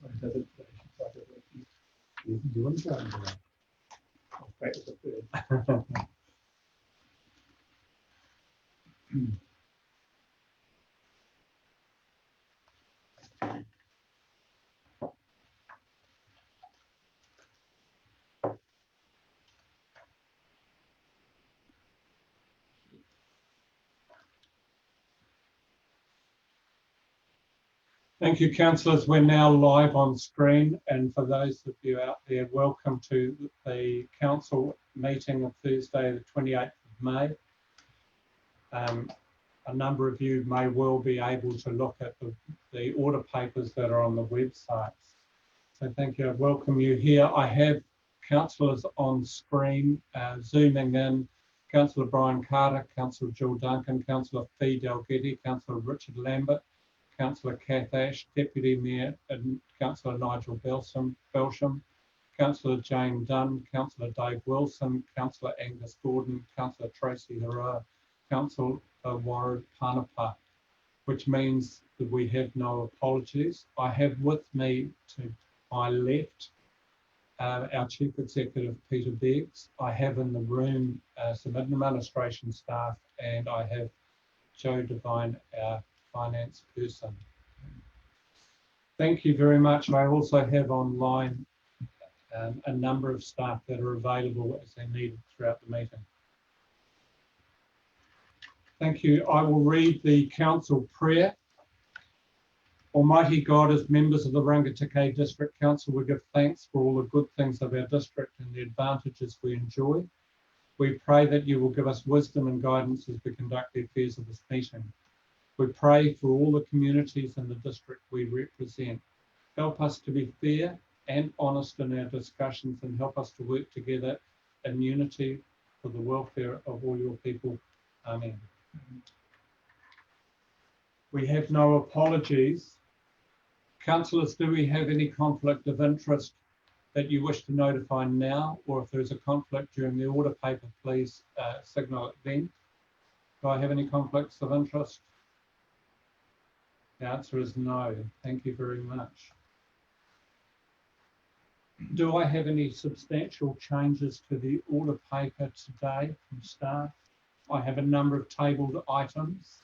Untitled Chapter die Untitled Chapter. Thank you, councillors. We're now live on screen, and for those of you out there, welcome to the council meeting of Thursday, the 28th of May. A number of you may well be able to look at the order papers that are on the website. So thank you. I welcome you here. I have councillors on screen, zooming in. Councillor Brian Carter, Councillor Jill Duncan, Councillor Fee Dalgetty, Councillor Richard Lambert, Councillor Kath Ash, Deputy Mayor and Councillor Nigel Belsham, Councillor Jane Dunn, Councillor Dave Wilson, Councillor Angus Gordon, Councillor Tracy Hara, Councillor Warren Panapa, which means that we have no apologies. I have with me to my left our Chief Executive, Peter Beggs. I have in the room some administration staff, and I have Joe Devine, our finance person. Thank you very much. I also have online a number of staff that are available as they need throughout the meeting. Thank you. I will read the council prayer. Almighty God, as members of the Rangitikei District Council, we give thanks for all the good things of our district and the advantages we enjoy. We pray that you will give us wisdom and guidance as we conduct the affairs of this meeting. We pray for all the communities in the district we represent. Help us to be fair and honest in our discussions, and help us to work together in unity for the welfare of all your people. Amen. We have no apologies. Councillors, do we have any conflict of interest that you wish to notify now, or if there's a conflict during the order paper, please signal it then. Do I have any conflicts of interest? The answer is no. Thank you very much. Do I have any substantial changes to the order paper today from staff? I have a number of tabled items,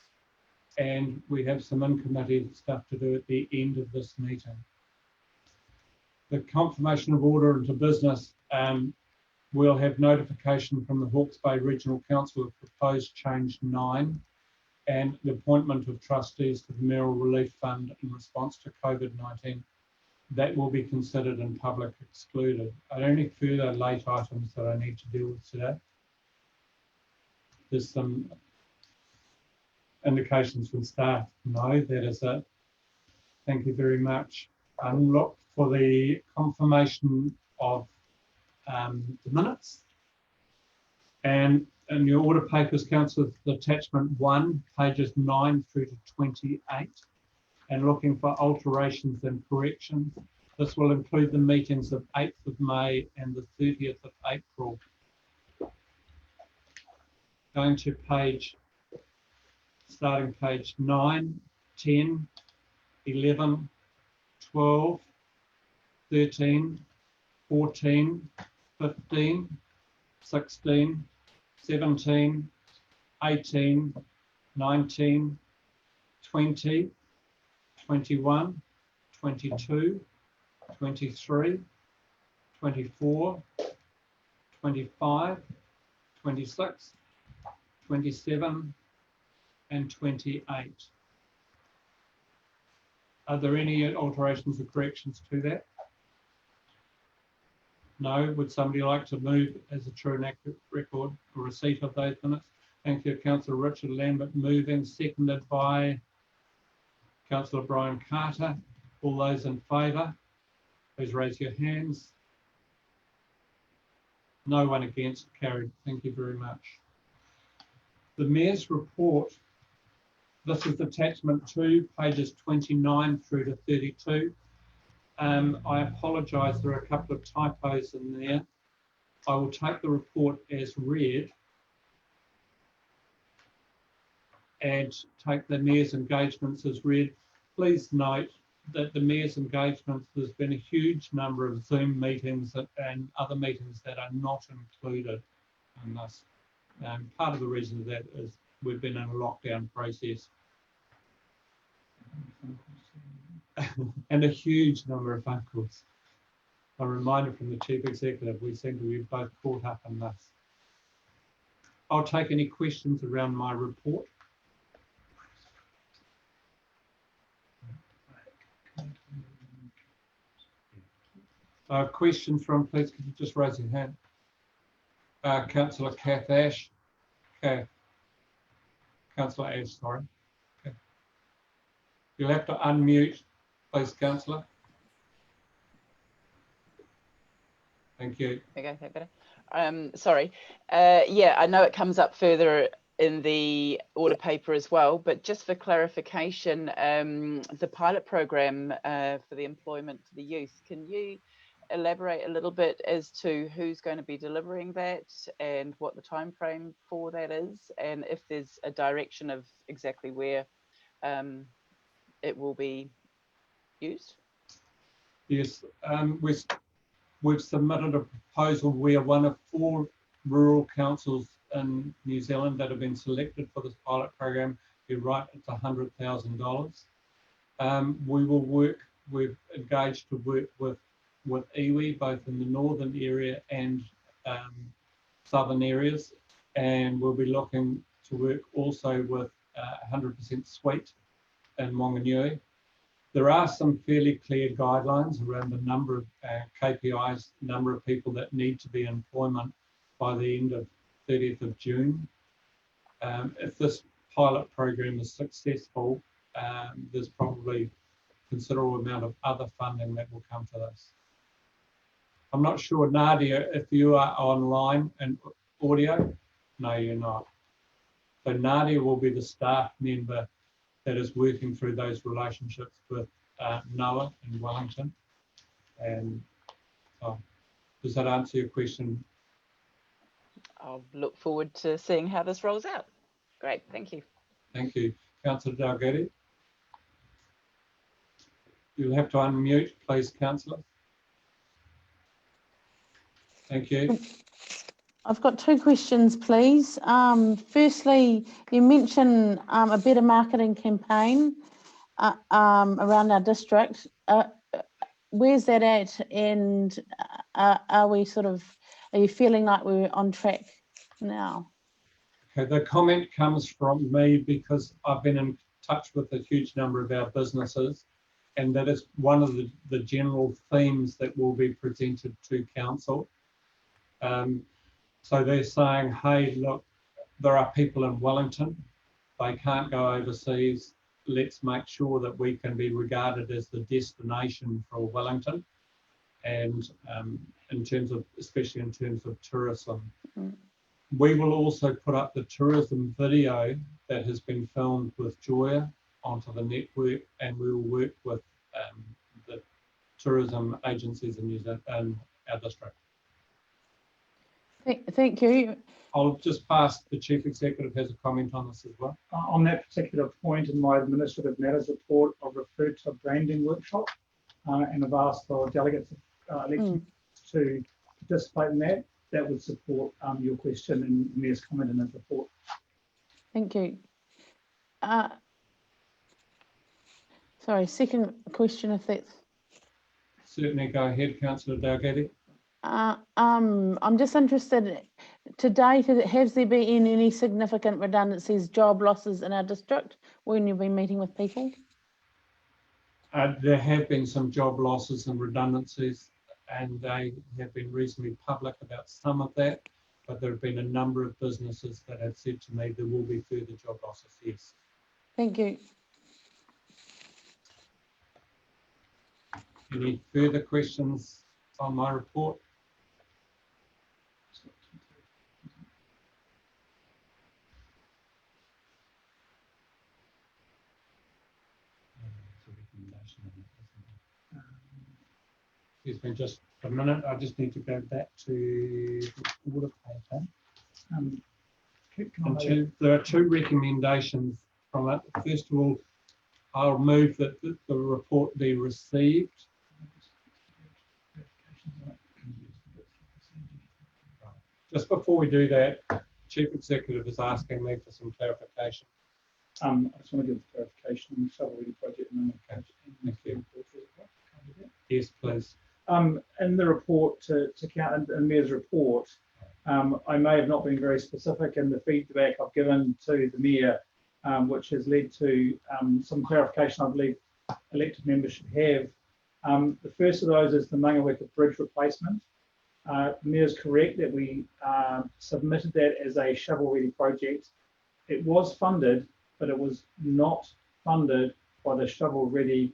and we have some in-committee stuff to do at the end of this meeting. The confirmation of order into business, we'll have notification from the Hawke's Bay Regional Council of proposed change 9 and the appointment of trustees to the Mayoral Relief Fund in response to COVID-19. That will be considered in public excluded. Are there any further late items that I need to deal with today? There's some indications from staff. No, that is it. Thank you very much. Look for the confirmation of the minutes. And in your order papers, council, attachment 1, pages 9 through to 28, and looking for alterations and corrections. This will include the meetings of 8th of May and the 30th of April. Going to starting page 9, 10, 11, 12, 13, 14, 15, 16, 17, 18, 19, 20, 21, 22, 23, 24, 25, 26, 27, and 28. Are there any alterations or corrections to that? No. Would somebody like to move as a true and accurate record or receipt of those minutes? Thank you, Councillor Richard Lambert moving, seconded by Councillor Brian Carter. All those in favour, please raise your hands. No one against, carried. Thank you very much. The Mayor's report. This is attachment 2, pages 29 through to 32. I apologise, there are a couple of typos in there. I will take the report as read and take the Mayor's engagements as read. Please note the mayor's engagements, there's been a huge number of Zoom meetings and other meetings that are not included in this. Part of the reason that is we've been in a lockdown process. And a huge number of phone calls. A reminder from the Chief Executive, we seem to be both caught up in this. I'll take any questions around my report. Questions from, please, could you just raise your hand? Councillor Kath Ash. Okay. Councillor Ash, sorry. Okay. You'll have to unmute, please, Councillor. Thank you. Okay, that better? Sorry. Yeah, I know it comes up further in the order paper as well, but just for clarification, the pilot program for the employment for the youth, can you elaborate a little bit as to who's going to be delivering that and what the time frame for that is, and if there's a direction of exactly where it will be used? Yes, we've submitted a proposal. We are one of 4 rural councils in New Zealand that have been selected for this pilot program. You're right, it's $100,000. We will work, we've engaged to work with iwi, both in the northern area and southern areas, and we'll be looking to work also with 100% Sweet in Wanganui. There are some fairly clear guidelines around the number of KPIs, number of people that need to be in employment by the end of 30th of June. If this pilot program is successful, there's probably a considerable amount of other funding that will come to this. I'm not sure, Nadia, if you are online and audio. No, you're not. So Nadia will be the staff member that is working through those relationships with NOAA in Wellington. And does that answer your question? I'll look forward to seeing how this rolls out. Great, thank you. Thank you. Councillor Dalgety. You'll have to unmute, please, Councillor. Thank you. I've got 2 questions, please. Firstly, you mentioned a better marketing campaign around our district. Where's that at? And are you feeling like we're on track now? Okay, the comment comes from me because I've been in touch with a huge number of our businesses, and that is one of the general themes that will be presented to council. So they're saying, hey, look, there are people in Wellington, they can't go overseas. Let's make sure that we can be regarded as the destination for Wellington, and in terms of, especially in terms of tourism. Mm. We will also put up the tourism video that has been filmed with Joya onto the network, and we will work with the tourism agencies in New Zealand and our district. Thank you. I'll just pass, the Chief Executive has a comment on this as well. On that particular point in my administrative matters report, I've referred to a branding workshop and I've asked for delegates elected to participate in that. That would support your question and the Mayor's comment in his report. Thank you. Sorry, second question, if that's... Certainly, go ahead, Councillor Dalgety. I'm just interested, to date, has there been any significant redundancies, job losses in our district when you've been meeting with people? There have been some job losses and redundancies, and they have been reasonably public about some of that, but there have been a number of businesses that have said to me there will be further job losses, yes. Thank you. Any further questions on my report? Excuse me just a minute, I just need to go back to the order paper. There are 2 recommendations from it. First of all, I'll move that the report be received. Just before we do that, Chief Executive is asking me for some clarification. I just want to give clarification on the shovel-ready project. And Okay. Thank you. you. Yes, please. In the report to count in Mayor's report, I may have not been very specific in the feedback I've given to the Mayor, which has led to some clarification I believe elected members should have. The first of those is the Mangaweka Bridge replacement. The Mayor's correct that we submitted that as a shovel-ready project. It was funded, but it was not funded by the shovel-ready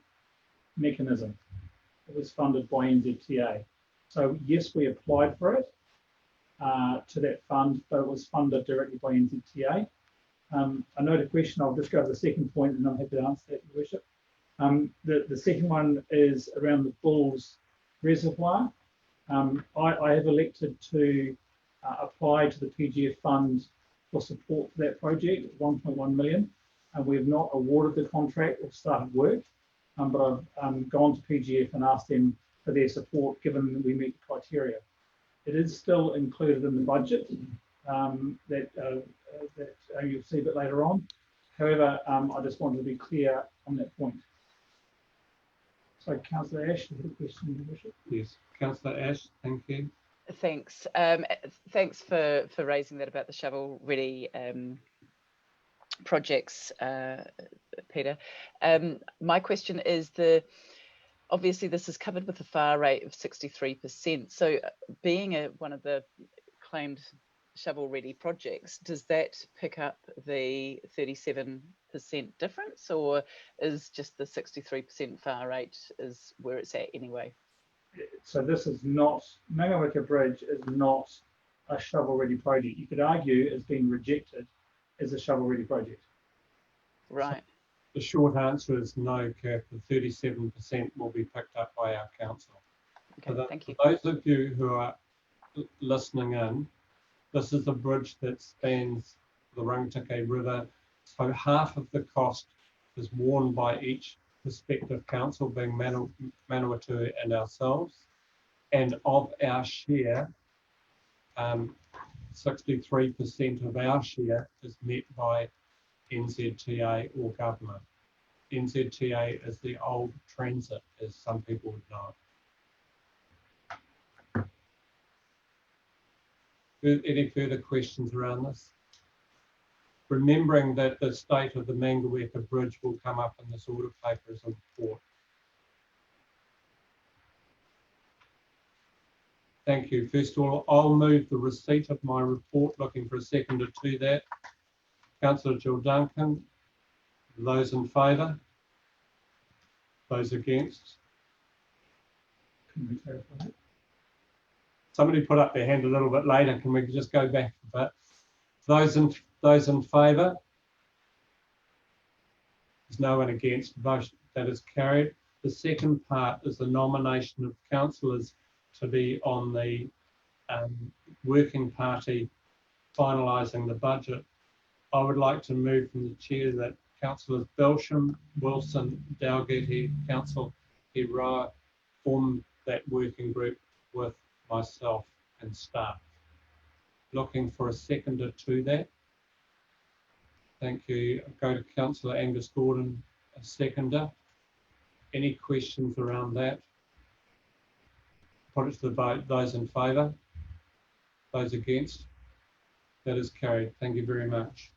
mechanism. It was funded by NZTA. So yes, we applied for it to that fund, but it was funded directly by NZTA. I note a question. I'll just go to the second point and I'm happy to answer that, Your Worship. The second one is around the Bulls Reservoir. I have elected to apply to the PGF fund for support for that project, 1.1 million, and we have not awarded the contract or started work, but I've gone to PGF and asked them for their support given that we meet the criteria. It is still included in the budget that you'll see a bit later on. However, I just wanted to be clear on that point. So, Councillor Ash, you have a question, Your Worship? Yes, Councillor Ash, thank you. Thanks. Thanks for raising that about the shovel-ready projects, Peter. My question is obviously this is covered with a FAR rate of 63%. So being one of the claimed shovel-ready projects, does that pick up the 37% difference, or is just the 63% FAR rate is where it's at anyway? So this is not, Mangaweka Bridge is not a shovel-ready project. You could argue it's been rejected as a shovel-ready project. Right. The short answer is no, Kirk. The 37% will be picked up by our council. Okay, thank you. For those of you who are listening in, this is a bridge that spans the Rangitikei River. So half of the cost is borne by each respective council, being Manawatu and ourselves. And of our share, 63% of our share is met by NZTA or government. NZTA is the old transit, as some people would know. Any further questions around this? Remembering that the state of the Mangaweka Bridge will come up in this order paper as a report. Thank you. First of all, I'll move the receipt of my report. Looking for a seconder to that. Councillor Jill Duncan. Those in favour? Those against? Can we clarify that? Somebody put up their hand a little bit later. Can we just go back a bit? Those in favour? There's no one against. Motion that is carried. The second part is the nomination of councillors to be on the working party finalising the budget. I would like to move from the chair that Councillors Belsham, Wilson, Dalgety, Council Hiroa form that working group with myself and staff. Looking for a seconder to that. Thank you. I'll go to Councillor Angus Gordon, a seconder. Any questions around that? Put it to the vote. Those in favour? Those against? That is carried. Thank you very much.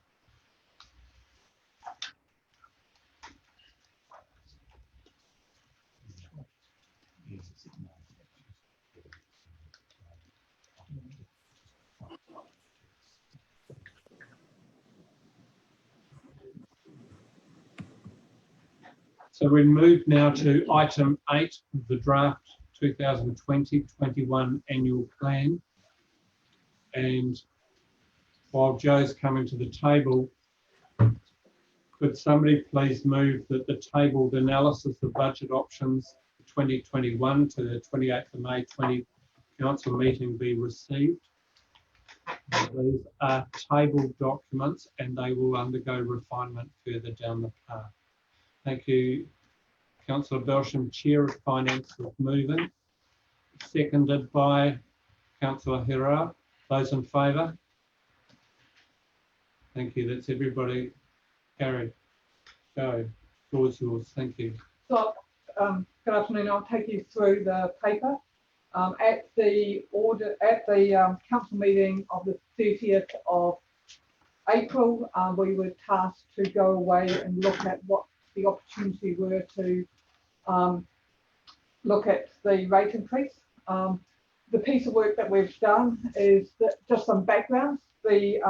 So we move now to item 8, the draft 2020-21 annual plan. And while Joe's coming to the table, could somebody please move that the tabled analysis of budget options 2021 to the 28th of May 20 council meeting be received? These are tabled documents and they will undergo refinement further down the path. Thank you, Councillor Belsham, Chair of Finance, is moving. Seconded by Councillor Hera. Those in favour? Thank you. That's everybody. Carried. Go. Floor is yours. Thank you. So, good afternoon. I'll take you through the paper. At the council meeting of the 30th of April, we were tasked to go away and look at what the opportunity were to look at the rate increase. The piece of work that we've done is just some background. The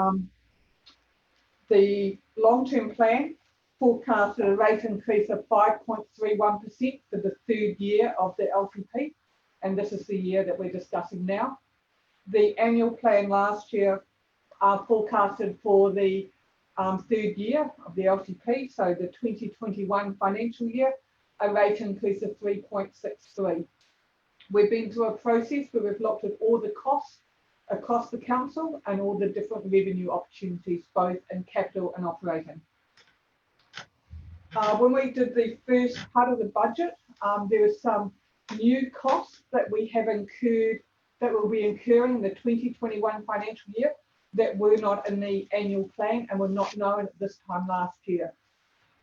long-term plan forecasted a rate increase of 5.31% for the third year of the LTP, and this is the year that we're discussing now. The annual plan last year forecasted for the third year of the LTP, so the 2021 financial year, a rate increase of 3.63. We've been through a process where we've looked at all the costs across the council and all the different revenue opportunities, both in capital and operating. When we did the first part of the budget, there were some new costs that we have incurred, that will be incurring in the 2021 financial year, that were not in the annual plan and were not known at this time last year.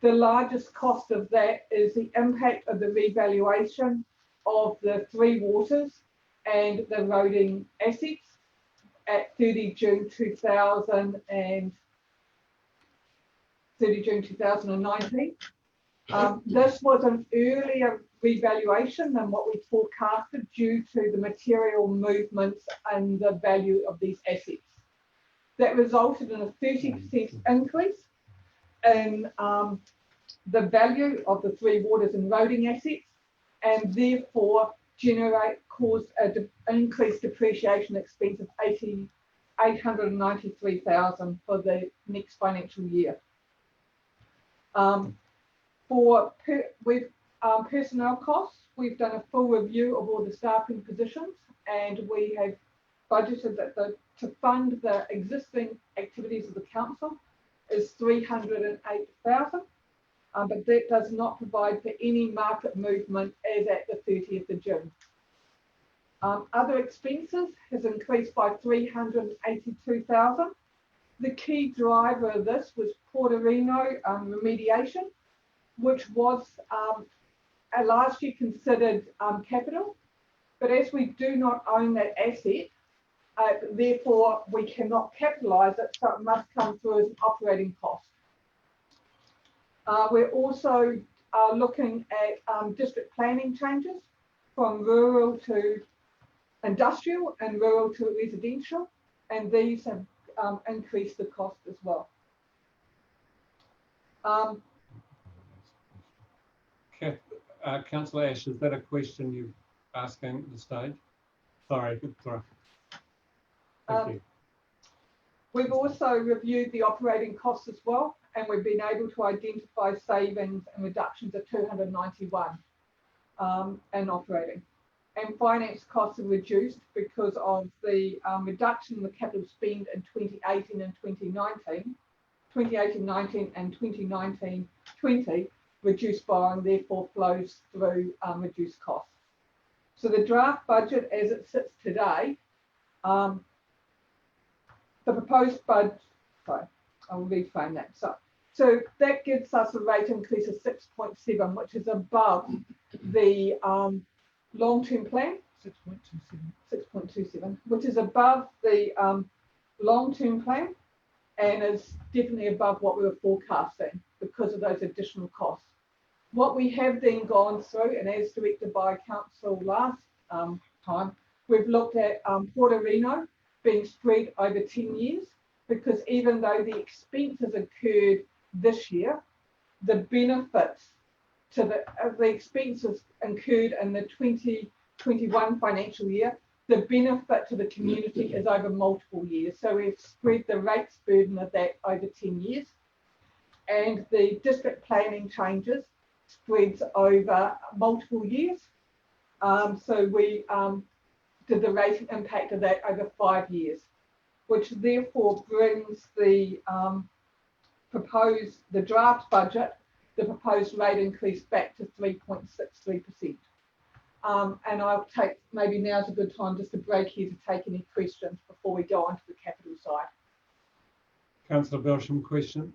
The largest cost of that is the impact of the revaluation of the three waters and the roading assets at 30 June 2019. This was an earlier revaluation than what we forecasted due to the material movements and the value of these assets. That resulted in a 30% increase in the value of the three waters and roading assets, and therefore caused an increased depreciation expense of $893,000 for the next financial year. With personnel costs, we've done a full review of all the staffing positions, and we have budgeted that to fund the existing activities of the council is $308,000, but that does not provide for any market movement as at the 30th of June. Other expenses has increased by $382,000. The key driver of this was Portorino remediation, which was largely considered capital, but as we do not own that asset, therefore we cannot capitalise it, so it must come through as an operating cost. We're also looking at district planning changes from rural to industrial and rural to residential, and these have increased the cost as well. Councillor Ash, is that a question you're asking at the stage? Sorry. Thank you. We've also reviewed the operating costs as well, and we've been able to identify savings and reductions of 291 in operating. And finance costs are reduced because of the reduction in the capital spend in 2018 and 2019. 2018-19 and 2019-20, reduced borrowing therefore flows through reduced costs. So the draft budget as it sits today, the proposed budget, sorry, I'll reframe that. So that gives us a rate increase of 6.7, which is above the long-term plan. 6.27, which is above the long-term plan, and is definitely above what we were forecasting because of those additional costs. What we have then gone through, and as directed by council last time, we've looked at Portorino being spread over 10 years, because even though the expenses occurred this year, the benefits to the expenses incurred in the 2021 financial year, the benefit to the community is over multiple years. So we've spread the rates burden of that over 10 years. And the district planning changes spreads over multiple years. So we did the rate impact of that over 5 years, which therefore brings the draft budget the proposed rate increase back to 3.63%. And I'll take, maybe now's a good time just to break here to take any questions before we go on to the capital side. Councillor Belsham, question?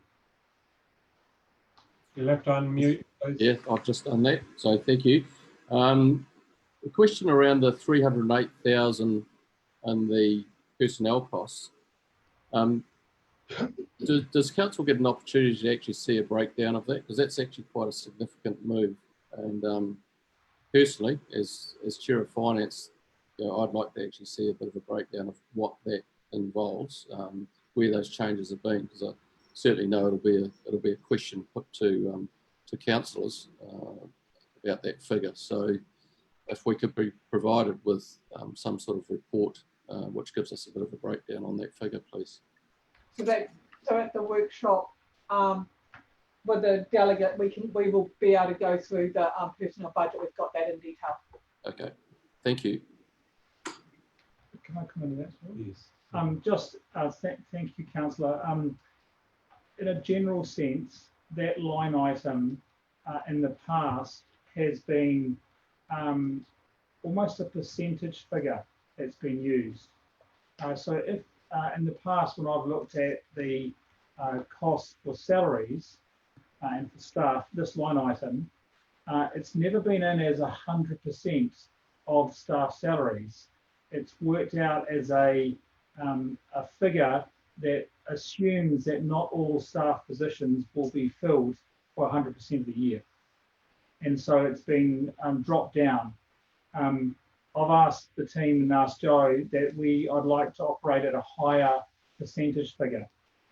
You'll have to unmute, please. Yeah, I've just done that, so thank you. A question around the 308,000 and the personnel costs. Does council get an opportunity to actually see a breakdown of that? Because that's actually quite a significant move. And personally, as Chair of Finance, you know, I'd like to actually see a bit of a breakdown of what that involves, where those changes have been, because I certainly know it'll be a question put to councillors about that figure. So if we could be provided with some sort of report which gives us a bit of a breakdown on that figure, please. So at the workshop with the delegate, we will be able to go through the personnel budget. We've got that in detail. Okay, thank you. Can I comment on that? Yes. Thank you, Councillor. In a general sense, that line item in the past has been almost a percentage figure that's been used. So if in the past, when I've looked at the costs for salaries and for staff, this line item, it's never been in as 100% of staff salaries. It's worked out as a figure that assumes that not all staff positions will be filled for 100% of the year. And so it's been dropped down. I've asked the team and asked Joe that I'd like to operate at a higher percentage figure.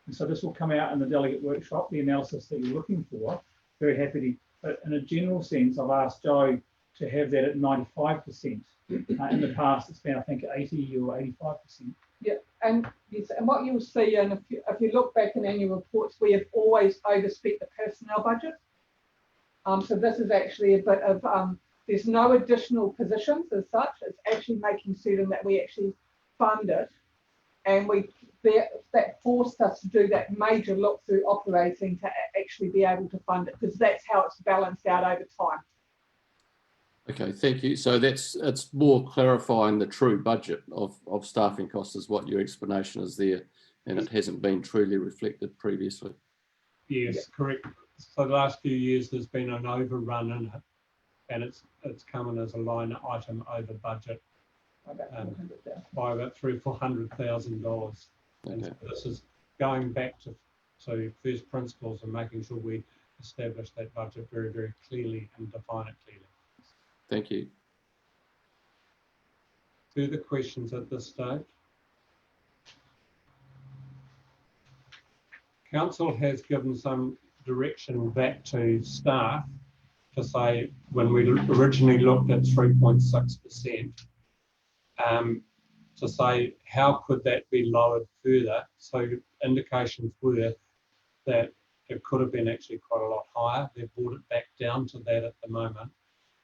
And so this will come out in the delegate workshop, the analysis that you're looking for. Very happy to, but in a general sense, I've asked Joe to have that at 95%. In the past, it's been, I think, 80 or 85%. Yeah, and what you'll see, and if you look back in annual reports, we have always overspent the personnel budget. So this is actually a bit of, there's no additional positions as such. It's actually making certain that we actually fund it. And that forced us to do that major look through operating to actually be able to fund it, because that's how it's balanced out over time. Okay, thank you. So it's more clarifying the true budget of staffing costs is what your explanation is there, and it hasn't been truly reflected previously. Yes, yeah. Correct. So the last few years there's been an overrun and it's come in as a line item over budget by about $300,000 or $400,000. And so this is going back to first principles and making sure we establish that budget very, very clearly and define it clearly. Thank you. Further questions at this stage? Council has given some direction back to staff to say, when we originally looked at 3.6%, to say how could that be lowered further. So indications were that it could have been actually quite a lot higher. They've brought it back down to that at the moment.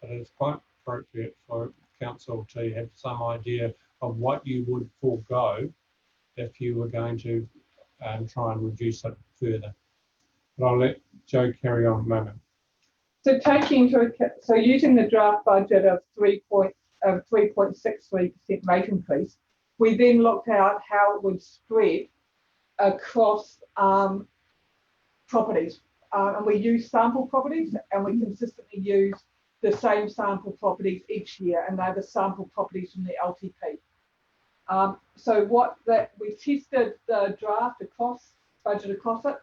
But it's quite appropriate for council to have some idea of what you would forego if you were going to try and reduce it further. But I'll let Joe carry on a moment. So taking into account, so using the draft budget of 3.63% rate increase, we then looked at how it would spread across properties. And we use sample properties, and we consistently use the same sample properties each year, and they're the sample properties from the LTP. So we tested the draft budget across it,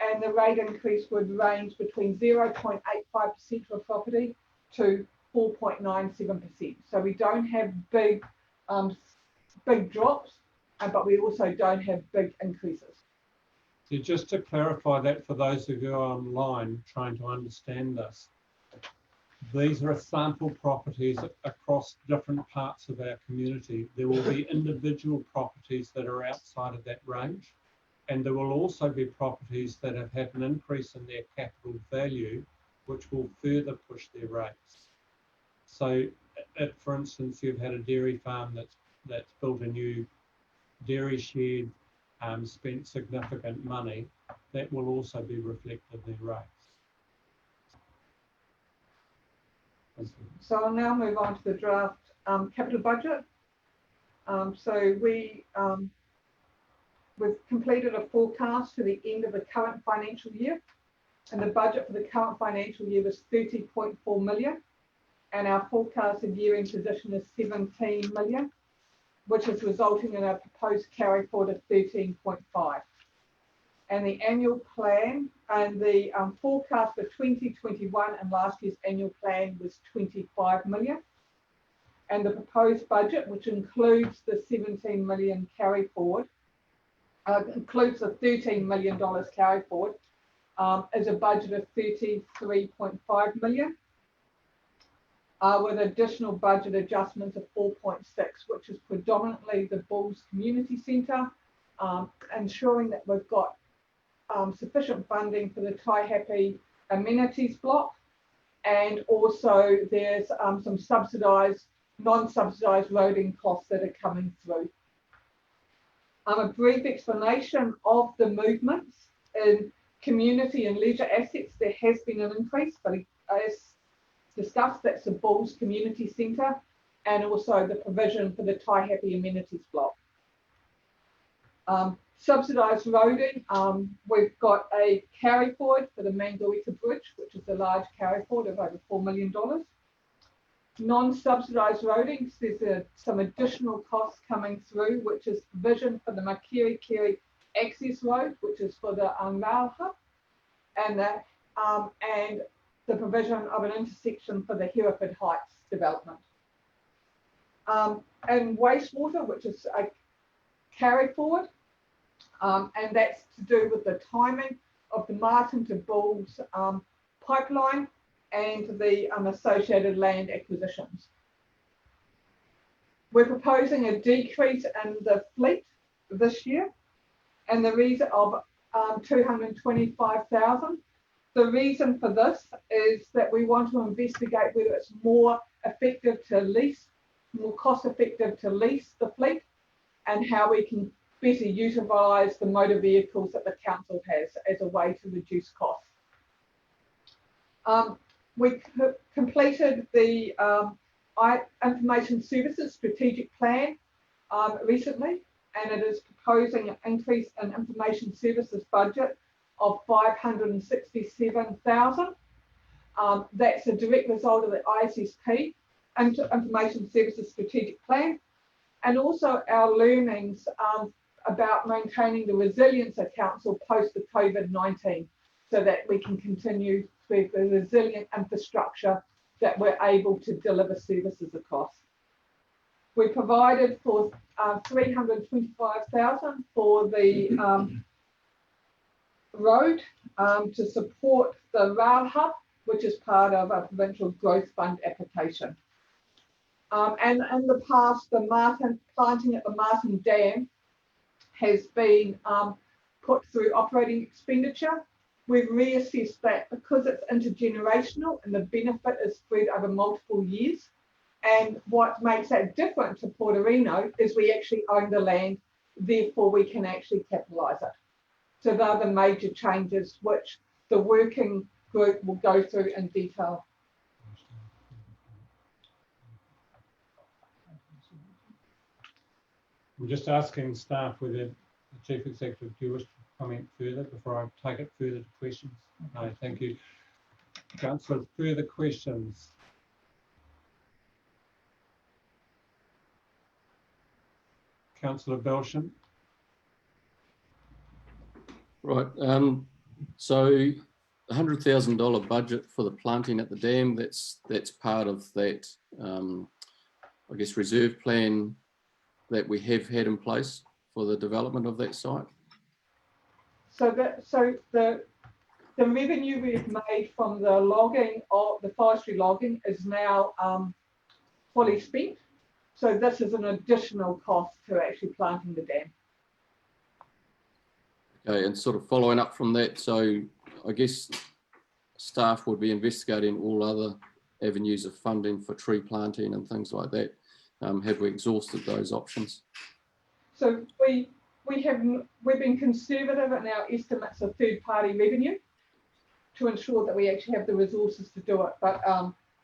and the rate increase would range between 0.85% for a property to 4.97%. So we don't have big drops, but we also don't have big increases. So just to clarify that for those who are online trying to understand this, these are sample properties across different parts of our community. There will be individual properties that are outside of that range, and there will also be properties that have had an increase in their capital value, which will further push their rates. So if, for instance, you've had a dairy farm that's built a new dairy shed, spent significant money, that will also be reflected in their rates. So I'll now move on to the draft capital budget. So we've completed a forecast to the end of the current financial year, and the budget for the current financial year was 30.4 million, and our forecasted year-end position is 17 million, which is resulting in a proposed carry forward of 13.5. And the annual plan and the forecast for 2021 and last year's annual plan was 25 million. And the proposed budget, which includes the 17 million carry forward, includes the $13 million carry forward, is a budget of 33.5 million, with additional budget adjustments of 4.6, which is predominantly the Bulls Community Centre, ensuring that we've got sufficient funding for the Taihape amenities block, and also there's some subsidised, non-subsidised roading costs that are coming through. A brief explanation of the movements in community and leisure assets. There has been an increase, but as discussed, that's the Bulls Community Centre and also the provision for the Taihape amenities block. Subsidised roading, we've got a carry forward for the Mangoita Bridge, which is a large carry forward of over $4 million. Non-subsidised roading, there's some additional costs coming through, which is provision for the Makirikiri access road, which is for the rail hub, and the provision of an intersection for the Hereford Heights development. And wastewater, which is a carry forward, and that's to do with the timing of the Martin to Bulls pipeline and the associated land acquisitions. We're proposing a decrease in the fleet this year, and the reason of 225,000. The reason for this is that we want to investigate whether it's more effective to lease, more cost effective to lease the fleet, and how we can better utilise the motor vehicles that the council has as a way to reduce costs. We completed the Information Services Strategic Plan recently, and it is proposing an increase in information services budget of 567,000. That's a direct result of the ISSP, Information Services Strategic Plan, and also our learnings about maintaining the resilience of council post the COVID-19, so that we can continue with the resilient infrastructure that we're able to deliver services across. We provided for 325,000 for the road to support the rail hub, which is part of a provincial growth fund application. And in the past, the planting at the Martin Dam has been put through operating expenditure. We've reassessed that because it's intergenerational and the benefit is spread over multiple years. And what makes that different to Portorino is we actually own the land, therefore we can actually capitalise it. So they're the major changes which the working group will go through in detail. I'm just asking staff whether the Chief Executive, do you wish to comment further before I take it further to questions? No, thank you. Councillor, further questions? Councillor Belsham. Right. So the $100,000 budget for the planting at the dam, that's part of that, I guess, reserve plan that we have had in place for the development of that site. So the revenue we've made from the logging of the forestry logging is now fully spent. So this is an additional cost to actually planting the dam. Okay, and sort of following up from that, so I guess staff would be investigating all other avenues of funding for tree planting and things like that. Have we exhausted those options? So we've been conservative in our estimates of third-party revenue to ensure that we actually have the resources to do it. But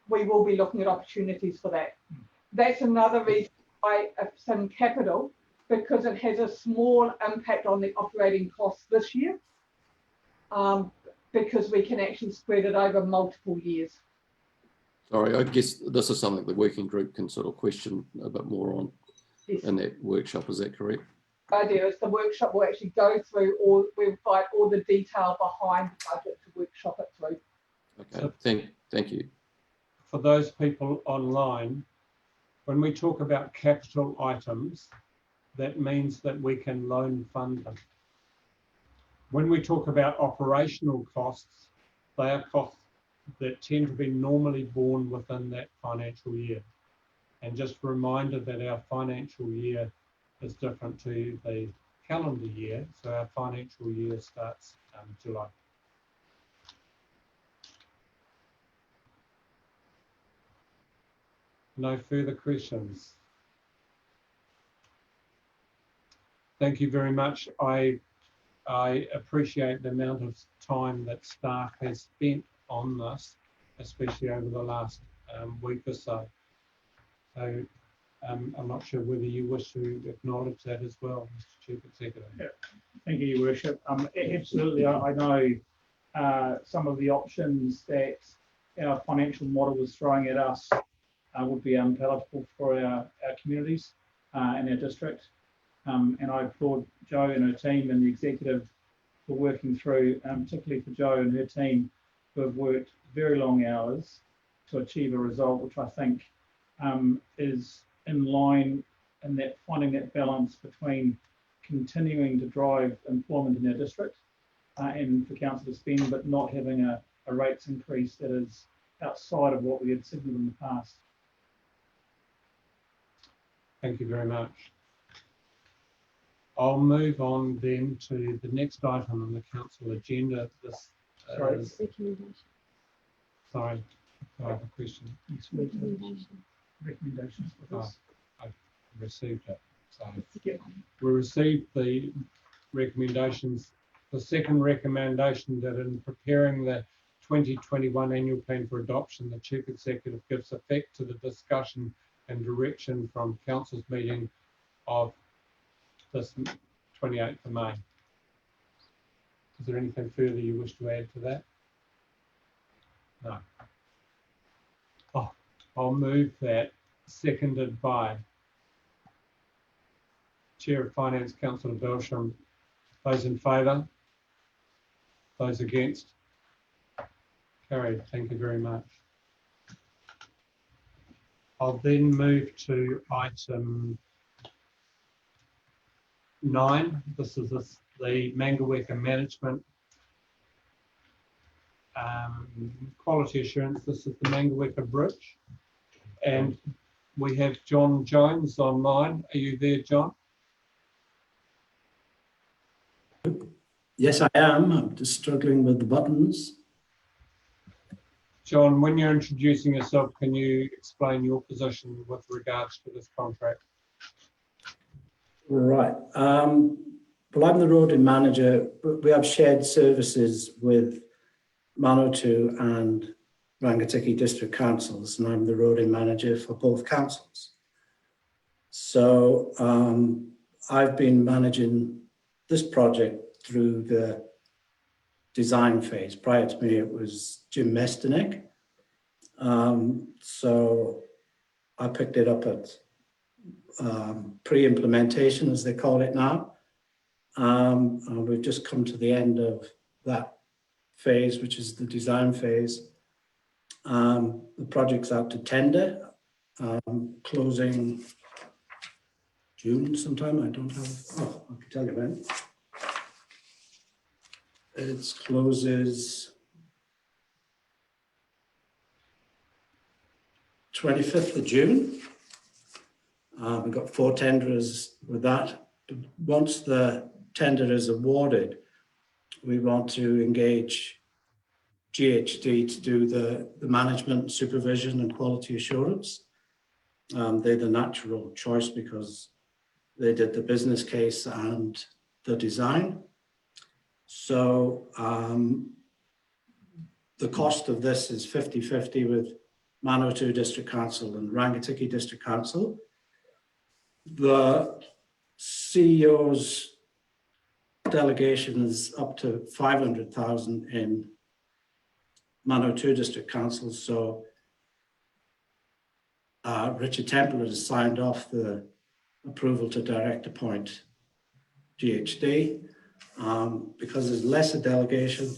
we will be looking at opportunities for that. That's another reason why some capital, because it has a small impact on the operating costs this year, because we can actually spread it over multiple years. Sorry, I guess this is something the working group can sort of question a bit more on in that workshop. Is that correct? The idea is the workshop will actually go through all, we'll find all the detail behind the budget to workshop it through. Okay, thank you. For those people online, when we talk about capital items, that means that we can loan fund them. When we talk about operational costs, they are costs that tend to be normally borne within that financial year. And just a reminder that our financial year is different to the calendar year. So our financial year starts July. No further questions. Thank you very much. I appreciate the amount of time that staff has spent on this, especially over the last week or so. So I'm not sure whether you wish to acknowledge that as well, Mr. Chief Executive. Yeah. Thank you, Your Worship. Absolutely, I know some of the options that our financial model was throwing at us would be unpalatable for our communities and our district. And I applaud Jo and her team and the executive for working through, particularly for Jo and her team, who have worked very long hours to achieve a result, which I think is in line in that finding that balance between continuing to drive employment in our district and for council to spend, but not having a rates increase that is outside of what we had signalled in the past. Thank you very much. I'll move on then to the next item on the council agenda. This Recommendation. sorry, I have a question. Recommendations for this. I've received it. So Yeah. we received the recommendations. The second recommendation that in preparing the 2021 annual plan for adoption, the Chief Executive gives effect to the discussion and direction from Council's meeting of this 28th of May. Is there anything further you wish to add to that? No. Oh, I'll move that, seconded by Chair of Finance, Councillor Belsham. Those in favour? Those against? Carried. Thank you very much. I'll then move to item 9. This is the Mangaweka Management Quality Assurance. This is the Mangaweka Bridge. And we have John Jones online. Are you there, John? Yes, I am. I'm just struggling with the buttons. John, when you're introducing yourself, can you explain your position with regards to this contract? Right. Well, I'm the roading manager. We have shared services with Manawatu and Rangitikei district councils, and I'm the roading manager for both councils. So I've been managing this project through the design phase. Prior to me, it was Jim Mestinek. So I picked it up at pre-implementation, as they call it now. And we've just come to the end of that phase, which is the design phase. The project's out to tender, closing June sometime. I don't have, oh, I can tell you when. It closes 25th of June. We've got 4 tenderers with that. Once the tender is awarded, we want to engage GHD to do the management, supervision and quality assurance. They're the natural choice because they did the business case and the design. So the cost of this is 50-50 with Manawatu District Council and Rangitikei District Council. The CEO's delegation is up to 500,000 in Manawatu District Council. So Richard Temple has signed off the approval to direct appoint GHD. Because there's lesser delegation,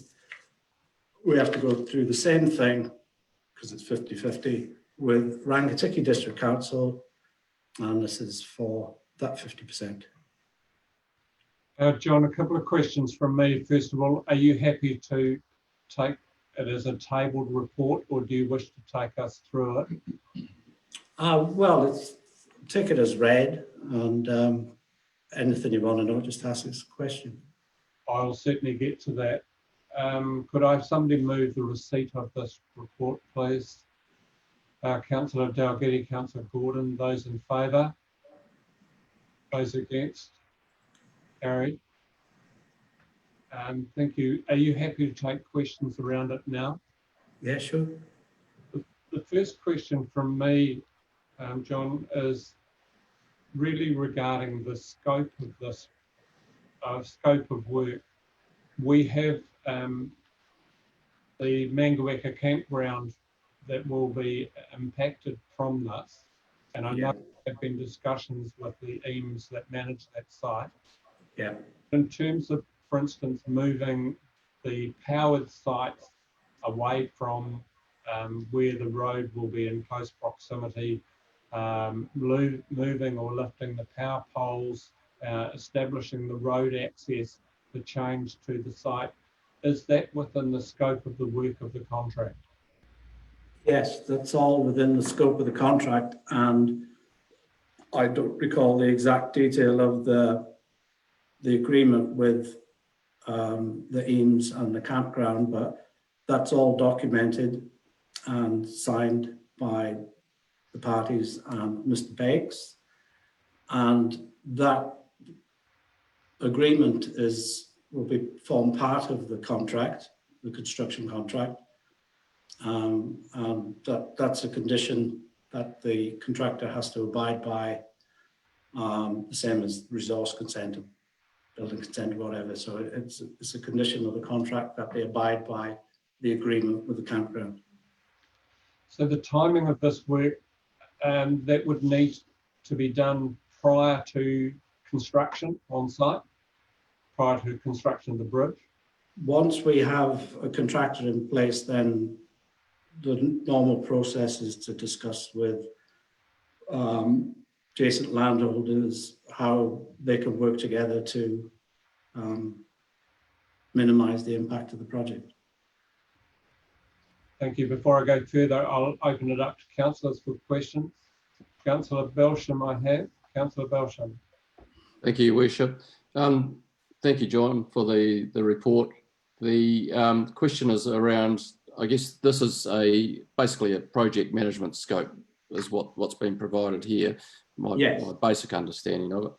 we have to go through the same thing, because it's 50-50, with Rangitikei District Council, and this is for that 50%. John, a couple of questions from me. First of all, are you happy to take it as a tabled report, or do you wish to take us through it? Well, take it as read, and anything you want to know, just ask us a question. I'll certainly get to that. Could I have somebody move the receipt of this report, please? Councillor Dalgety, Councillor Gordon, those in favour? Those against? Carried. Thank you. Are you happy to take questions around it now? Yeah, sure. The first question from me, John, is really regarding the scope of this scope of work. We have the Mangueka campground that will be impacted from this, and I know there have been discussions with the EAMS that manage that site. Yeah. In terms of, for instance, moving the powered sites away from where the road will be in close proximity, moving or lifting the power poles, establishing the road access, the change to the site, is that within the scope of the work of the contract? Yes, that's all within the scope of the contract, and I don't recall the exact detail of the agreement with the EAMS and the campground, but that's all documented and signed by the parties and Mr. Beggs, and that agreement will form part of the contract, the construction contract, and that's a condition that the contractor has to abide by, the same as resource consent, building consent, whatever. So it's a condition of the contract that they abide by the agreement with the campground. So the timing of this work, that would need to be done prior to construction on site, prior to construction of the bridge? Once we have a contractor in place, then the normal process is to discuss with adjacent landholders how they can work together to minimise the impact of the project. Thank you. Before I go further, I'll open it up to councillors for questions. Councillor Belsham, I have. Councillor Belsham. Thank you, Your Worship. Thank you, John, for the report. The question is around, I guess this is basically a project management scope is what's been provided here, my basic understanding of it.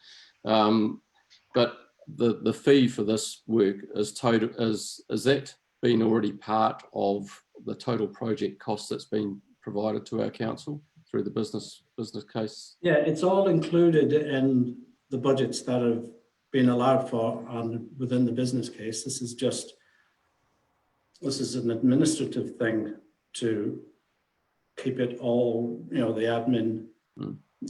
But the fee for this work is that been already part of the total project cost that's been provided to our council through the business case? Yeah, it's all included in the budgets that have been allowed for and within the business case. This is an administrative thing to keep it all, the admin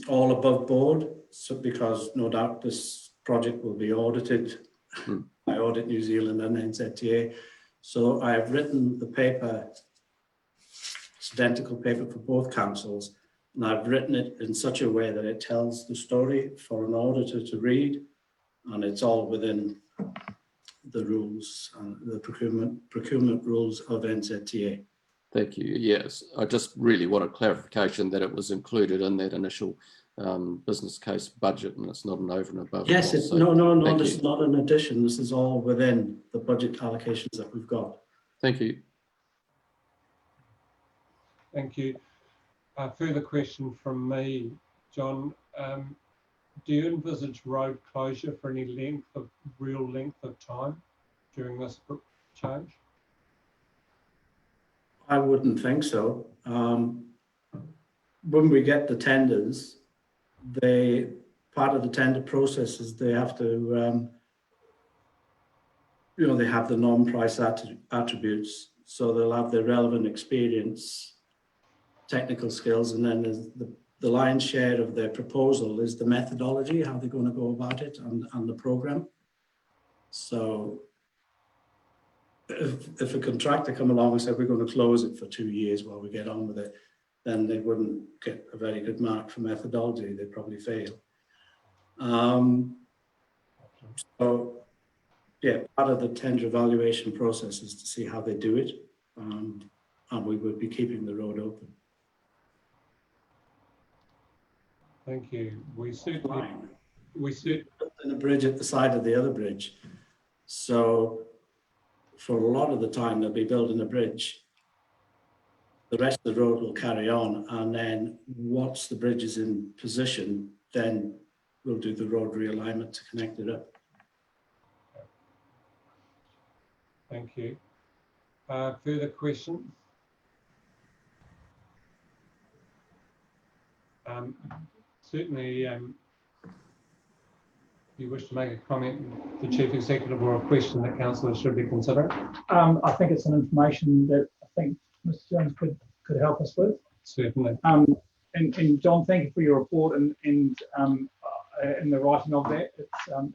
all above board. So because no doubt this project will be audited by Audit New Zealand and NZTA. So I have written the paper, it's identical paper for both councils, and I've written it in such a way that it tells the story for an auditor to read, and it's all within the rules and the procurement rules of NZTA. Thank you. Yes, I just really wanted clarification that it was included in that initial business case budget, and it's not an over and above. Yes, it's no. This is not an addition. This is all within the budget allocations that we've got. Thank you. Thank you. Further question from me, John. Do you envisage road closure for any real length of time during this change? I wouldn't think so. when we get the tenders, part of the tender process is they have to, they have the non-price attributes, so they'll have the relevant experience, technical skills, and then the lion's share of their proposal is the methodology, how they're going to go about it, and the program. So if a contractor come along and said, we're going to close it for 2 years while we get on with it, then they wouldn't get a very good mark for methodology. They'd probably fail. So, yeah, part of the tender evaluation process is to see how they do it, and we would be keeping the road open. Thank you. We certainly in a bridge at the side of the other bridge. So for a lot of the time they'll be building a bridge. The rest of the road will carry on, and then once the bridge is in position, then we'll do the road realignment to connect it up. Thank you. Further questions? Certainly, if you wish to make a comment, the Chief Executive, or a question that councillors should be considering. I think it's some information that I think Mr. Jones could help us with. Certainly. And John, thank you for your report and the writing of that.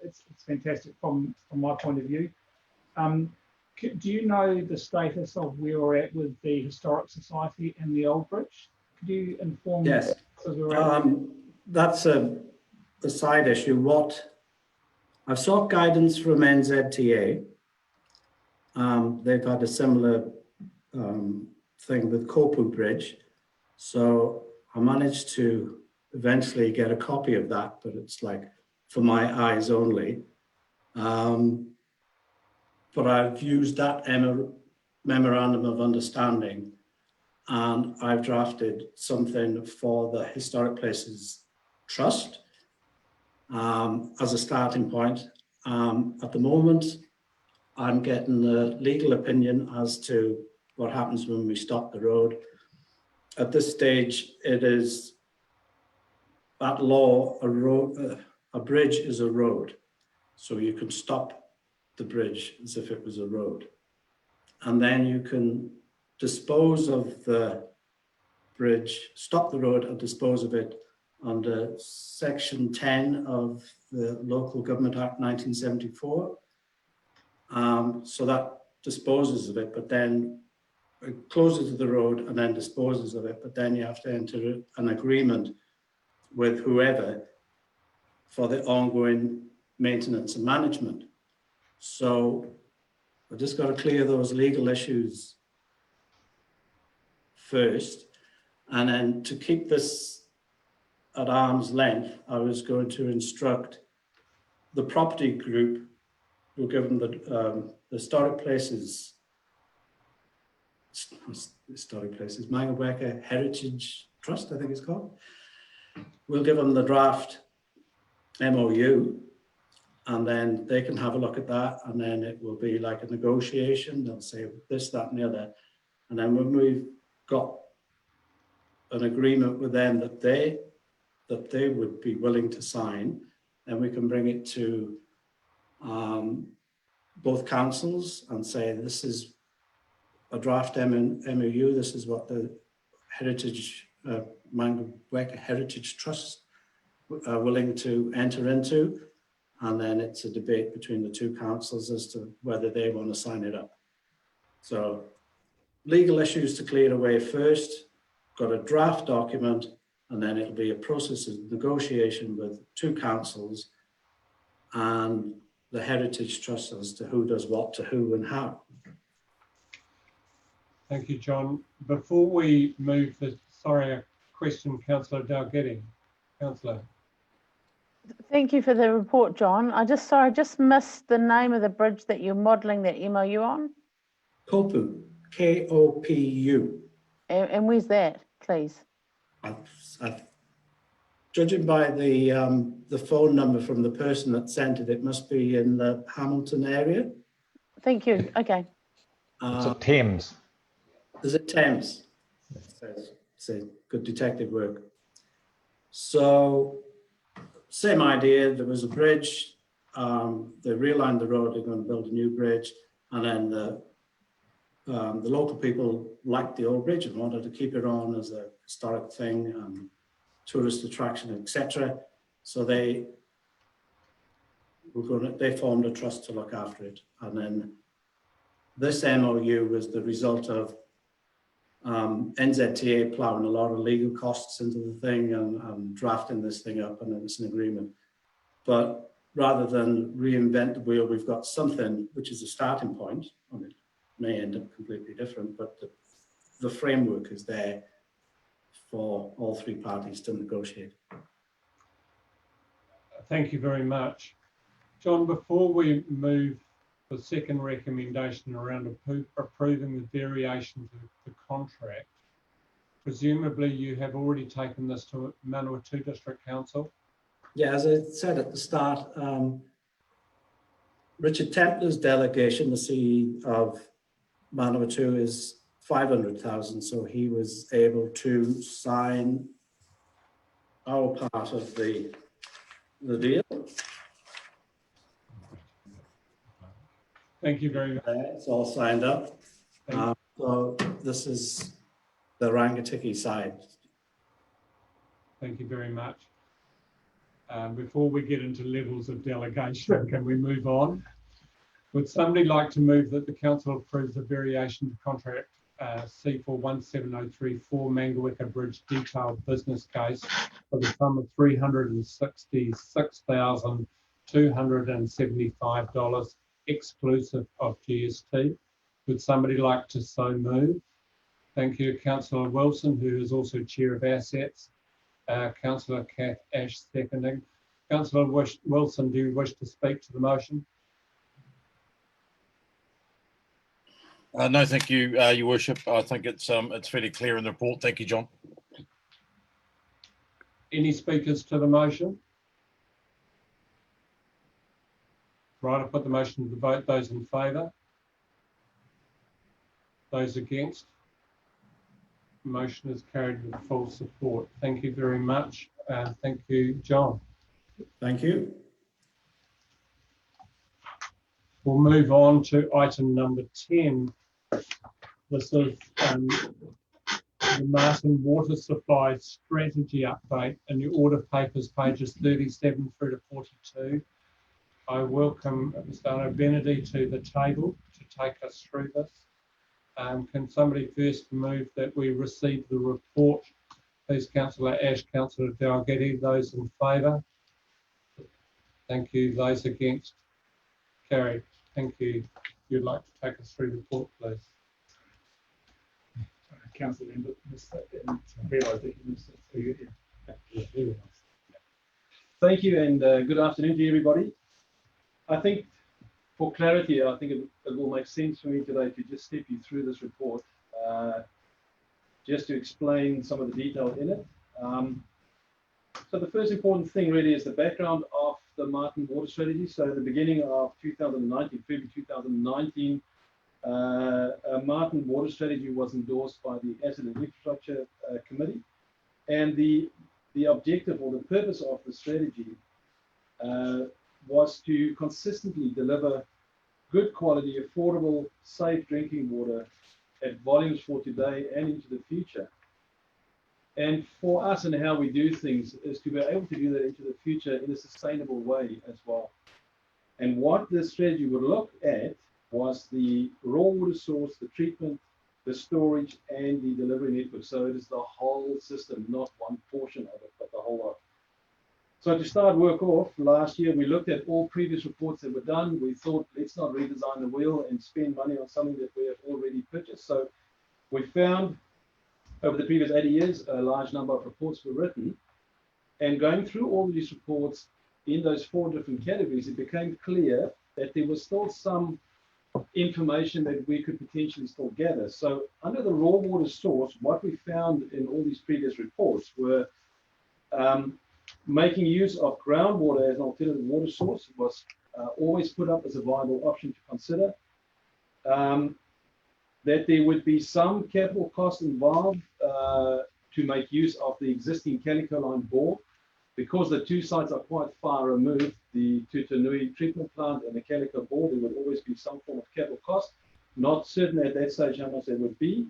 It's fantastic from my point of view. Do you know the status of where we're at with the Historic Society and the Old Bridge? Could you inform? Yes. That's a side issue. I've sought guidance from NZTA. They've had a similar thing with Kopu Bridge. So I managed to eventually get a copy of that, but it's like for my eyes only. But I've used that memorandum of understanding, and I've drafted something for the Historic Places Trust as a starting point. At the moment, I'm getting the legal opinion as to what happens when we stop the road. At this stage, it is that law, a bridge is a road. So you can stop the bridge as if it was a road. And then you can dispose of the bridge, stop the road and dispose of it under Section 10 of the Local Government Act 1974. So that disposes of it, but then it closes the road and then disposes of it, but then you have to enter an agreement with whoever for the ongoing maintenance and management. So I just got to clear those legal issues first, and then to keep this at arm's length, I was going to instruct the property group who give them the Historic Places, Mangaweka Heritage Trust, I think it's called. We'll give them the draft MOU, and then they can have a look at that, and then it will be like a negotiation. They'll say this, that, and the other. And then when we've got an agreement with them that they would be willing to sign, then we can bring it to both councils and say, this is a draft MOU, this is what the Heritage, Mangaweka Heritage Trust are willing to enter into. And then it's a debate between the two councils as to whether they want to sign it up. So legal issues to clear away first, got a draft document, and then it'll be a process of negotiation with two councils and the Heritage Trust as to who does what to who and how. Thank you, John. Before we move a question, Councillor Dalgetty. Councillor. Thank you for the report, John. I just missed the name of the bridge that you're modelling that MOU on. Kopu, K-O-P-U. And where's that, please? Judging by the phone number from the person that sent it, it must be in the Hamilton area. Thank you. Okay. It's at Thames. Is it Thames? good detective work. So same idea, there was a bridge, they realigned the road, they're going to build a new bridge, and then the local people liked the old bridge and wanted to keep it on as a historic thing, tourist attraction, etc. So they formed a trust to look after it. And then this MOU was the result of NZTA ploughing a lot of legal costs into the thing and drafting this thing up, and then it's an agreement. But rather than reinvent the wheel, we've got something which is a starting point. I mean, it may end up completely different, but the framework is there for all three parties to negotiate. Thank you very much. John, before we move the second recommendation around approving the variation to the contract, presumably you have already taken this to Manawatu District Council? Yeah, as I said at the start, Richard Templer's delegation, the CEO of Manawatu, is 500,000, so he was able to sign our part of the deal. Thank you very much. It's all signed up. So this is the Rangitikei side. Thank you very much. Before we get into levels of delegation, can we move on? Would somebody like to move that the council approves the variation to contract C417034 Mangaweka Bridge detailed business case for the sum of $366,275 exclusive of GST? Would somebody like to so move? Thank you, Councillor Wilson, who is also Chair of Assets. Councillor Kath Ash seconding. Councillor Wilson, do you wish to speak to the motion? No, thank you, Your Worship. I think it's fairly clear in the report. Thank you, John. Any speakers to the motion? Right, I put the motion to the vote. Those in favour? Those against? Motion is carried with full support. Thank you very much. Thank you, John. Thank you. We'll move on to item number 10. This is the Martin Water Supply Strategy Update in your order papers, pages 37 through to 42. I welcome Mr. Benedy to the table to take us through this. Can somebody first move that we receive the report? Please, Councillor Ash, Councillor Dalgety. Those in favour? Thank you. Those against? Carried. Thank you. If you'd like to take us through the report, please. Councillor Lambert missed that and realised that he missed it. Thank you, and good afternoon to everybody. I think for clarity, I think it will make sense for me today to just step you through this report, just to explain some of the detail in it. So the first important thing really is the background of the Martin Water Strategy. So at the beginning of 2019, February 2019, a Martin Water Strategy was endorsed by the Asset and Infrastructure Committee, and the objective or the purpose of the strategy was to consistently deliver good quality, affordable, safe drinking water at volumes for today and into the future. And for us and how we do things is to be able to do that into the future in a sustainable way as well. And what this strategy would look at was the raw water source, the treatment, the storage, and the delivery network. So it is the whole system, not one portion of it, but the whole lot. So to start work off, last year we looked at all previous reports that were done. We thought, let's not redesign the wheel and spend money on something that we have already purchased. So we found over the previous 80 years, a large number of reports were written. And going through all these reports in those 4 different categories, it became clear that there was still some information that we could potentially still gather. So under the raw water source, what we found in all these previous reports were making use of groundwater as an alternative water source was always put up as a viable option to consider. That there would be some capital cost involved to make use of the existing Calico line bore. Because the two sites are quite far removed, the Tutanui treatment plant and the Calico bore, there would always be some form of capital cost. Not certain at that stage how much there would be.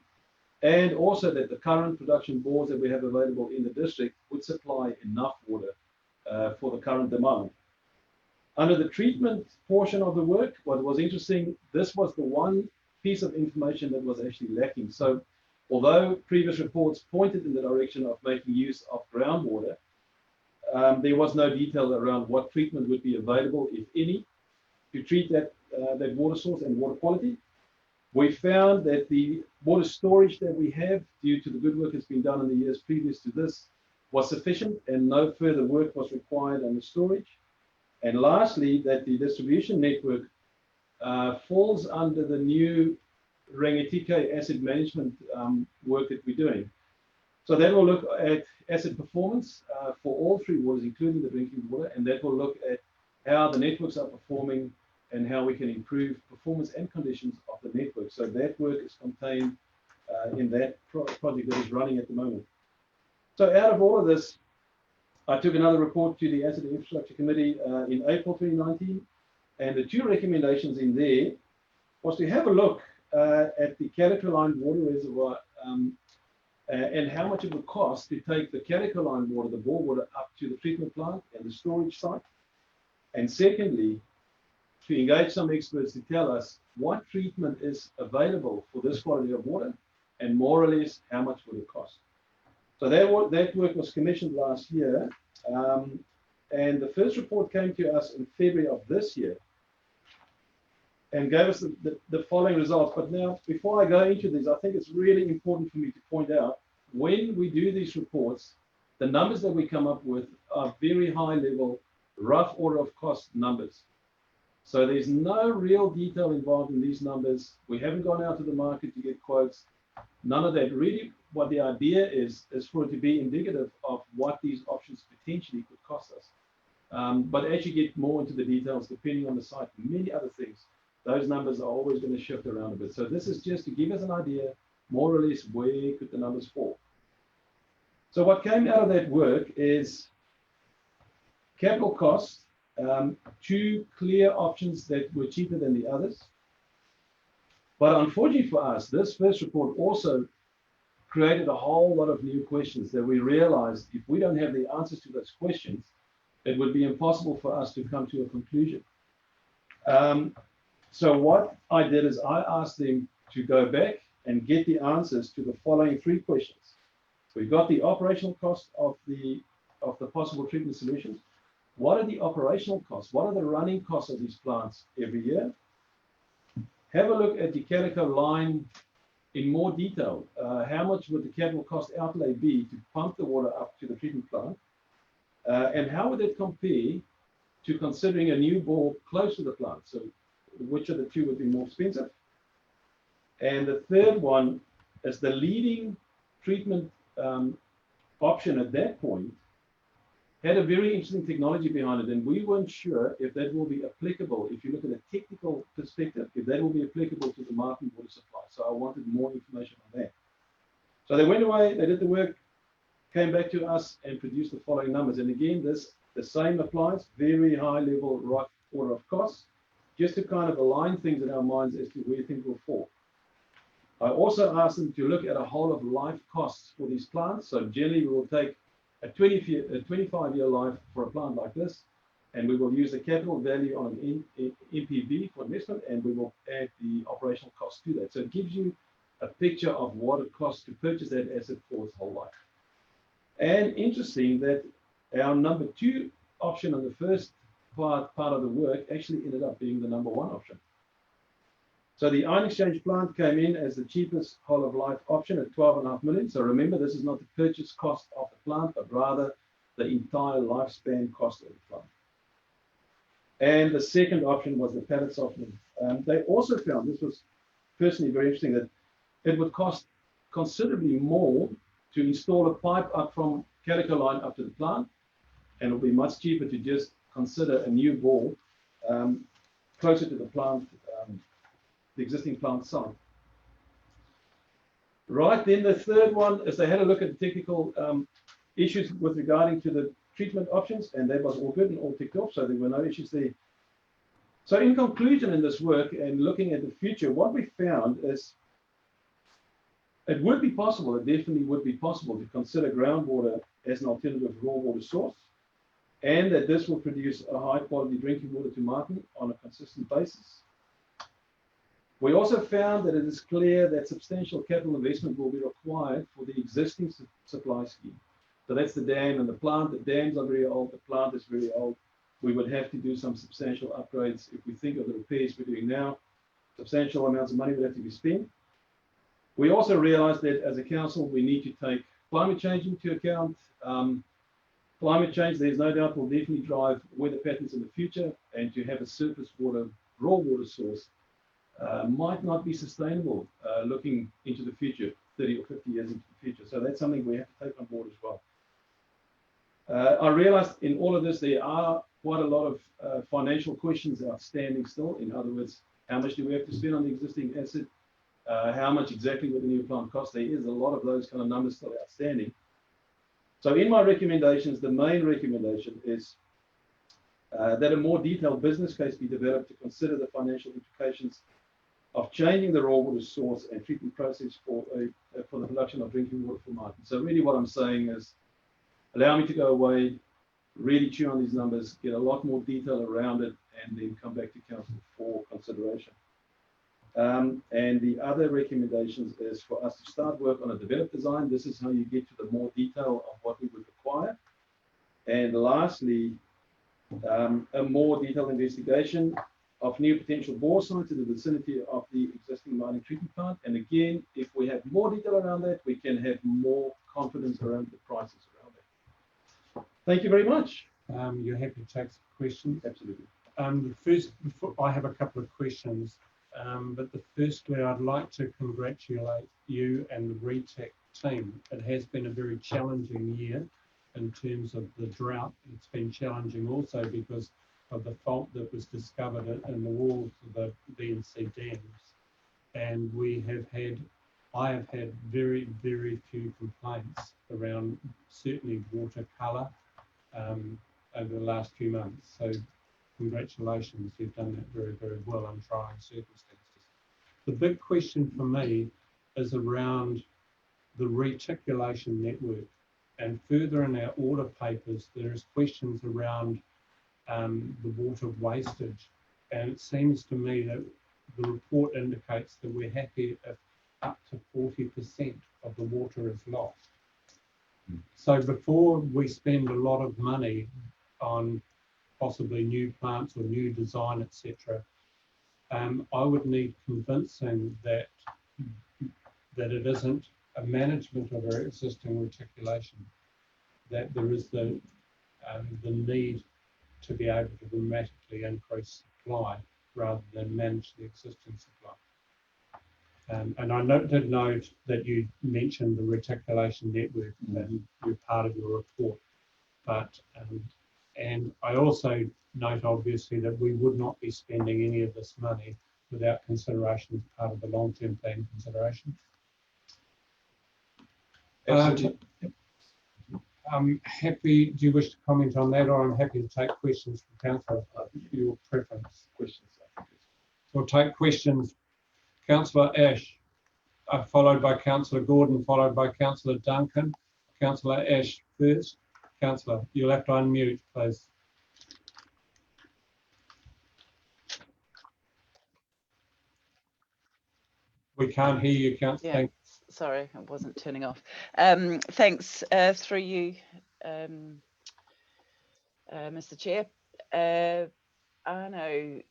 And also that the current production bores that we have available in the district would supply enough water for the current demand. Under the treatment portion of the work, what was interesting, this was the one piece of information that was actually lacking. So although previous reports pointed in the direction of making use of groundwater, there was no detail around what treatment would be available, if any, to treat that water source and water quality. We found that the water storage that we have, due to the good work that's been done in the years previous to this, was sufficient and no further work was required on the storage. And lastly, that the distribution network falls under the new Rangitikei asset management work that we're doing. So that will look at asset performance for all three waters, including the drinking water, and that will look at how the networks are performing and how we can improve performance and conditions of the network. So that work is contained in that project that is running at the moment. So out of all of this, I took another report to the Asset and Infrastructure Committee in April 2019, and the two recommendations in there was to have a look at the Calico line water reservoir and how much it would cost to take the Calico line water, the bore water, up to the treatment plant and the storage site. And secondly, to engage some experts to tell us what treatment is available for this quality of water and more or less how much would it cost. So that work was commissioned last year, and the first report came to us in February of this year and gave us the following results. But now, before I go into these, I think it's really important for me to point out, when we do these reports, the numbers that we come up with are very high level, rough order of cost numbers. So there's no real detail involved in these numbers. We haven't gone out to the market to get quotes. None of that. Really, what the idea is for it to be indicative of what these options potentially could cost us. But as you get more into the details, depending on the site and many other things, those numbers are always going to shift around a bit. So this is just to give us an idea, more or less, where could the numbers fall. So what came out of that work is capital costs, two clear options that were cheaper than the others. But unfortunately for us, this first report also created a whole lot of new questions that we realized if we don't have the answers to those questions, it would be impossible for us to come to a conclusion. So what I did is I asked them to go back and get the answers to the following three questions. We've got the operational cost of the possible treatment solutions. What are the operational costs? What are the running costs of these plants every year? Have a look at the Calico line in more detail. How much would the capital cost outlay be to pump the water up to the treatment plant? And how would that compare to considering a new bore close to the plant? So which of the two would be more expensive? And the third one is the leading treatment option at that point had a very interesting technology behind it, and we weren't sure if that will be applicable, if you look at a technical perspective, if that will be applicable to the Martin water supply. So I wanted more information on that. So they went away, they did the work, came back to us and produced the following numbers. And again, the same applies, very high level rough order of costs, just to kind of align things in our minds as to where things will fall. I also asked them to look at a whole of life costs for these plants. So generally we will take a 25-year life for a plant like this, and we will use the capital value on an NPV for investment, and we will add the operational cost to that. So it gives you a picture of what it costs to purchase that asset for its whole life. And interesting that our number two option on the first part of the work actually ended up being the number one option. So the ion exchange plant came in as the cheapest whole of life option at 12.5 million. So remember, this is not the purchase cost of the plant, but rather the entire lifespan cost of the plant. And the second option was the pellet softening. They also found, this was personally very interesting, that it would cost considerably more to install a pipe up from Calico line up to the plant, and it will be much cheaper to just consider a new bore closer to the plant, the existing plant site. Right, then the third one is they had a look at the technical issues with regarding to the treatment options, and that was all good and all ticked off, so there were no issues there. So in conclusion in this work and looking at the future, what we found is it would be possible, it definitely would be possible to consider groundwater as an alternative raw water source, and that this will produce a high quality drinking water to market on a consistent basis. We also found that it is clear that substantial capital investment will be required for the existing supply scheme. So that's the dam and the plant. The dams are very old, the plant is very old. We would have to do some substantial upgrades. If we think of the repairs we're doing now, substantial amounts of money would have to be spent. We also realized that as a council, we need to take climate change into account. Climate change, there's no doubt, will definitely drive weather patterns in the future, and to have a surface water, raw water source might not be sustainable looking into the future, 30 or 50 years into the future. So that's something we have to take on board as well. I realized in all of this, there are quite a lot of financial questions outstanding still. In other words, how much do we have to spend on the existing asset? How much exactly will the new plant cost? There is a lot of those kind of numbers still outstanding. So in my recommendations, the main recommendation is that a more detailed business case be developed to consider the financial implications of changing the raw water source and treatment process for the production of drinking water for market. So really what I'm saying is, allow me to go away, really chew on these numbers, get a lot more detail around it, and then come back to council for consideration. And the other recommendations is for us to start work on a developed design. This is how you get to the more detail of what we would require. And lastly, a more detailed investigation of new potential bore sites in the vicinity of the existing mining treatment plant. And again, if we have more detail around that, we can have more confidence around the prices around that. Thank you very much. You're happy to take some questions? Absolutely. I have a couple of questions, but firstly, I'd like to congratulate you and the RETEC team. It has been a very challenging year in terms of the drought. It's been challenging also because of the fault that was discovered in the walls of the B&C dams. And I have had very, very few complaints around certainly water colour over the last few months. So congratulations, you've done that very, very well on trying circumstances. The big question for me is around the reticulation network. And further in our order papers, there's questions around the water wastage. And it seems to me that the report indicates that we're happy if up to 40% of the water is lost. So before we spend a lot of money on possibly new plants or new design, etc., I would need convincing that it isn't a management of our existing reticulation, that there is the need to be able to dramatically increase supply rather than manage the existing supply. And I did note that you mentioned the reticulation network and you're part of your report, but and I also note obviously that we would not be spending any of this money without consideration as part of the long-term plan consideration. I'm happy, do you wish to comment on that, or I'm happy to take questions from councillor, your preference? Questions. We'll take questions. Councillor Ash, followed by Councillor Gordon, followed by Councillor Duncan. Councillor Ash first. Councillor, you'll have to unmute, please. We can't hear you, Councillor. Yeah, sorry, I wasn't turning off. Thanks, through you, Mr. Chair. I know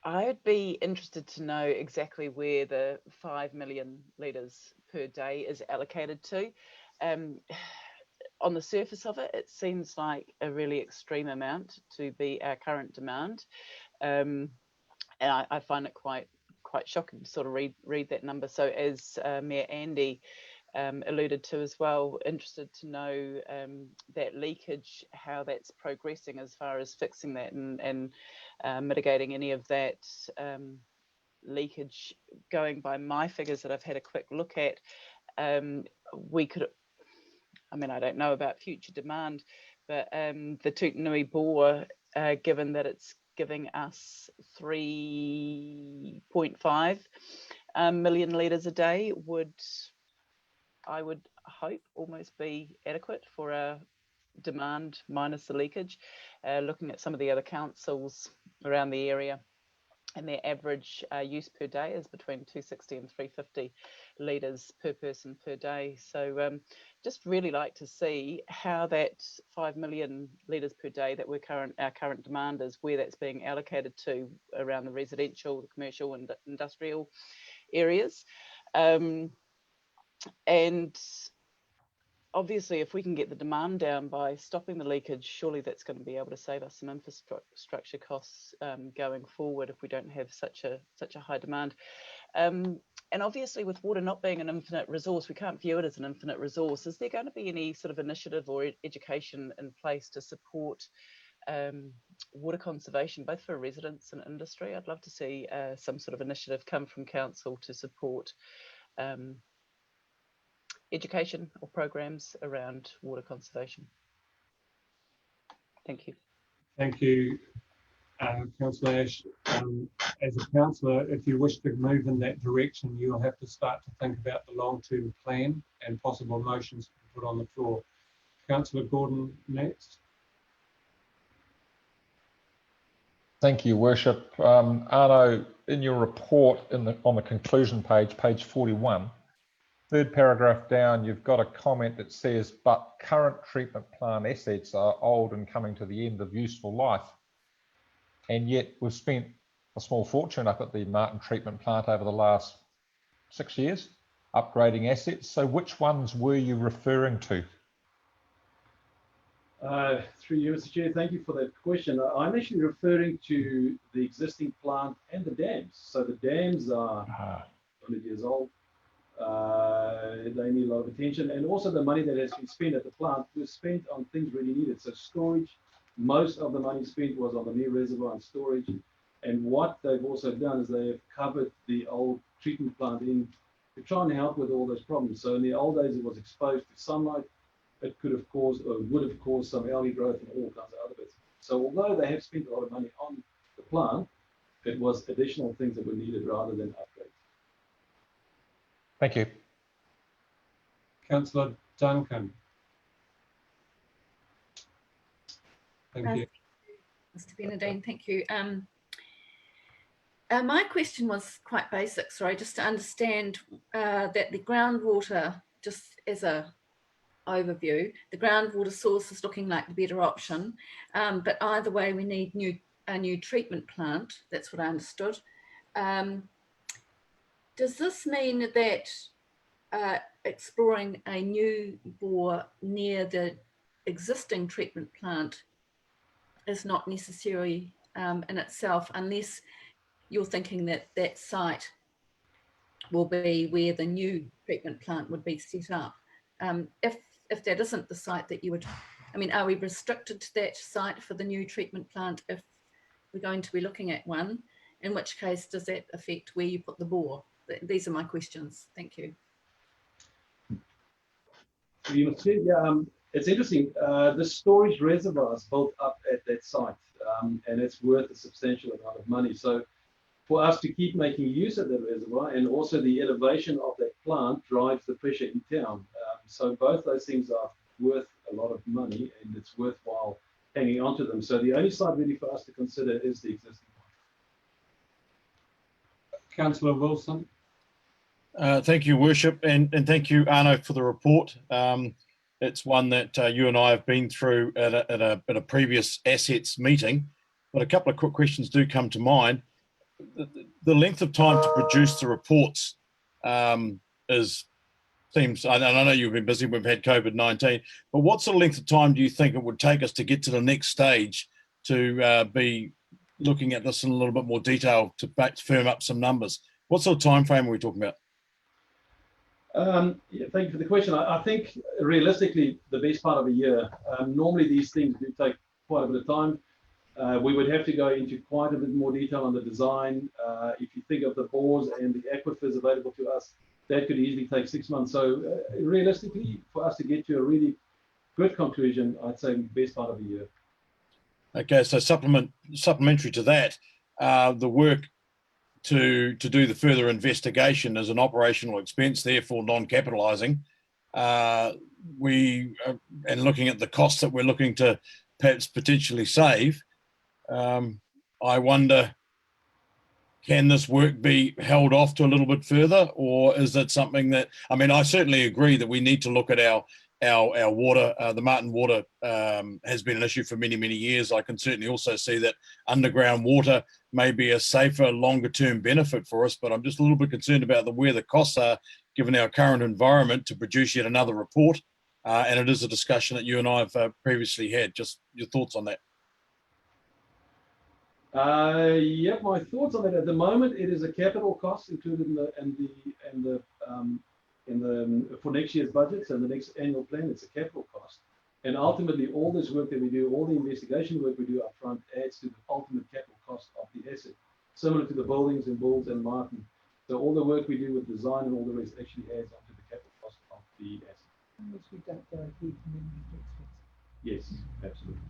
I'd be interested to know exactly where the 5 million litres per day is allocated to. On the surface of it, it seems like a really extreme amount to be our current demand. And I find it quite shocking to sort of read that number. So as Mayor Andy alluded to as well, interested to know that leakage, how that's progressing as far as fixing that and mitigating any of that leakage. Going by my figures that I've had a quick look at, we could, I mean, I don't know about future demand, but the Tutanui bore, given that it's giving us 3.5 million litres a day, I would hope almost be adequate for a demand minus the leakage. Looking at some of the other councils around the area, and their average use per day is between 260 and 350 litres per person per day. So just really like to see how that 5 million litres per day that our current demand is, where that's being allocated to around the residential, the commercial and industrial areas. And obviously, if we can get the demand down by stopping the leakage, surely that's going to be able to save us some infrastructure costs going forward if we don't have such a high demand. And obviously, with water not being an infinite resource, we can't view it as an infinite resource. Is there going to be any sort of initiative or education in place to support water conservation, both for residents and industry? I'd love to see some sort of initiative come from council to support education or programs around water conservation. Thank you. Thank you, Councillor Ash. As a councillor, if you wish to move in that direction, you'll have to start to think about the long-term plan and possible motions to put on the floor. Councillor Gordon, next. Thank you, Worship. Arno, in your report on the conclusion page, page 41, third paragraph down, you've got a comment that says, but current treatment plant assets are old and coming to the end of useful life. And yet we've spent a small fortune up at the Martin treatment plant over the last 6 years, upgrading assets. So which ones were you referring to? Through you, Mr. Chair, thank you for that question. I'm actually referring to the existing plant and the dams. So the dams are 100 years old. They need a lot of attention, and also the money that has been spent at the plant was spent on things really needed. So storage, most of the money spent was on the new reservoir and storage. And what they've also done is they have covered the old treatment plant in to try and help with all those problems. So in the old days, it was exposed to sunlight. It could have caused, or would have caused, some algae growth and all kinds of other bits. So although they have spent a lot of money on the plant, it was additional things that were needed rather than upgrades. Thank you. Councillor Duncan. Thank you. Mr. Benedine, thank you. My question was quite basic, sorry, just to understand that the groundwater, just as a overview, the groundwater source is looking like the better option, but either way we need a new treatment plant. That's what I understood. Does this mean that exploring a new bore near the existing treatment plant is not necessary in itself, unless you're thinking that that site will be where the new treatment plant would be set up? If that isn't the site that you would, I mean, are we restricted to that site for the new treatment plant if we're going to be looking at one? In which case, does that affect where you put the bore? These are my questions. Thank you. Yeah, it's interesting. The storage reservoir is built up at that site, and it's worth a substantial amount of money. So for us to keep making use of the reservoir, and also the elevation of that plant drives the pressure in town. So both those things are worth a lot of money, and it's worthwhile hanging on to them. So the only site really for us to consider is the existing one. Councillor Wilson. Thank you, Worship, and thank you, Arno, for the report. It's one that you and I have been through at a previous assets meeting, but a couple of quick questions do come to mind. The length of time to produce the reports seems, I know you've been busy, we've had COVID-19, but what sort of length of time do you think it would take us to get to the next stage to be looking at this in a little bit more detail to firm up some numbers? What sort of time frame are we talking about? Yeah, thank you for the question. I think realistically, the best part of a year. Normally these things do take quite a bit of time. We would have to go into quite a bit more detail on the design. If you think of the bores and the aquifers available to us, that could easily take 6 months. So realistically, for us to get to a really good conclusion, I'd say best part of the year. Okay, so supplementary to that, the work to do the further investigation as an operational expense, therefore non-capitalising. And looking at the costs that we're looking to perhaps potentially save, I wonder, can this work be held off to a little bit further, or is it something that, I mean, I certainly agree that we need to look at our water. The Martin water has been an issue for many, many years. I can certainly also see that underground water may be a safer, longer term benefit for us, but I'm just a little bit concerned about where the costs are given our current environment to produce yet another report. And it is a discussion that you and I have previously had. Just your thoughts on that. Yeah, my thoughts on that. At the moment, it is a capital cost included for next year's budgets and the next annual plan. It's a capital cost, and ultimately, all this work that we do, all the investigation work we do up front, adds to the ultimate capital cost of the asset, similar to the buildings in Bulls and Martin. So all the work we do with design and all the rest actually adds on to the capital cost of the asset. Unless we don't guarantee community expense. Yes, absolutely.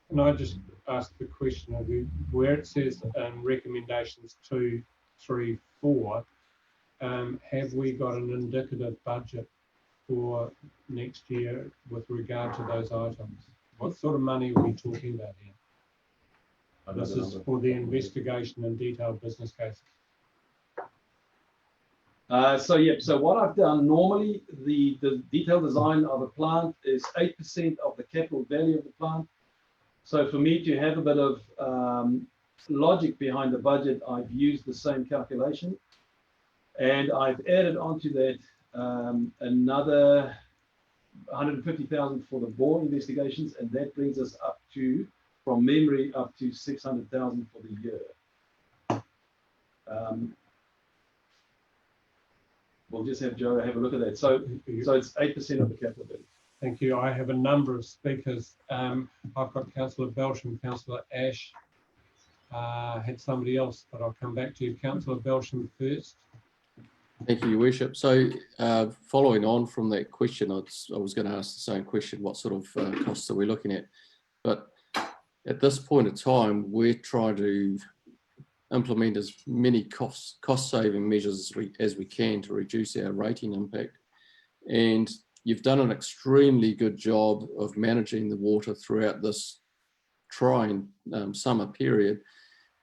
Can I just ask the question of you, where it says recommendations 2, 3, 4, have we got an indicative budget for next year with regard to those items? What sort of money are we talking about here? This is for the investigation and detailed business cases. So what I've done, normally the detailed design of a plant is 8% of the capital value of the plant. So for me to have a bit of logic behind the budget, I've used the same calculation, and I've added onto that another 150,000 for the bore investigations, and that brings us up to, from memory, up to 600,000 for the year. We'll just have Joe have a look at that. So it's 8% of the capital value. Thank you. I have a number of speakers. I've got Councillor Belsham, Councillor Ash, had somebody else, but I'll come back to you. Councillor Belsham first. Thank you, Your Worship. So following on from that question, I was going to ask the same question, what sort of costs are we looking at? But at this point in time, we're trying to implement as many cost-saving measures as we can to reduce our rating impact. And you've done an extremely good job of managing the water throughout this trying summer period.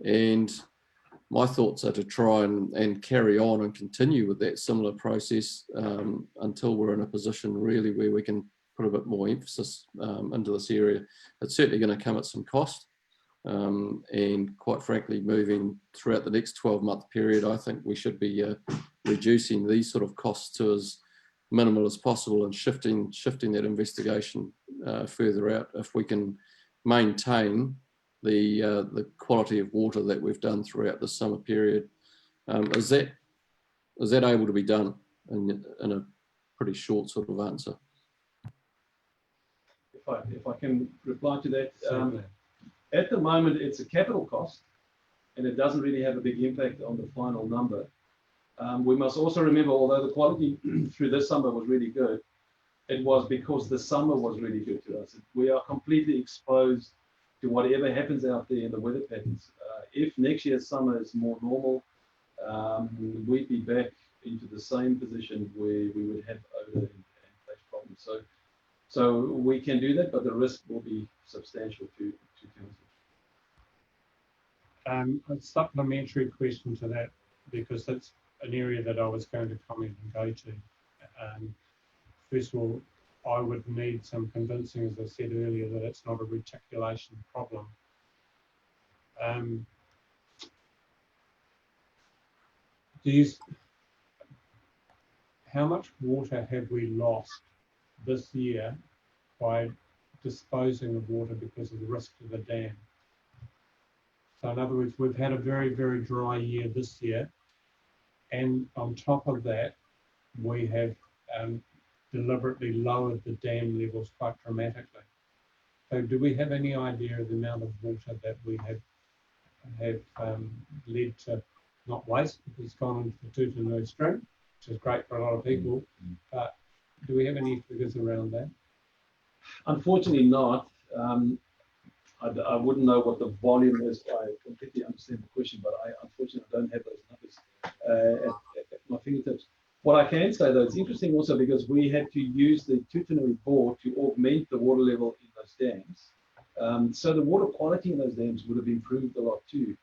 And my thoughts are to try and carry on and continue with that similar process until we're in a position really where we can put a bit more emphasis into this area. It's certainly going to come at some cost. And quite frankly, moving throughout the next 12-month period, I think we should be reducing these sort of costs to as minimal as possible and shifting that investigation further out if we can maintain the quality of water that we've done throughout the summer period. Is that able to be done in a pretty short sort of answer? If I can reply to that. At the moment, it's a capital cost, and it doesn't really have a big impact on the final number. We must also remember, although the quality through this summer was really good, it was because the summer was really good to us. We are completely exposed to whatever happens out there in the weather patterns. If next year's summer is more normal, we'd be back into the same position where we would have odor and taste problems. So we can do that, but the risk will be substantial to council. A supplementary question to that, because that's an area that I was going to comment and go to. First of all, I would need some convincing, as I said earlier, that it's not a reticulation problem. How much water have we lost this year by disposing of water because of the risk to the dam? So in other words, we've had a very, very dry year this year. And on top of that, we have deliberately lowered the dam levels quite dramatically. So do we have any idea of the amount of water that we have led to not waste, because it's gone into the Tutanui stream, which is great for a lot of people. But do we have any figures around that? Unfortunately not. I wouldn't know what the volume is. I completely understand the question, but unfortunately I don't have those numbers at my fingertips. What I can say though, it's interesting also because we had to use the Tutanui bore to augment the water level in those dams. So the water quality in those dams would have improved a lot too,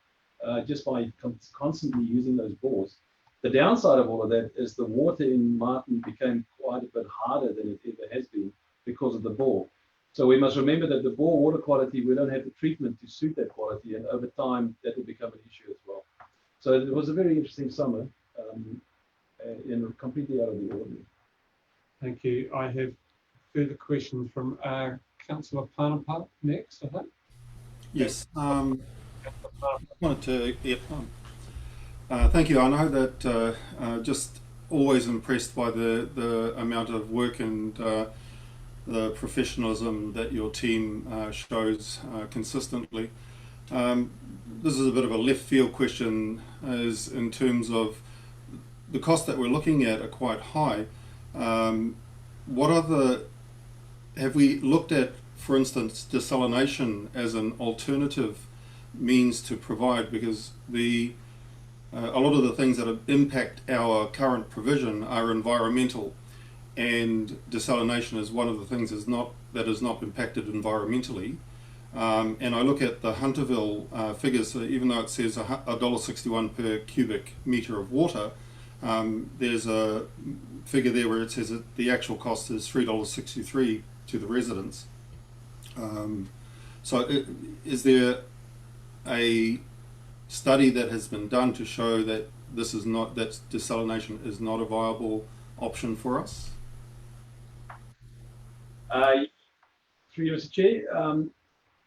just by constantly using those bores. The downside of all of that is the water in Martin became quite a bit harder than it ever has been because of the bore. So we must remember that the bore water quality, we don't have the treatment to suit that quality, and over time that will become an issue as well. So it was a very interesting summer, and completely out of the ordinary. Thank you. I have further questions from Councillor Panapa next, I think. Yes. I wanted to, thank you. I know that just always impressed by the amount of work and the professionalism that your team shows consistently. This is a bit of a left field question, is in terms of the costs that we're looking at are quite high. What are have we looked at, for instance, desalination as an alternative means to provide, because a lot of the things that impact our current provision are environmental, and desalination is one of the things that is not impacted environmentally. And I look at the Hunterville figures, so even though it says $1.61 per cubic metre of water, there's a figure there where it says that the actual cost is $3.63 to the residents. So is there a study that has been done to show that that desalination is not a viable option for us? Through you, Mr. Chair,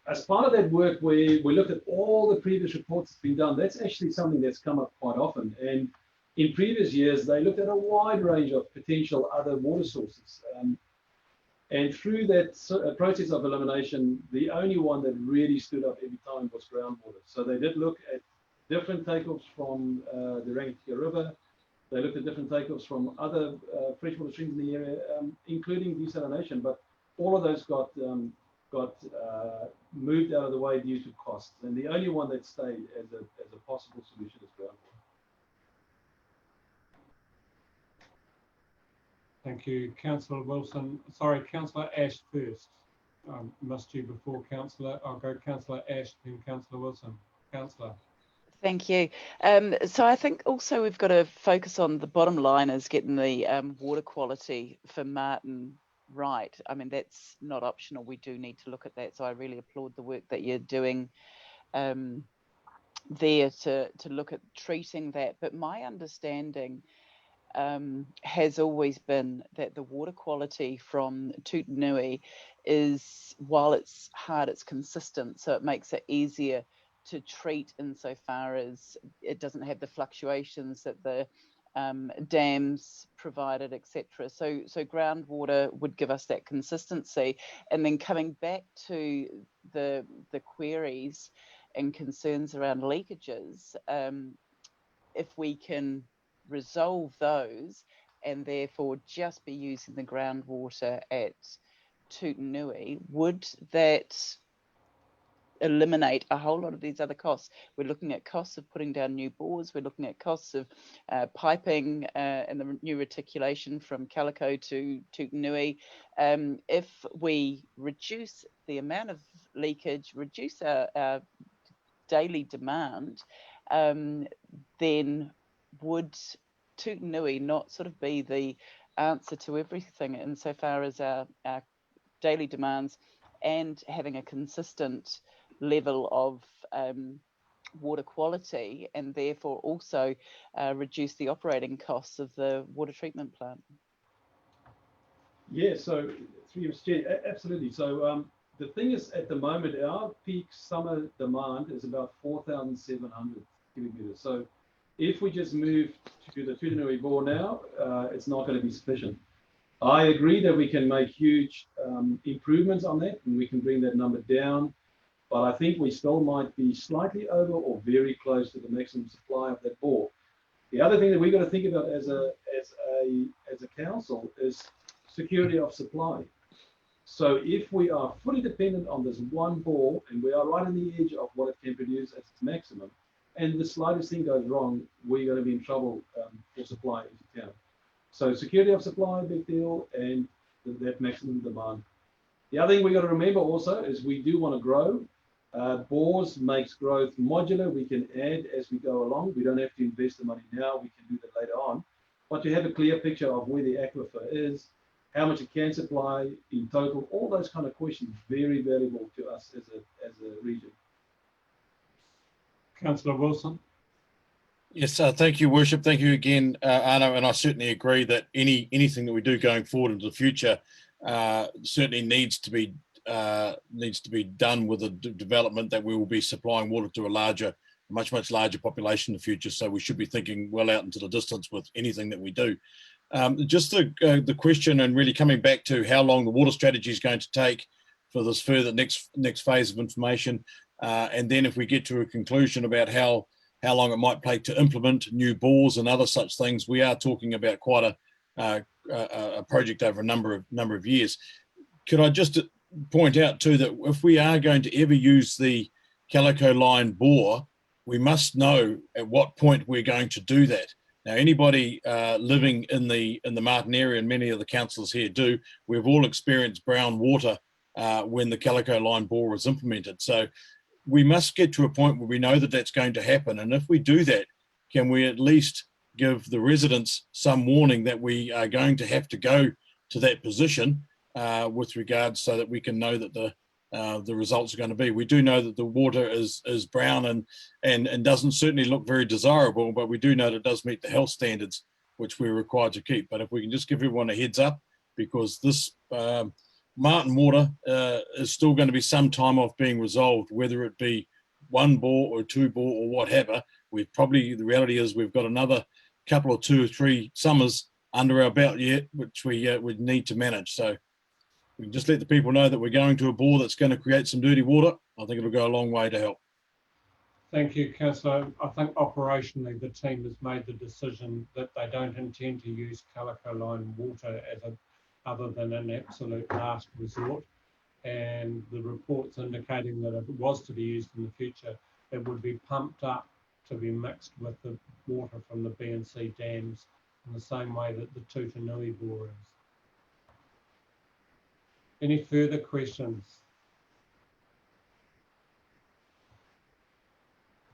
as part of that work, we looked at all the previous reports that's been done. That's actually something that's come up quite often. And in previous years, they looked at a wide range of potential other water sources. And through that process of elimination, the only one that really stood up every time was groundwater. So they did look at different takeoffs from the Rangitikei River. They looked at different takeoffs from other freshwater streams in the area, including desalination. But all of those got moved out of the way due to costs. And the only one that stayed as a possible solution is groundwater. Thank you, Councillor Wilson. Sorry, Councillor Ash first. Missed you before, Councillor. I'll go Councillor Ash, then Councillor Wilson. Councillor. Thank you. So I think also we've got to focus on the bottom line is getting the water quality for Martin right. I mean, that's not optional. We do need to look at that. So I really applaud the work that you're doing there to look at treating that. But my understanding has always been that the water quality from Tutanui is, while it's hard, it's consistent. So it makes it easier to treat insofar as it doesn't have the fluctuations that the dams provided, etc. So groundwater would give us that consistency. And then coming back to the queries and concerns around leakages, if we can resolve those and therefore just be using the groundwater at Tutanui, would that eliminate a whole lot of these other costs? We're looking at costs of putting down new bores, we're looking at costs of piping and the new reticulation from Calico to Tutanui. If we reduce the amount of leakage, reduce our daily demand, then would Tutanui not sort of be the answer to everything insofar as our daily demands and having a consistent level of water quality, and therefore also reduce the operating costs of the water treatment plant? Yeah, so absolutely. So the thing is, at the moment, our peak summer demand is about 4,700 cubic meters. So if we just move to the Tutanui bore now, it's not going to be sufficient. I agree that we can make huge improvements on that, and we can bring that number down, but I think we still might be slightly over or very close to the maximum supply of that bore. The other thing that we've got to think about as a council is security of supply. So if we are fully dependent on this one bore, and we are right on the edge of what it can produce at its maximum, and the slightest thing goes wrong, we're going to be in trouble for supply into town. So security of supply, big deal, and that maximum demand. The other thing we got to remember also is we do want to grow. Bores makes growth modular. We can add as we go along. We don't have to invest the money now. We can do that later on. But to have a clear picture of where the aquifer is, how much it can supply in total, all those kind of questions, very valuable to us as a region. Councillor Wilson. Yes, thank you, Worship. Thank you again, Arno, and I certainly agree that anything that we do going forward into the future certainly needs to be done with a development that we will be supplying water to a much larger population in the future. So we should be thinking well out into the distance with anything that we do. Just the question, and really coming back to how long the water strategy is going to take for this further next phase of information, and then if we get to a conclusion about how long it might take to implement new bores and other such things, we are talking about quite a project over a number of years. Could I just point out too that if we are going to ever use the Calico line bore, we must know at what point we're going to do that. Now, anybody living in the Martin area, and many of the councillors here do, we've all experienced brown water when the Calico line bore was implemented. So we must get to a point where we know that that's going to happen. And if we do that, can we at least give the residents some warning that we are going to have to go to that position with regards, so that we can know that the results are going to be. We do know that the water is brown and doesn't certainly look very desirable, but we do know that it does meet the health standards which we're required to keep. But if we can just give everyone a heads up, because this Martin water is still going to be some time off being resolved, whether it be one bore or two bore or whatever. The reality is we've got another couple or 2 or 3 summers under our belt yet, which we would need to manage. So we can just let the people know that we're going to a bore that's going to create some dirty water. I think it'll go a long way to help. Thank you, Councillor. I think operationally the team has made the decision that they don't intend to use Calico line water other than an absolute last resort. And the report's indicating that if it was to be used in the future, it would be pumped up to be mixed with the water from the B&C dams in the same way that the Tutanui bore is. Any further questions?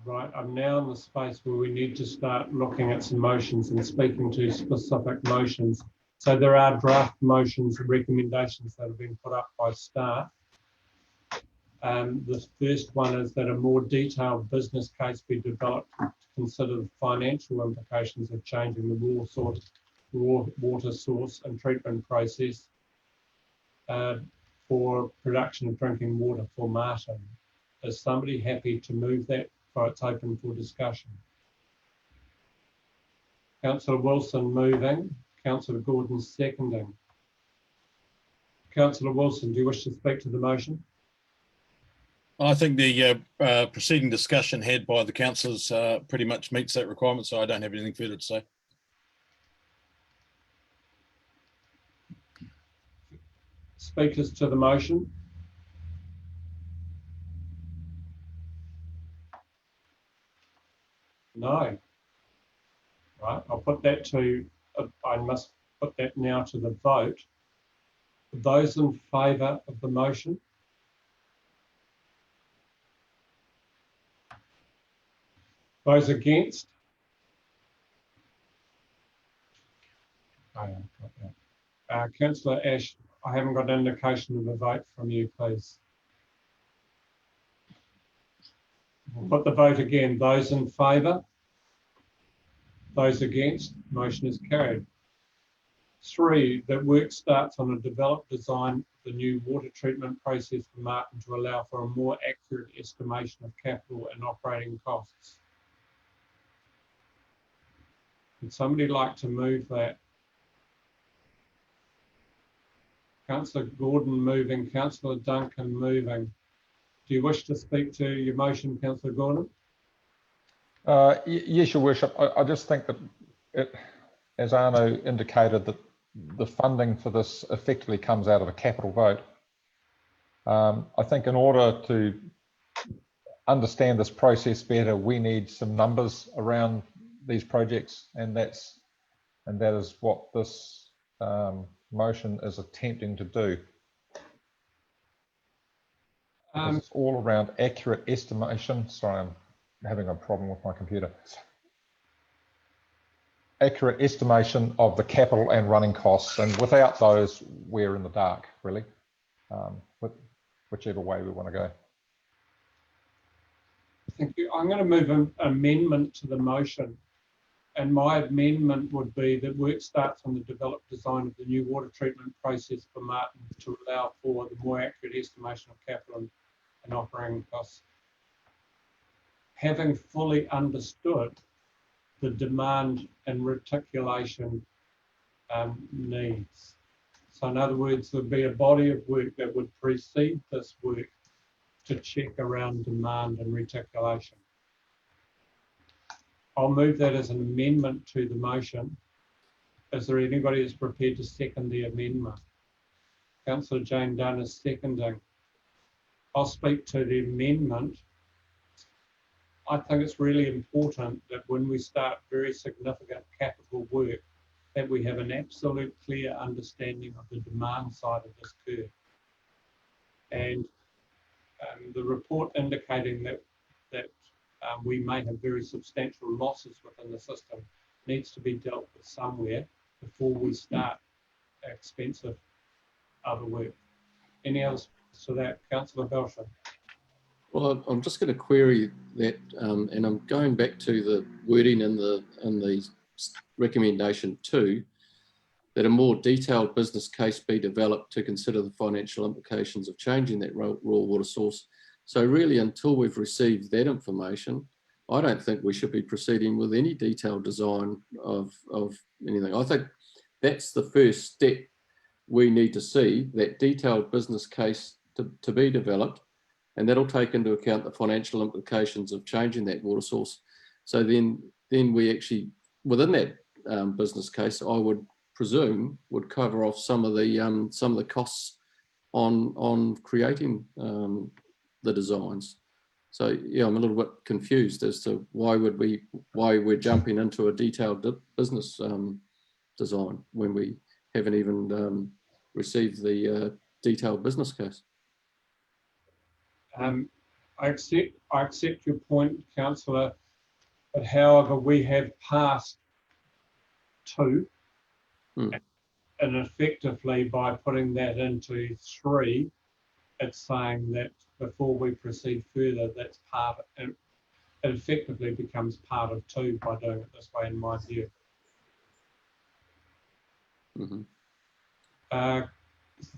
Right, I'm now in the space where we need to start looking at some motions and speaking to specific motions. So there are draft motions and recommendations that have been put up by staff. The first one is that a more detailed business case be developed to consider the financial implications of changing the raw water source and treatment process for production of drinking water for Martin. Is somebody happy to move that for it's open for discussion? Councillor Wilson moving, Councillor Gordon seconding. Councillor Wilson, do you wish to speak to the motion? I think the preceding discussion had by the councillors pretty much meets that requirement, so I don't have anything further to say. Speakers to the motion? No. Right, I'll put that to, I must put that now to the vote. Those in favour of the motion? Those against? Councillor Ash, I haven't got an indication of a vote from you, please. We'll put the vote again. Those in favour? Those against? Motion is carried. 3, that work starts on a developed design of the new water treatment process for Martin to allow for a more accurate estimation of capital and operating costs. Would somebody like to move that? Councillor Gordon moving, Councillor Duncan moving. Do you wish to speak to your motion, Councillor Gordon? Yes, Your Worship. I just think that, as Arno indicated, that the funding for this effectively comes out of a capital vote. I think in order to understand this process better, we need some numbers around these projects, and that is what this motion is attempting to do. It's all around accurate estimation. Sorry, I'm having a problem with my computer. Accurate estimation of the capital and running costs, and without those, we're in the dark, really, whichever way we want to go. Thank you. I'm going to move an amendment to the motion, and my amendment would be that work starts on the developed design of the new water treatment process for Martin to allow for the more accurate estimation of capital and operating costs. Having fully understood the demand and reticulation needs. So in other words, there'd be a body of work that would precede this work to check around demand and reticulation. I'll move that as an amendment to the motion. Is there anybody that's prepared to second the amendment? Councillor Jane Dunn is seconding. I'll speak to the amendment. I think it's really important that when we start very significant capital work, that we have an absolute clear understanding of the demand side of this curve. And the report indicating that we may have very substantial losses within the system needs to be dealt with somewhere before we start expensive other work. Any others to that, Councillor Belsham? Well, I'm just going to query that, and I'm going back to the wording in the recommendation 2, that a more detailed business case be developed to consider the financial implications of changing that raw water source. So really, until we've received that information, I don't think we should be proceeding with any detailed design of anything. I think that's the first step we need to see, that detailed business case to be developed, and that'll take into account the financial implications of changing that water source. So then we actually, within that business case, I would presume would cover off some of the costs on creating the designs. So yeah, I'm a little bit confused as to why we're jumping into a detailed business design when we haven't even received the detailed business case. I accept your point, Councillor, but however, we have passed 2, and effectively by putting that into 3, it's saying that before we proceed further, that's part of, it effectively becomes part of 2 by doing it this way, in my view.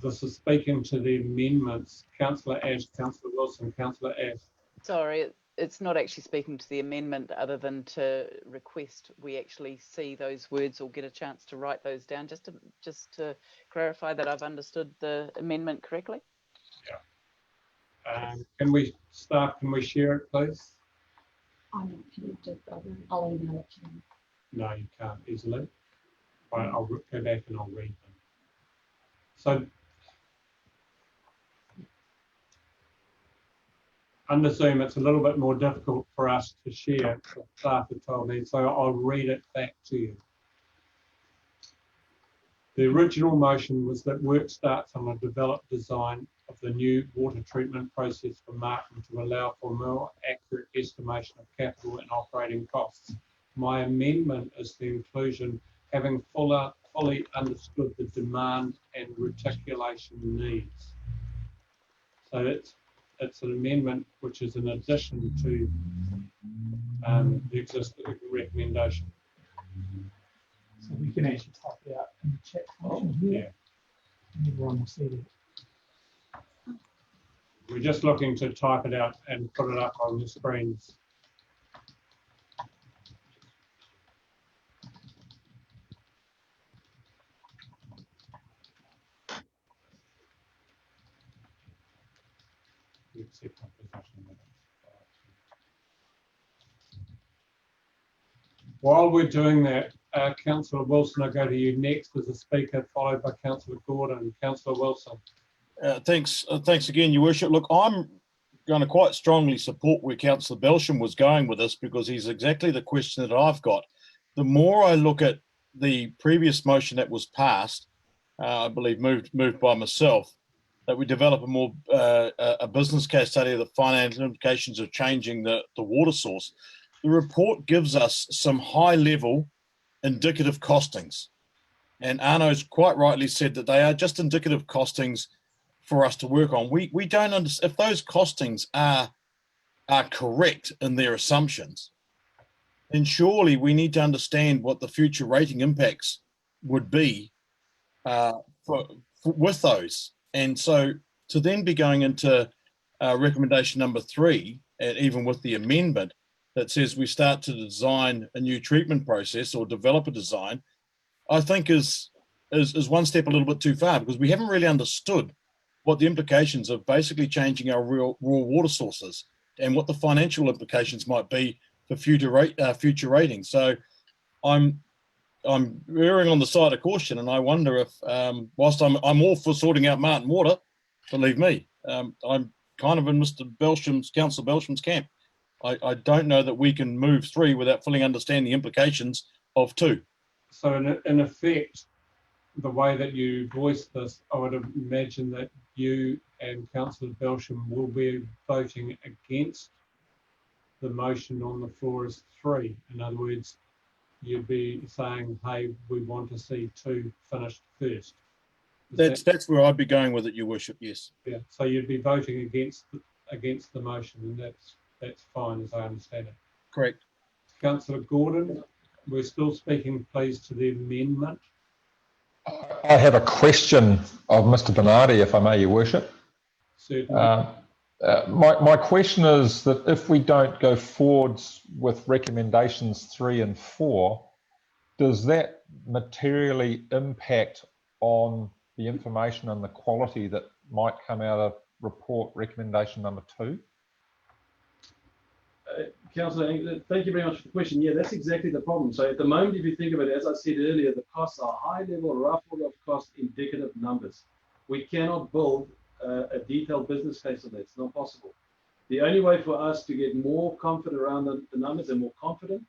This is speaking to the amendments. Councillor Ash, Councillor Wilson, Councillor Ash. Sorry, it's not actually speaking to the amendment other than to request we actually see those words or get a chance to write those down, just to clarify that I've understood the amendment correctly. Yeah. Can we share it, please? I'm not connected, I'll email it to you. No, you can't easily. I'll go back and I'll read them. So, under Zoom, it's a little bit more difficult for us to share, staff have told me, so I'll read it back to you. The original motion was that work starts on a developed design of the new water treatment process for Martin to allow for more accurate estimation of capital and operating costs. My amendment is the inclusion, having fully understood the demand and reticulation needs. So it's an amendment which is in addition to the existing recommendation. So we can actually type it out in the chat function here. Everyone will see that. We're just looking to type it out and put it up on the screens. While we're doing that, Councillor Wilson, I'll go to you next as a speaker, followed by Councillor Gordon. Councillor Wilson. Thanks again, Your Worship. Look, I'm going to quite strongly support where Councillor Belsham was going with this, because he's exactly the question that I've got. The more I look at the previous motion that was passed, I believe moved by myself, that we develop a business case study of the financial implications of changing the water source. The report gives us some high-level indicative costings, and Arno's quite rightly said that they are just indicative costings for us to work on. We don't understand if those costings are correct in their assumptions. Then surely we need to understand what the future rating impacts would be with those. And so to then be going into recommendation number 3, and even with the amendment that says we start to design a new treatment process or develop a design, I think is one step a little bit too far, because we haven't really understood what the implications of basically changing our raw water sources and what the financial implications might be for future ratings. So I'm erring on the side of caution, and I wonder if, whilst I'm all for sorting out Martin Water, believe me, I'm kind of in Councillor Belsham's camp. I don't know that we can move 3 without fully understanding the implications of 2. So in effect, the way that you voiced this, I would imagine that you and Councillor Belsham will be voting against the motion on the floor as 3. In other words, you'd be saying, hey, we want to see 2 finished first. That's where I'd be going with it, Your Worship, yes. Yeah, so you'd be voting against the motion, and that's fine as I understand it. Correct. Councillor Gordon, we're still speaking, please, to the amendment. I have a question of Mr. Bernardi, if I may, Your Worship. Certainly. My question is that if we don't go forwards with recommendations 3 and 4, does that materially impact on the information and the quality that might come out of report recommendation number 2? Councillor, thank you very much for the question. Yeah, that's exactly the problem. So at the moment, if you think of it, as I said earlier, the costs are high-level, rough order of cost indicative numbers. We cannot build a detailed business case on that. It's not possible. The only way for us to get more comfort around the numbers and more confident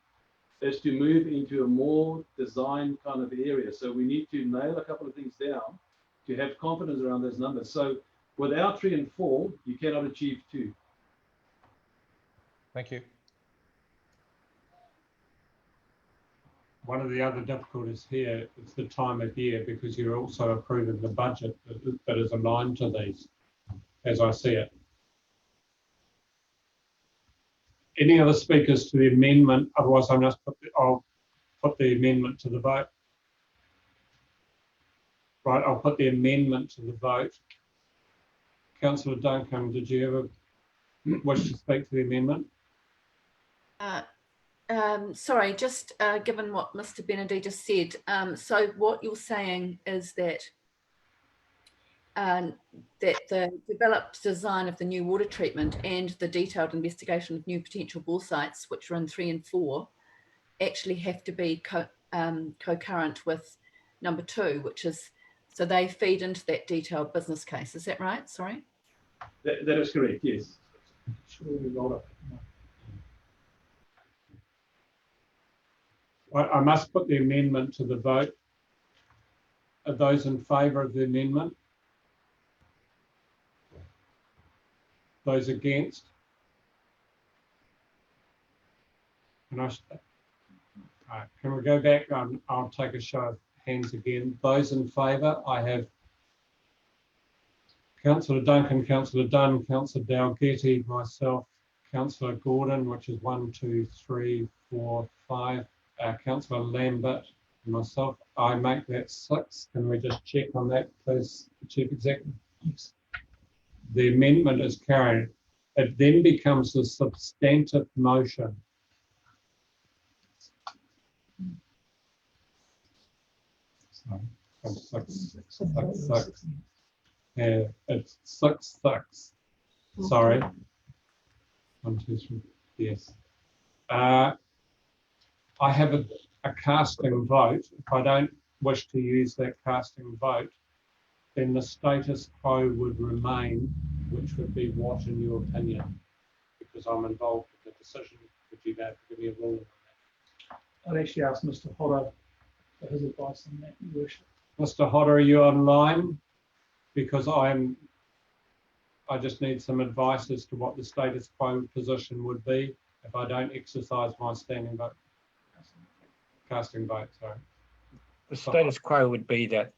is to move into a more design kind of area. So we need to nail a couple of things down to have confidence around those numbers. So without 3 and 4, you cannot achieve 2. Thank you. One of the other difficulties here is the time of year, because you're also approving the budget that is aligned to these, as I see it. Any other speakers to the amendment? Otherwise, I'll put the amendment to the vote. Right, I'll put the amendment to the vote. Councillor Duncan, did you ever wish to speak to the amendment? Sorry, just given what Mr. Benedy just said, so what you're saying is that the developed design of the new water treatment and the detailed investigation of new potential bore sites, which are in 3 and 4, actually have to be concurrent with number 2, which is, so they feed into that detailed business case. Is that right? Sorry? That is correct, yes. I must put the amendment to the vote. Are those in favour of the amendment? Those against? Can we go back? I'll take a show of hands again. Those in favour, I have Councillor Duncan, Councillor Dunn, Councillor Dalgety, myself, Councillor Gordon, which is 1, 2, 3, 4, 5. Councillor Lambert and myself. I make that 6. Can we just check on that, please, Chief Executive? Yes. The amendment is carried. It then becomes a substantive motion. Sorry, 6. Yeah, it's 6. Sorry. 1, 2, 3. Yes. I have a casting vote. If I don't wish to use that casting vote, then the status quo would remain, which would be what, in your opinion? Because I'm involved in the decision, would you be able to give me a ruling on I'd actually ask Mr. Hodder for his advice on that, Your Worship. that? Mr. Hodder, are you online? Because I just need some advice as to what the status quo position would be if I don't exercise my standing vote. Casting vote, sorry. The status quo would be that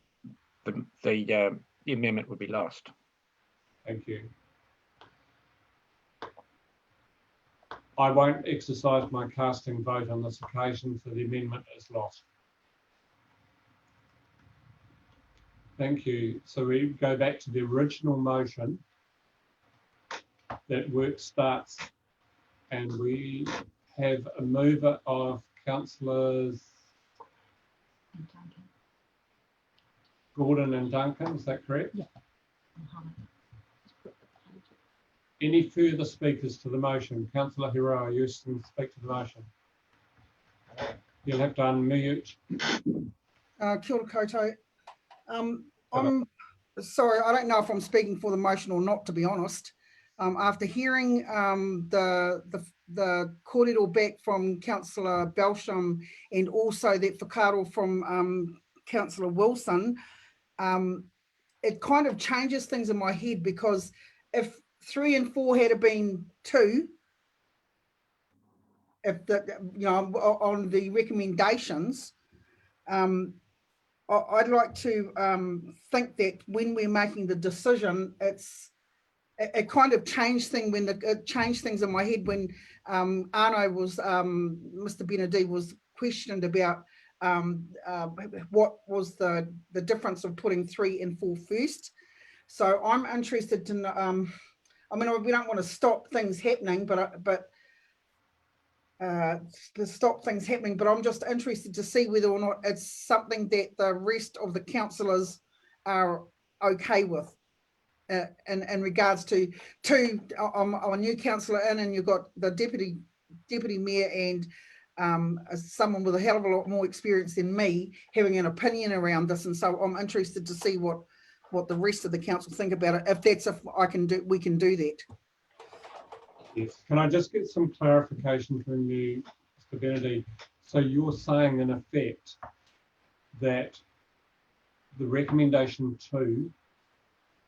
the amendment would be lost. Thank you. I won't exercise my casting vote on this occasion, so the amendment is lost. Thank you. So we go back to the original motion. That work starts, and we have a mover of councillors Gordon and Duncan, is that correct? Yeah. Any further speakers to the motion? Councillor Hiroa, you wish to speak to the motion? You'll have to unmute. Kia ora koutou. I'm sorry, I don't know if I'm speaking for the motion or not, to be honest. After hearing the kōrero back from Councillor Belsham and also that whakaaro from Councillor Wilson, it kind of changes things in my head, because if 3 and 4 had been 2, if on the recommendations, I'd like to think that when we're making the decision, it kind of changed things in my head when Arno was Mr. Benedi was questioned about what was the difference of putting 3 and 4 first. So I'm interested to know. I mean, we don't want to stop things happening, but I'm just interested to see whether or not it's something that the rest of the councillors are okay with. In regards to I'm a new councillor in, and you've got the deputy mayor and someone with a hell of a lot more experience than me having an opinion around this, and so I'm interested to see what the rest of the council think about it. We can do that. Yes. Can I just get some clarification from you, Mr. Benedi? So you're saying, in effect, that the recommendation 2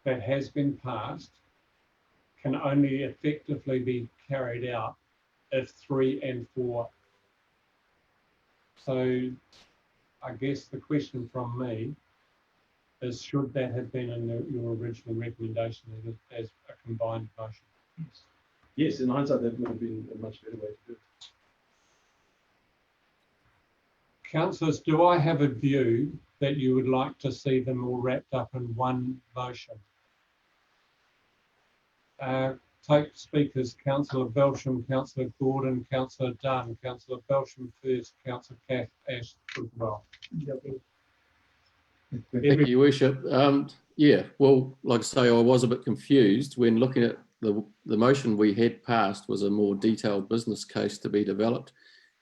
that has been passed can only effectively be carried out if 3 and 4. So I guess the question from me is, should that have been in your original recommendation as a combined motion? Yes, in hindsight, that would have been a much better way to do it. Councillors, do I have a view that you would like to see them all wrapped up in one motion? Take speakers: Councillor Belsham, Councillor Gordon, Councillor Dunn, Councillor Belsham first, Councillor Kath Ash as well. Thank you, Your Worship. Yeah, well, like I say, I was a bit confused when looking at the motion we had passed was a more detailed business case to be developed.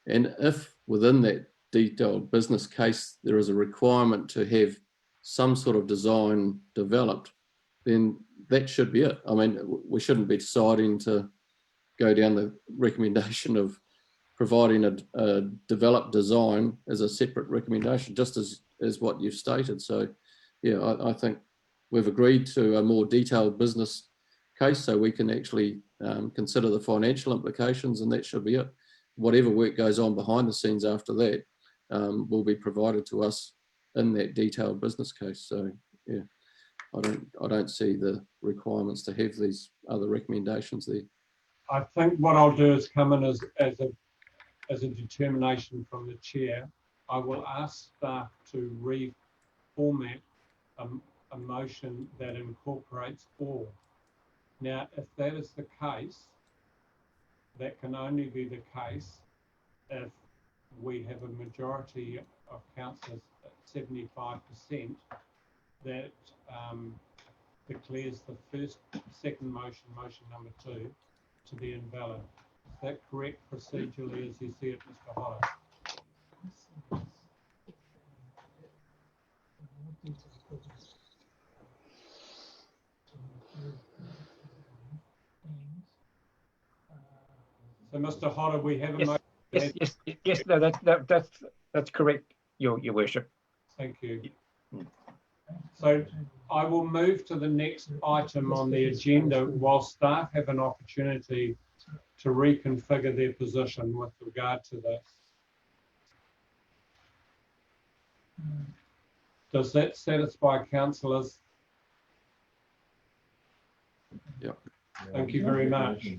And if within that detailed business case there is a requirement to have some sort of design developed, then that should be it. I mean, we shouldn't be deciding to go down the recommendation of providing a developed design as a separate recommendation, just as what you've stated. So, yeah, I think we've agreed to a more detailed business case so we can actually consider the financial implications, and that should be it. Whatever work goes on behind the scenes after that will be provided to us in that detailed business case. So, yeah, I don't see the requirements to have these other recommendations there. I think what I'll do is come in as a determination from the chair. I will ask staff to reformat a motion that incorporates all. Now, if that is the case, that can only be the case if we have a majority of councillors at 75% that declares the second motion, motion number 2, to be invalid. Is that correct procedurally as you see it, Mr. Hodder? So, Mr. Hodder, we have a motion. Yes, no, that's correct, your worship. Thank you. So I will move to the next item on the agenda while staff have an opportunity to reconfigure their position with regard to this. Does that satisfy councillors? Yep. Thank you very much.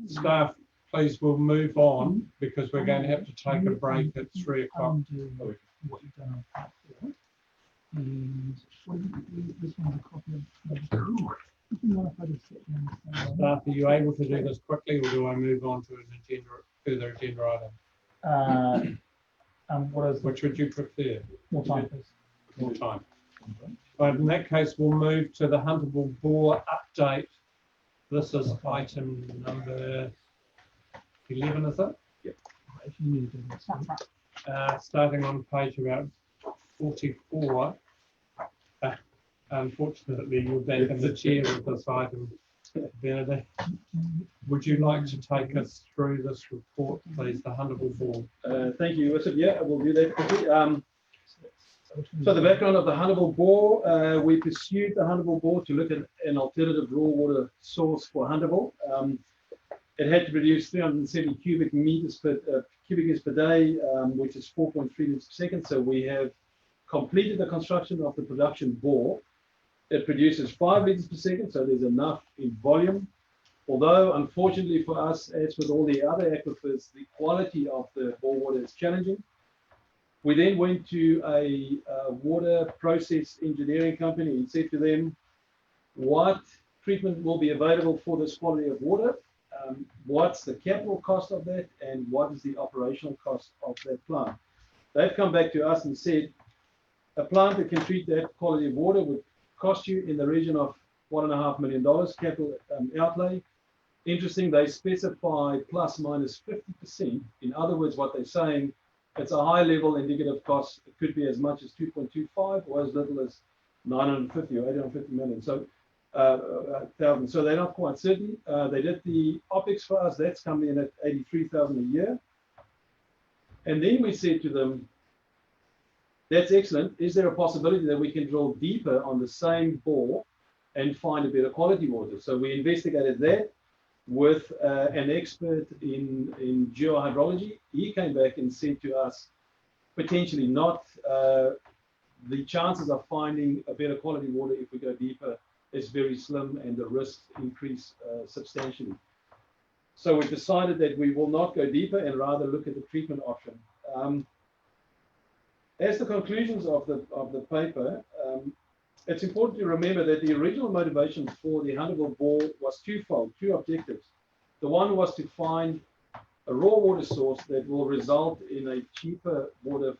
Staff, please, we'll move on because we're going to have to take a break at 3 o'clock. Staff, are you able to do this quickly, or do I move on to an further agenda item? Which would you prefer? More time, please. More time. But in that case, we'll move to the huntable boar update. This is item number 11, is it? Yep. Starting on page about 44. Unfortunately, you're back in the chair of this item, Benedict. Would you like to take us through this report, please, the huntable boar? Thank you, Joseph. Yeah, I will do that quickly. So the background of the huntable boar, we pursued the huntable boar to look at an alternative raw water source for huntable. It had to produce 370 cubic meters per day, which is 4.3 liters per second. So we have completed the construction of the production bore. It produces 5 liters per second, so there's enough in volume. Although, unfortunately for us, as with all the other aquifers, the quality of the bore water is challenging. We then went to a water process engineering company and said to them, what treatment will be available for this quality of water? What's the capital cost of that? And what is the operational cost of that plant? They've come back to us and said, a plant that can treat that quality of water would cost you in the region of $1.5 million capital outlay. Interesting, they specify plus minus 50%. In other words, what they're saying, it's a high level indicative cost. It could be as much as 2.25 or as little as 950 or 850 million. So, thousand. So they're not quite certain. They did the OPEX for us. That's coming in at 83,000 a year. And then we said to them, that's excellent. Is there a possibility that we can drill deeper on the same bore and find a better quality water? So we investigated that with an expert in geohydrology. He came back and said to us, potentially not. The chances of finding a better quality water if we go deeper is very slim and the risks increase substantially. So we decided that we will not go deeper and rather look at the treatment option. As the conclusions of the paper, it's important to remember that the original motivation for the huntable bore was twofold, two objectives. The one was to find a raw water source that will result in a cheaper water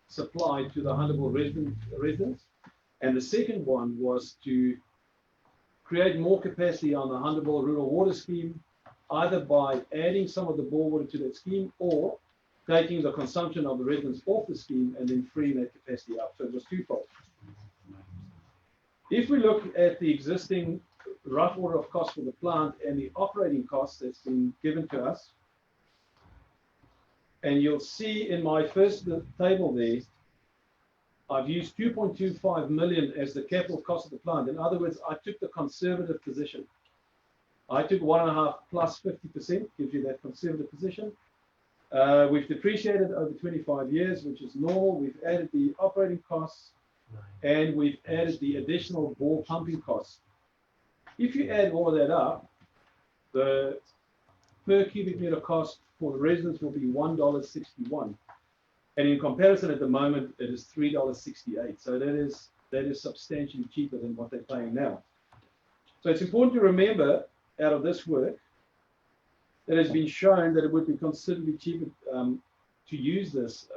supply to the huntable residents. And the second one was to create more capacity on the huntable rural water scheme, either by adding some of the bore water to that scheme or taking the consumption of the residents off the scheme and then freeing that capacity up. So it was twofold. If we look at the existing rough order of cost for the plant and the operating costs that's been given to us, and you'll see in my first table there, I've used 2.25 million as the capital cost of the plant. In other words, I took the conservative position. I took 1.5 plus 50%, gives you that conservative position. We've depreciated over 25 years, which is normal. We've added the operating costs and we've added the additional bore pumping costs. If you add all of that up, the per cubic meter cost for the residents will be $1.61. And in comparison at the moment, it is $3.68. So that is substantially cheaper than what they're paying now. So it's important to remember out of this work, it has been shown that it would be considerably cheaper to use this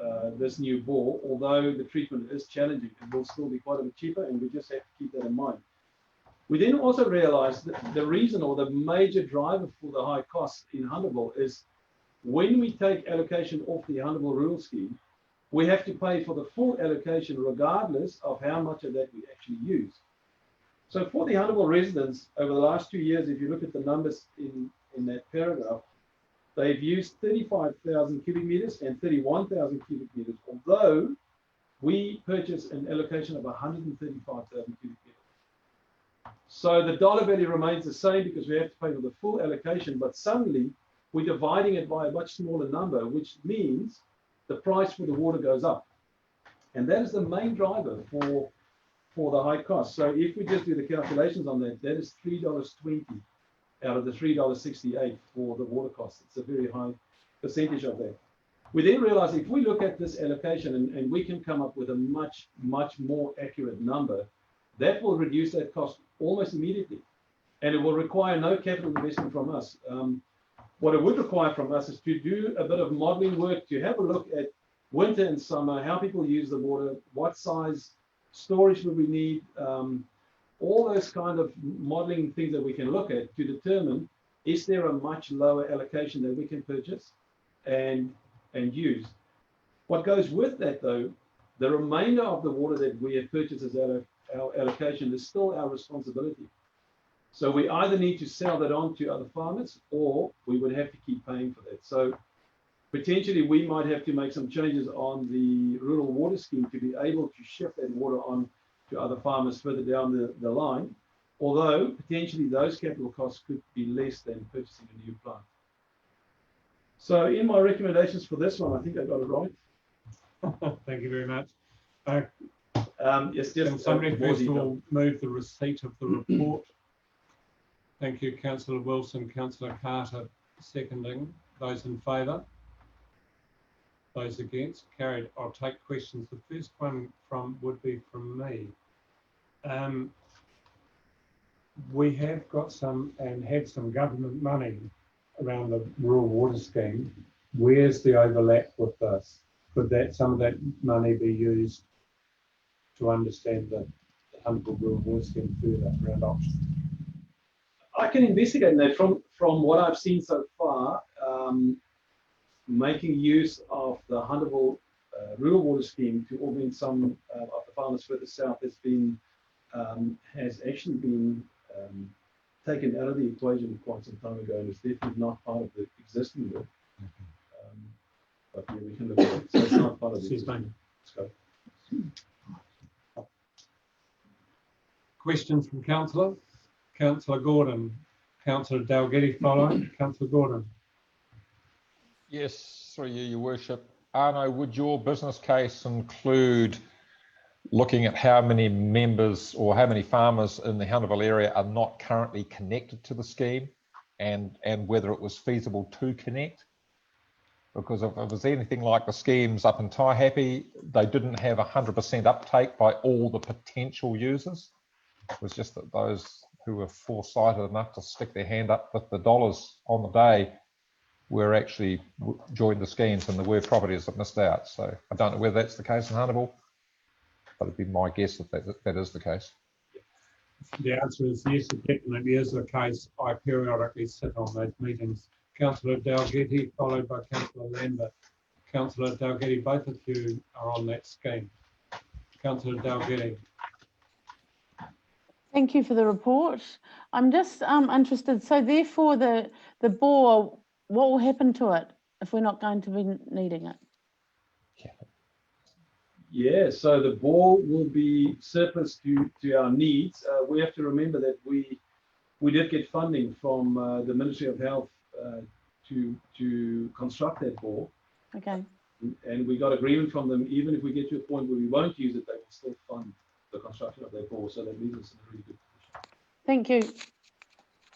new bore, although the treatment is challenging. It will still be quite a bit cheaper, and we just have to keep that in mind. We then also realized that the reason or the major driver for the high costs in huntable is when we take allocation off the Huntable Rural Scheme, we have to pay for the full allocation regardless of how much of that we actually use. So for the Huntable residents, over the last 2 years, if you look at the numbers in that paragraph, they've used 35,000 cubic meters and 31,000 cubic meters, although we purchase an allocation of 135,000 cubic meters. So the dollar value remains the same because we have to pay for the full allocation, but suddenly we're dividing it by a much smaller number, which means the price for the water goes up. And that is the main driver for the high cost. So if we just do the calculations on that, that is $3.20 out of the $3.68 for the water cost. It's a very high percentage of that. We then realize if we look at this allocation and we can come up with a much, much more accurate number, that will reduce that cost almost immediately. And it will require no capital investment from us. What it would require from us is to do a bit of modeling work, to have a look at winter and summer, how people use the water, what size storage would we need, all those kind of modeling things that we can look at to determine, is there a much lower allocation that we can purchase and use. What goes with that though, the remainder of the water that we have purchased as our allocation is still our responsibility. So we either need to sell that on to other farmers, or we would have to keep paying for that. So potentially we might have to make some changes on the rural water scheme to be able to shift that water on to other farmers further down the line, although potentially those capital costs could be less than purchasing a new plant. So in my recommendations for this one, I think I got it right. Thank you very much. Yes, can somebody first of all move the receipt of the report? Thank you, Councillor Wilson. Councillor Carter seconding. Those in favour? Those against? Carried. I'll take questions. The first one would be from me. We have got some and had some government money around the rural water scheme. Where's the overlap with this? Could some of that money be used to understand the Huntable Rural Water Scheme further around options? I can investigate that from what I've seen so far. Making use of the Huntable Rural Water Scheme to augment some of the farmers further south has actually been taken out of the equation quite some time ago, and it's definitely not part of the existing work. But yeah, we can look at it. So it's not part of the existing scope. Questions from Councillor? Councillor Gordon. Councillor Dalgety following. Councillor Gordon. Yes, through you, Your Worship. Arno, would your business case include looking at how many members or how many farmers in the Huntable area are not currently connected to the scheme, and whether it was feasible to connect? Because if it was anything like the schemes up in Taihape, they didn't have 100% uptake by all the potential users. It was just that those who were foresighted enough to stick their hand up with the dollars on the day were actually joined the schemes, and there were properties that missed out. So I don't know whether that's the case in Huntable, but it'd be my guess that is the case. The answer is yes, it definitely is the case. I periodically sit on those meetings. Councillor Dalgety, followed by Councillor Lambert. Councillor Dalgety, both of you are on that scheme. Councillor Dalgety. Thank you for the report. I'm just interested. So therefore, the bore, what will happen to it if we're not going to be needing it? Yeah, so the bore will be surplus to our needs. We have to remember that we did get funding from the Ministry of Health to construct that bore. Okay. And we got agreement from them, even if we get to a point where we won't use it, they will still fund the construction of that bore. So that leaves us in a really good position. Thank you.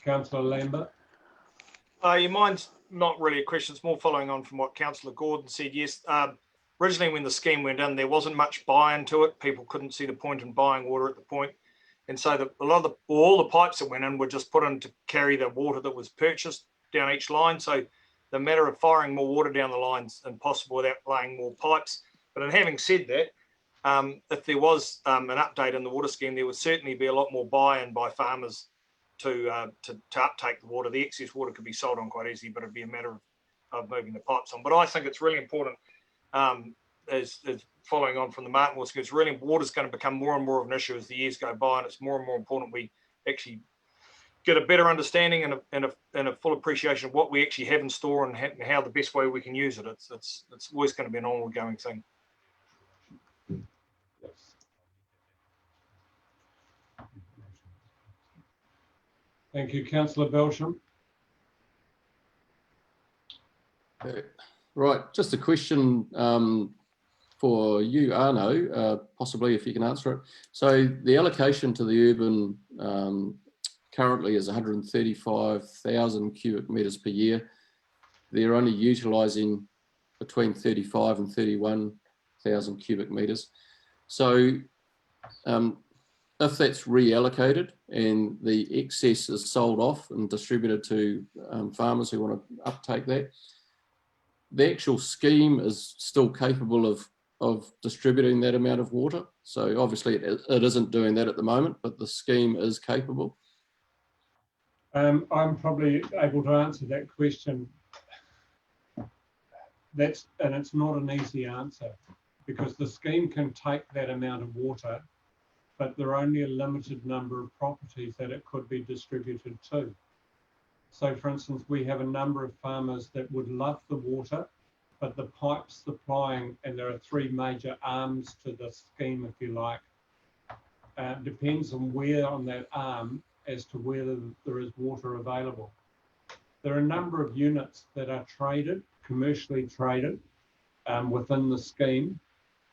Councillor Lambert. Mine's not really a question, it's more following on from what Councillor Gordon said. Yes, originally when the scheme went in, there wasn't much buy-in to it. People couldn't see the point in buying water at the point. And so all the pipes that went in were just put in to carry the water that was purchased down each line. So the matter of firing more water down the lines impossible without laying more pipes. But in having said that, if there was an update in the water scheme, there would certainly be a lot more buy-in by farmers to uptake the water. The excess water could be sold on quite easily, but it'd be a matter of moving the pipes on. But I think it's really important, as following on from the Martin Wars, it's really, water's going to become more and more of an issue as the years go by, and it's more and more important we actually get a better understanding and a full appreciation of what we actually have in store and how the best way we can use it. It's always going to be an ongoing thing. Thank you, Councillor Belsham. Right, just a question for you, Arno, possibly if you can answer it. So the allocation to the urban currently is 135,000 cubic metres per year. They're only utilising between 35 and 31,000 cubic metres. So if that's reallocated and the excess is sold off and distributed to farmers who want to uptake that, the actual scheme is still capable of distributing that amount of water. So obviously it isn't doing that at the moment, but the scheme is capable. I'm probably able to answer that question. And it's not an easy answer, because the scheme can take that amount of water, but there are only a limited number of properties that it could be distributed to. So for instance, we have a number of farmers that would love the water, but the pipes supplying, and there are three major arms to the scheme, if you like, depends on where on that arm as to whether there is water available. There are a number of units that are traded, commercially traded within the scheme,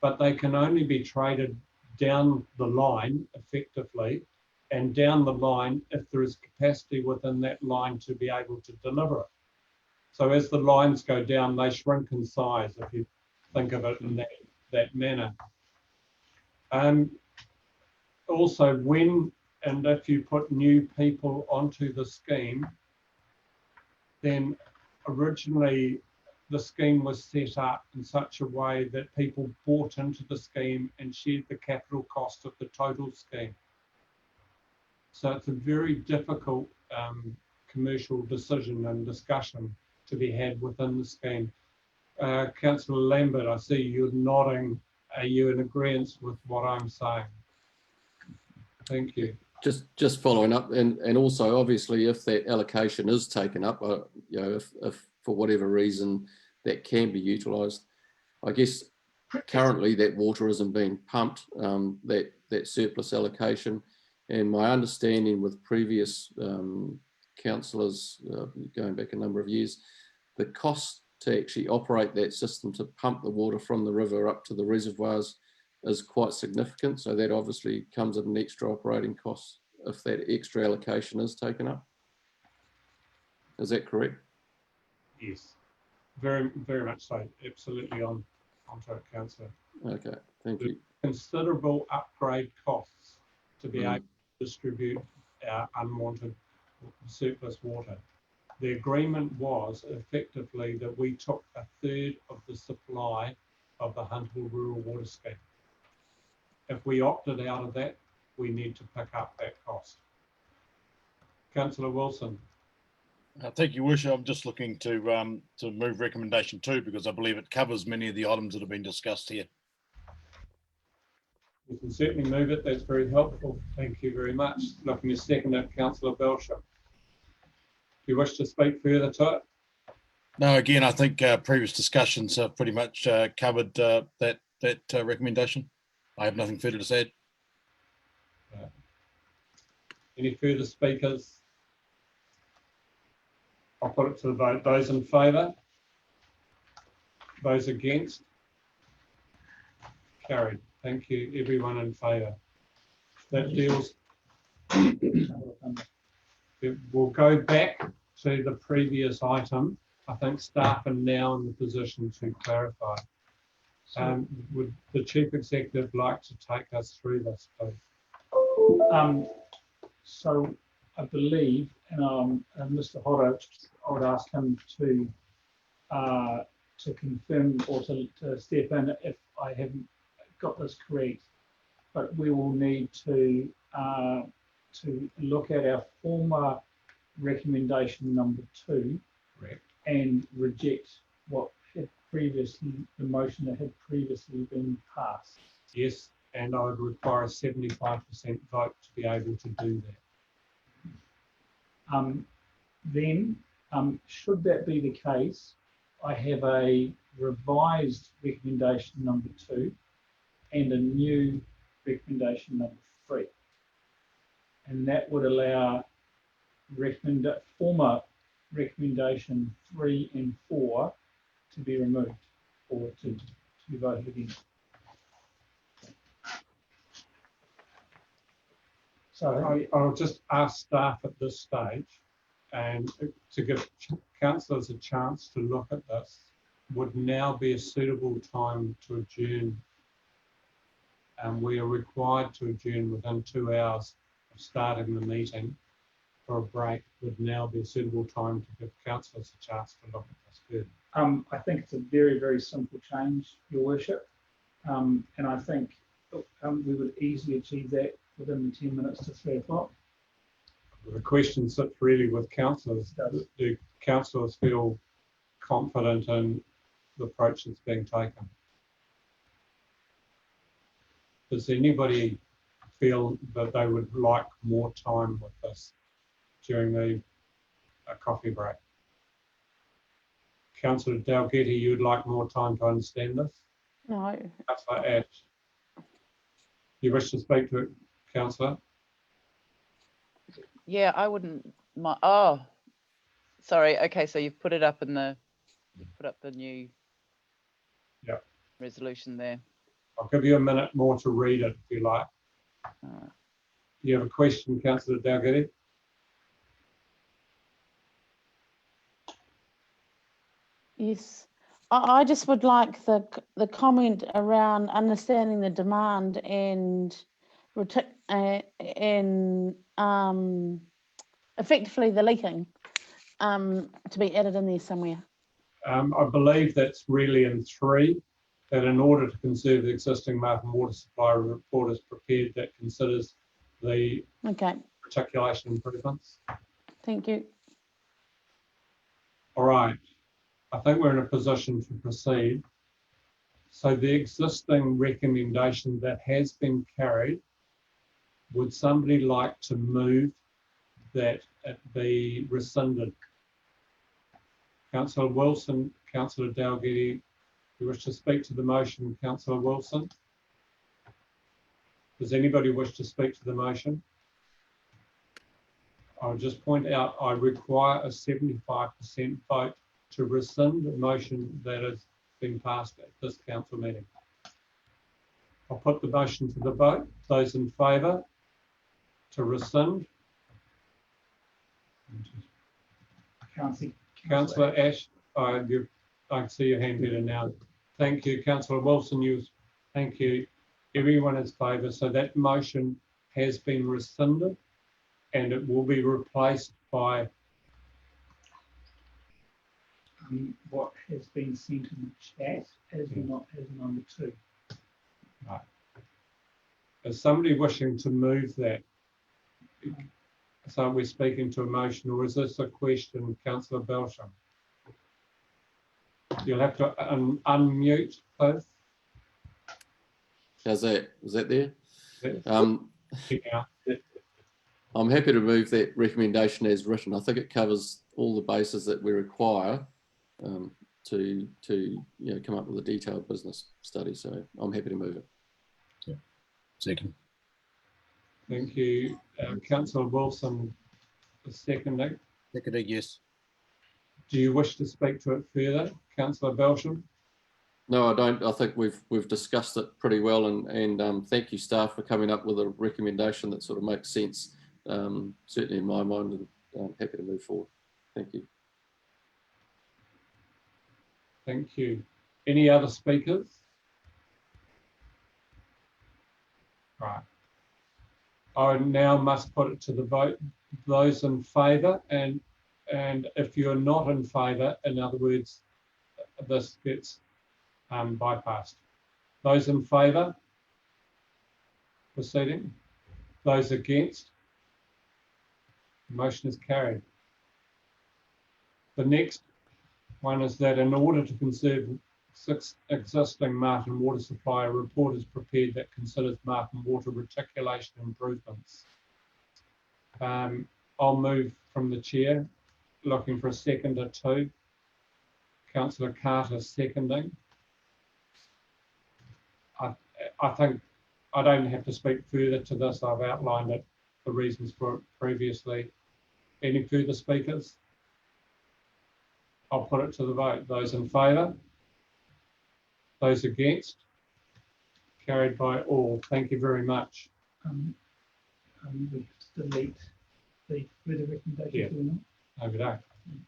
but they can only be traded down the line effectively, and down the line if there is capacity within that line to be able to deliver it. So as the lines go down, they shrink in size, if you think of it in that manner. Also, when and if you put new people onto the scheme, then originally the scheme was set up in such a way that people bought into the scheme and shared the capital cost of the total scheme. So it's a very difficult commercial decision and discussion to be had within the scheme. Councillor Lambert, I see you're nodding. Are you in agreement with what I'm saying? Thank you. Just following up, and also obviously if that allocation is taken up, you know, if for whatever reason that can be utilised, I guess currently that water isn't being pumped, that surplus allocation, and my understanding with previous councillors going back a number of years, the cost to actually operate that system to pump the water from the river up to the reservoirs is quite significant. So that obviously comes at an extra operating cost if that extra allocation is taken up. Is that correct? Yes, very, very much so. Absolutely onto it, Councillor. Okay, thank you. Considerable upgrade costs to be able to distribute our unwanted surplus water. The agreement was effectively that we took a third of the supply of the Hunterville Rural Water Scheme. If we opted out of that, we need to pick up that cost. Councillor Wilson. Thank you, Worship. I'm just looking to move recommendation 2 because I believe it covers many of the items that have been discussed here. You can certainly move it. That's very helpful. Thank you very much. Looking to second it, Councillor Belsham. Do you wish to speak further to it? No, again, I think previous discussions have pretty much covered that recommendation. I have nothing further to say. Any further speakers? I'll put it to the vote. Those in favour? Those against? Carried. Thank you. Everyone in favour. That deals. We'll go back to the previous item. I think staff are now in the position to clarify. Would the Chief Executive like to take us through this, please? So I believe, and Mr. Hodder, I would ask him to confirm or to step in if I haven't got this correct. But we will need to look at our former recommendation number 2, correct, and reject what had previously, the motion that had previously been passed. Yes, and I would require a 75% vote to be able to do that. Then, should that be the case, I have a revised recommendation number 2 and a new recommendation number 3. And that would allow former recommendation 3 and 4 to be removed or to be voted against. So I'll just ask staff at this stage, and to give councillors a chance to look at this, would now be a suitable time to adjourn. And we are required to adjourn within 2 hours of starting the meeting. For a break would now be a suitable time to give councillors a chance to look at this further. I think it's a very, very simple change, Your Worship. And I think we would easily achieve that within 10 minutes to 3 o'clock. The question sits really with councillors. Do councillors feel confident in the approach that's being taken? Does anybody feel that they would like more time with this during the coffee break? Councillor Dalgety, you'd like more time to understand this? No. Councillor Ash, you wish to speak to it, Councillor? Yeah, I wouldn't mind. Oh, sorry. Okay, so you've put it up in the, you've put up the new resolution there. I'll give you a minute more to read it if you like. Do you have a question, Councillor Dalgety? Yes, I just would like the comment around understanding the demand and effectively the leaking to be added in there somewhere. I believe that's really in 3, that in order to conserve the existing Markham water supply, a report is prepared that considers the reticulation improvements. Thank you. All right, I think we're in a position to proceed. So the existing recommendation that has been carried, would somebody like to move that it be rescinded? Councillor Wilson, Councillor Dalgety, you wish to speak to the motion, Councillor Wilson? Does anybody wish to speak to the motion? I'll just point out I require a 75% vote to rescind the motion that has been passed at this council meeting. I'll put the motion to the vote. Those in favour to rescind? Councillor Ash, I can see your hand better now. Thank you, Councillor Wilson. Thank you. Everyone is favour. So that motion has been rescinded, and it will be replaced by what has been sent in the chat as number 2. Right. Is somebody wishing to move that? So we're speaking to a motion, or is this a question, Councillor Belsham? You'll have to unmute, please. How's that? Is that there? Yeah. I'm happy to move that recommendation as written. I think it covers all the bases that we require to come up with a detailed business study. So I'm happy to move it. Yeah. Second. Thank you, Councillor Wilson. Seconding. Seconding, yes. Do you wish to speak to it further, Councillor Belsham? No, I don't. I think we've discussed it pretty well, and thank you, staff, for coming up with a recommendation that sort of makes sense. Certainly in my mind, and I'm happy to move forward. Thank you. Thank you. Any other speakers? Right. I now must put it to the vote. Those in favour, and if you're not in favour, in other words, this gets bypassed. Those in favour, proceeding. Those against, the motion is carried. The next One is that in order to conserve existing Martin water supply, a report is prepared that considers Martin water reticulation improvements. I'll move from the chair, looking for a seconder too. Councillor Carter seconding. I think I don't have to speak further to this. I've outlined it, the reasons for it previously. Any further speakers? I'll put it to the vote. Those in favour? Those against? Carried by all. Thank you very much. We delete the further recommendations. Yeah. Do we not? No, we don't.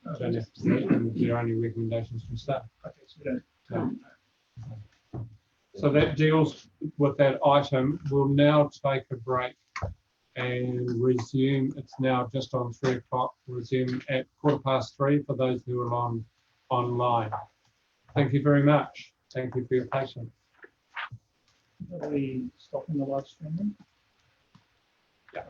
Okay. Don't have to delete them. They're only recommendations from staff. Okay, so we don't. No. So that deals with that item. We'll now take a break and resume. It's now just on 3 o'clock. Resume at 3:15 for those who are online. Thank you very much. Thank you for your patience. Are we stopping the live streaming? Yeah.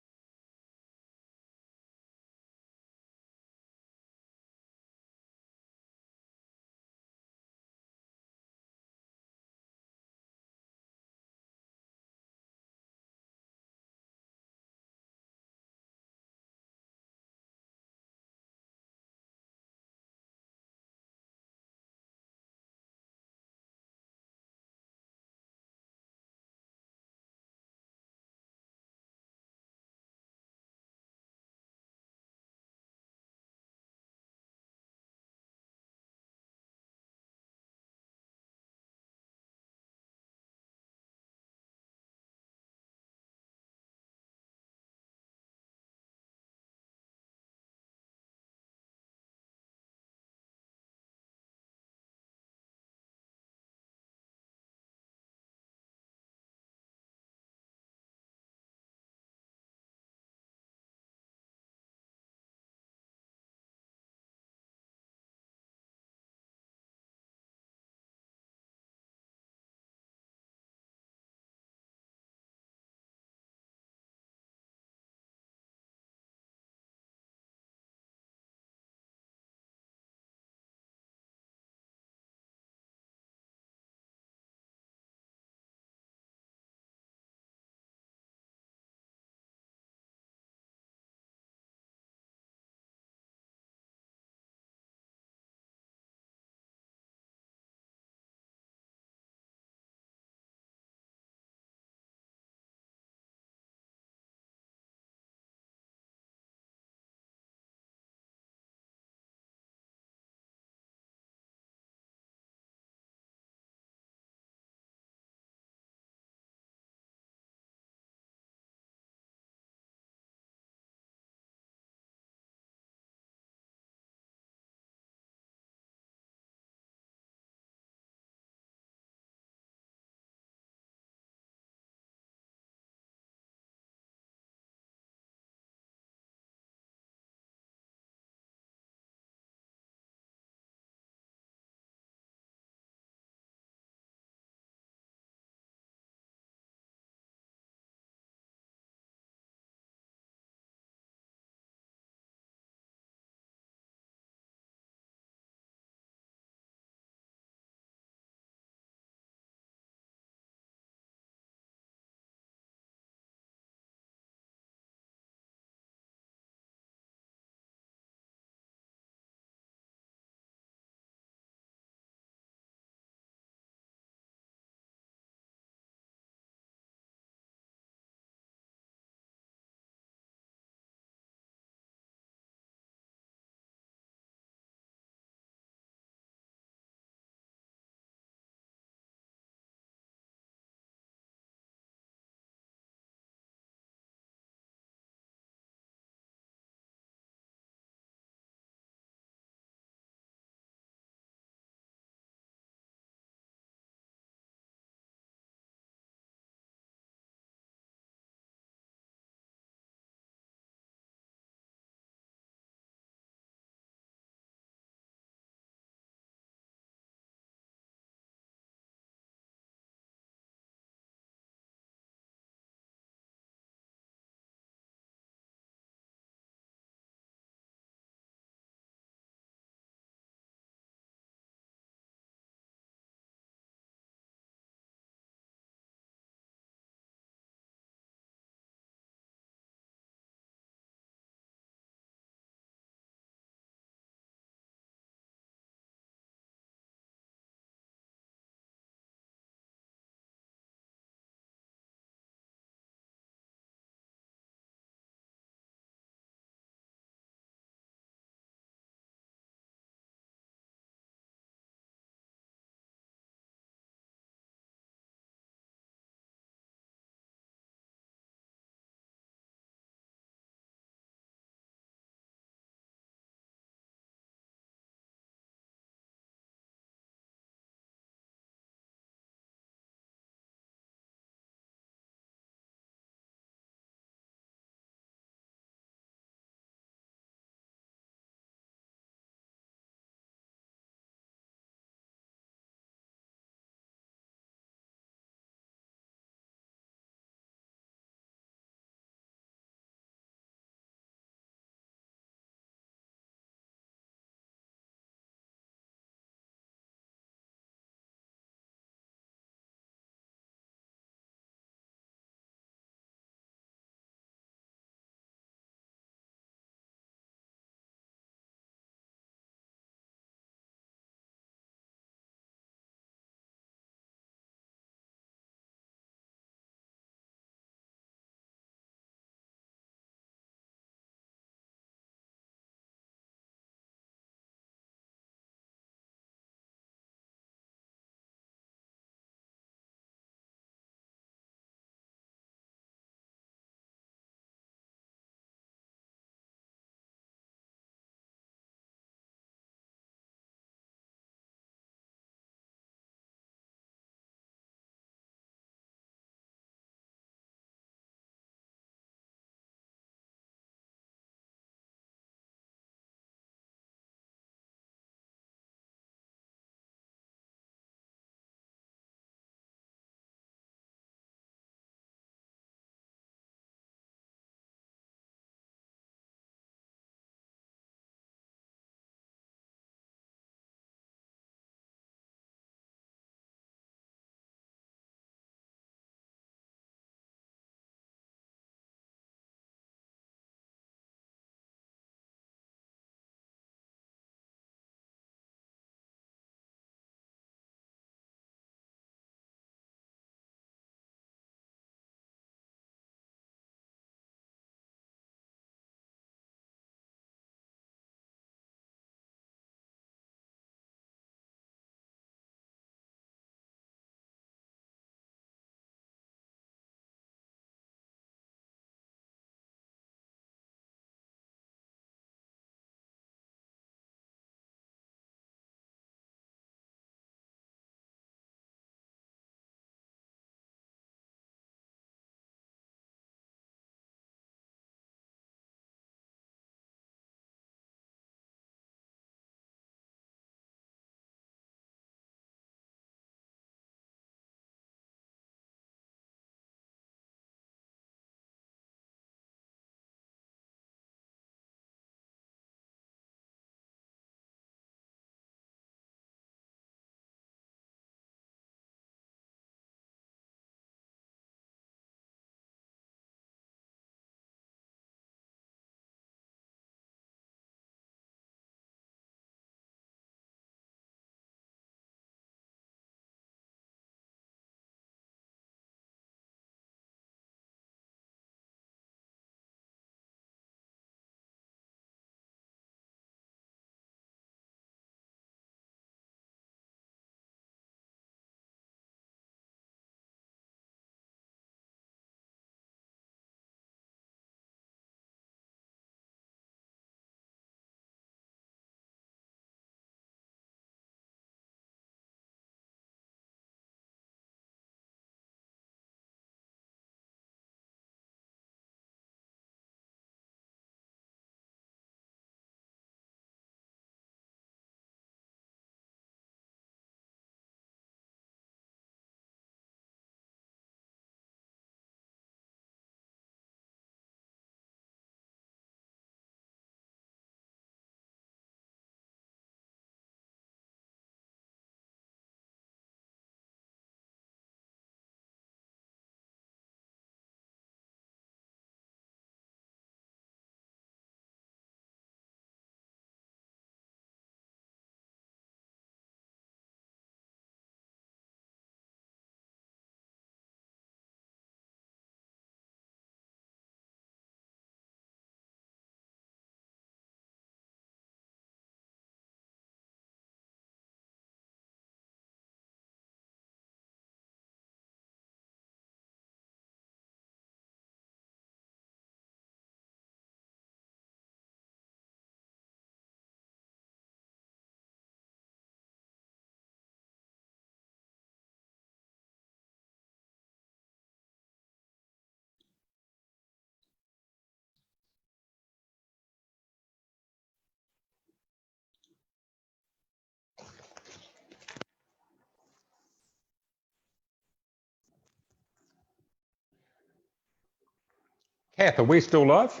Kath, are we still live?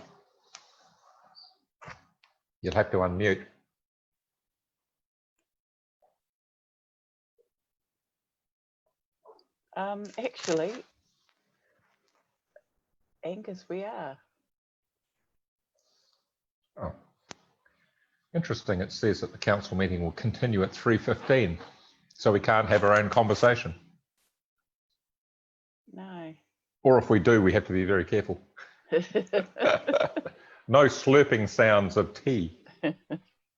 You'll have to unmute. Actually, Angus, we are. Oh, interesting. It says that the council meeting will continue at 3:15, so we can't have our own conversation. No. Or if we do, we have to be very careful. No slurping sounds of tea.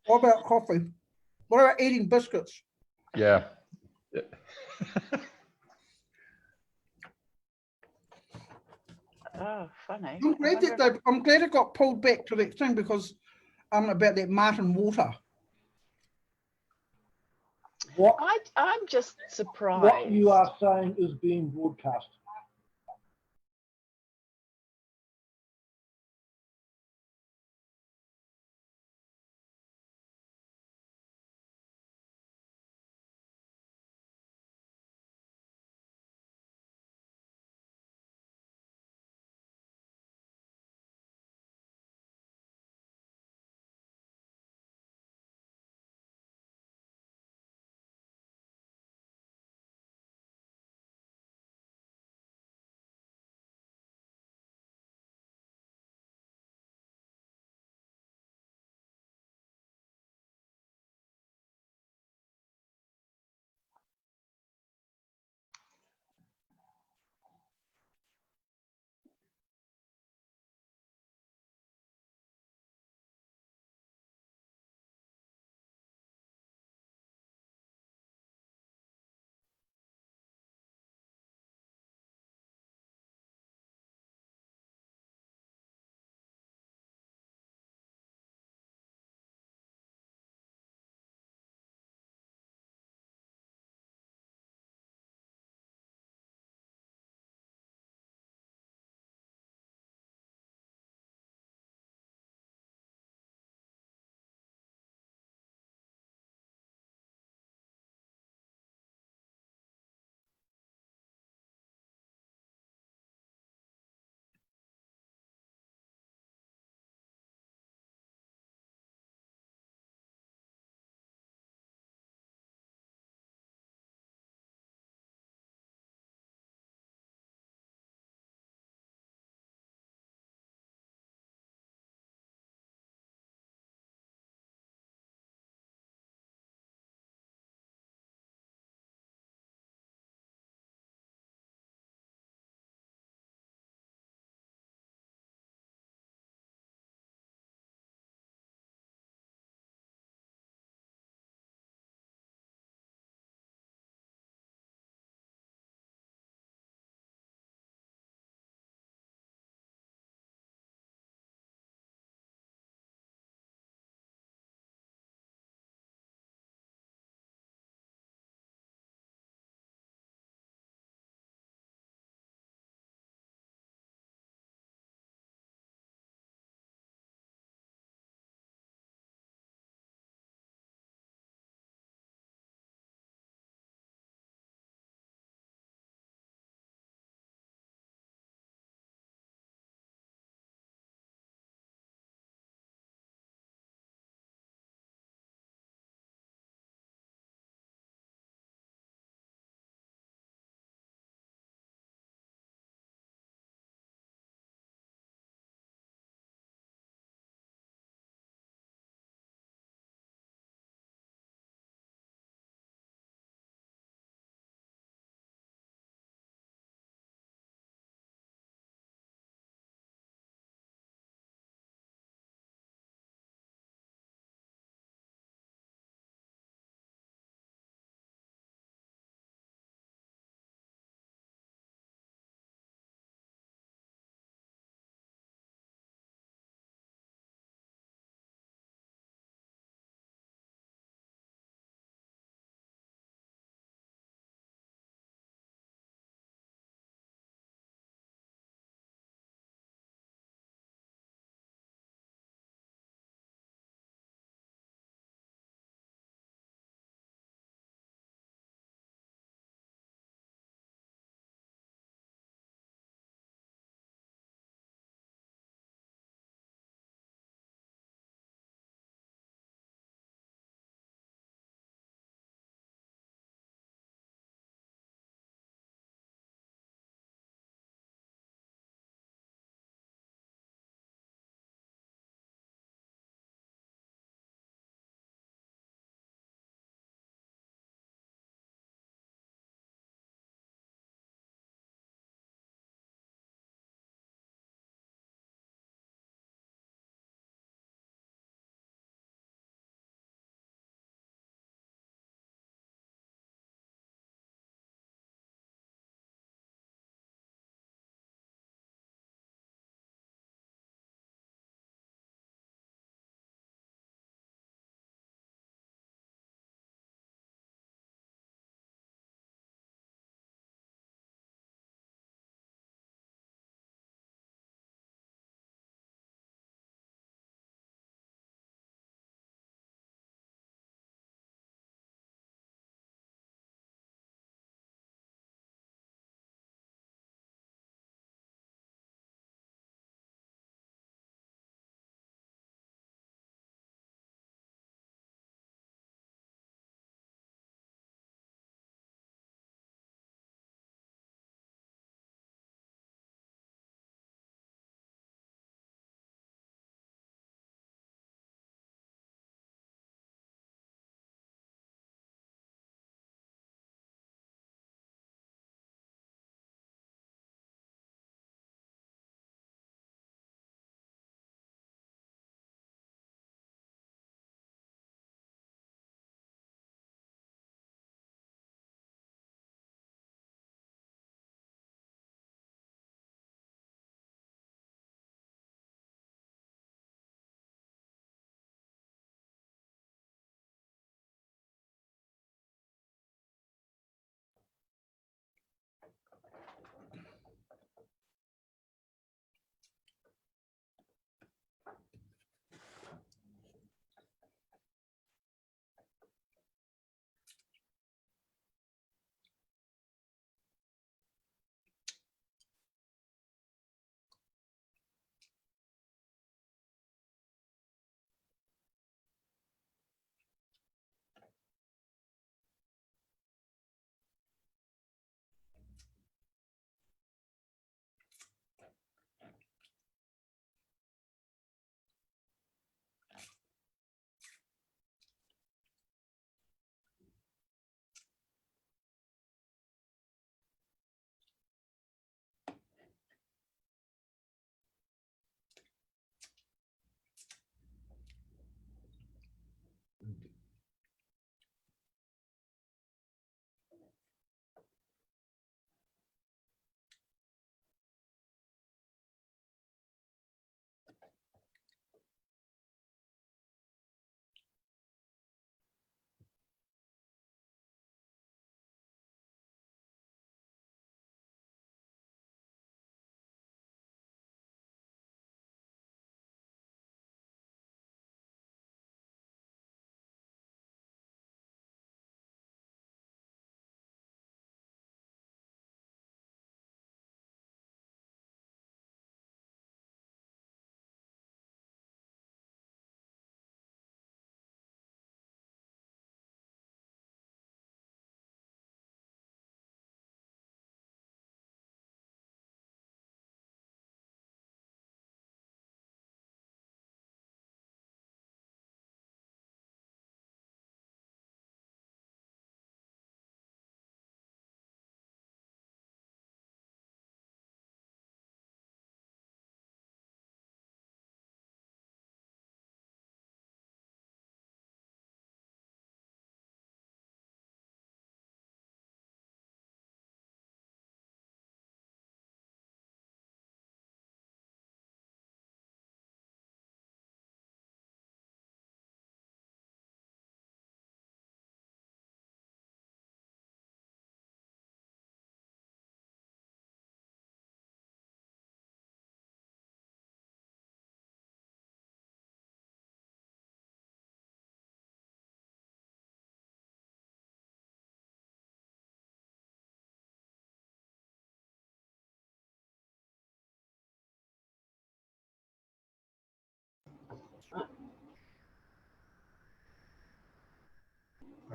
What about coffee? What about eating biscuits? Yeah. Oh, funny. I'm glad it got pulled back to that thing because about that Martin water. What I'm just surprised. what you are saying is being broadcast.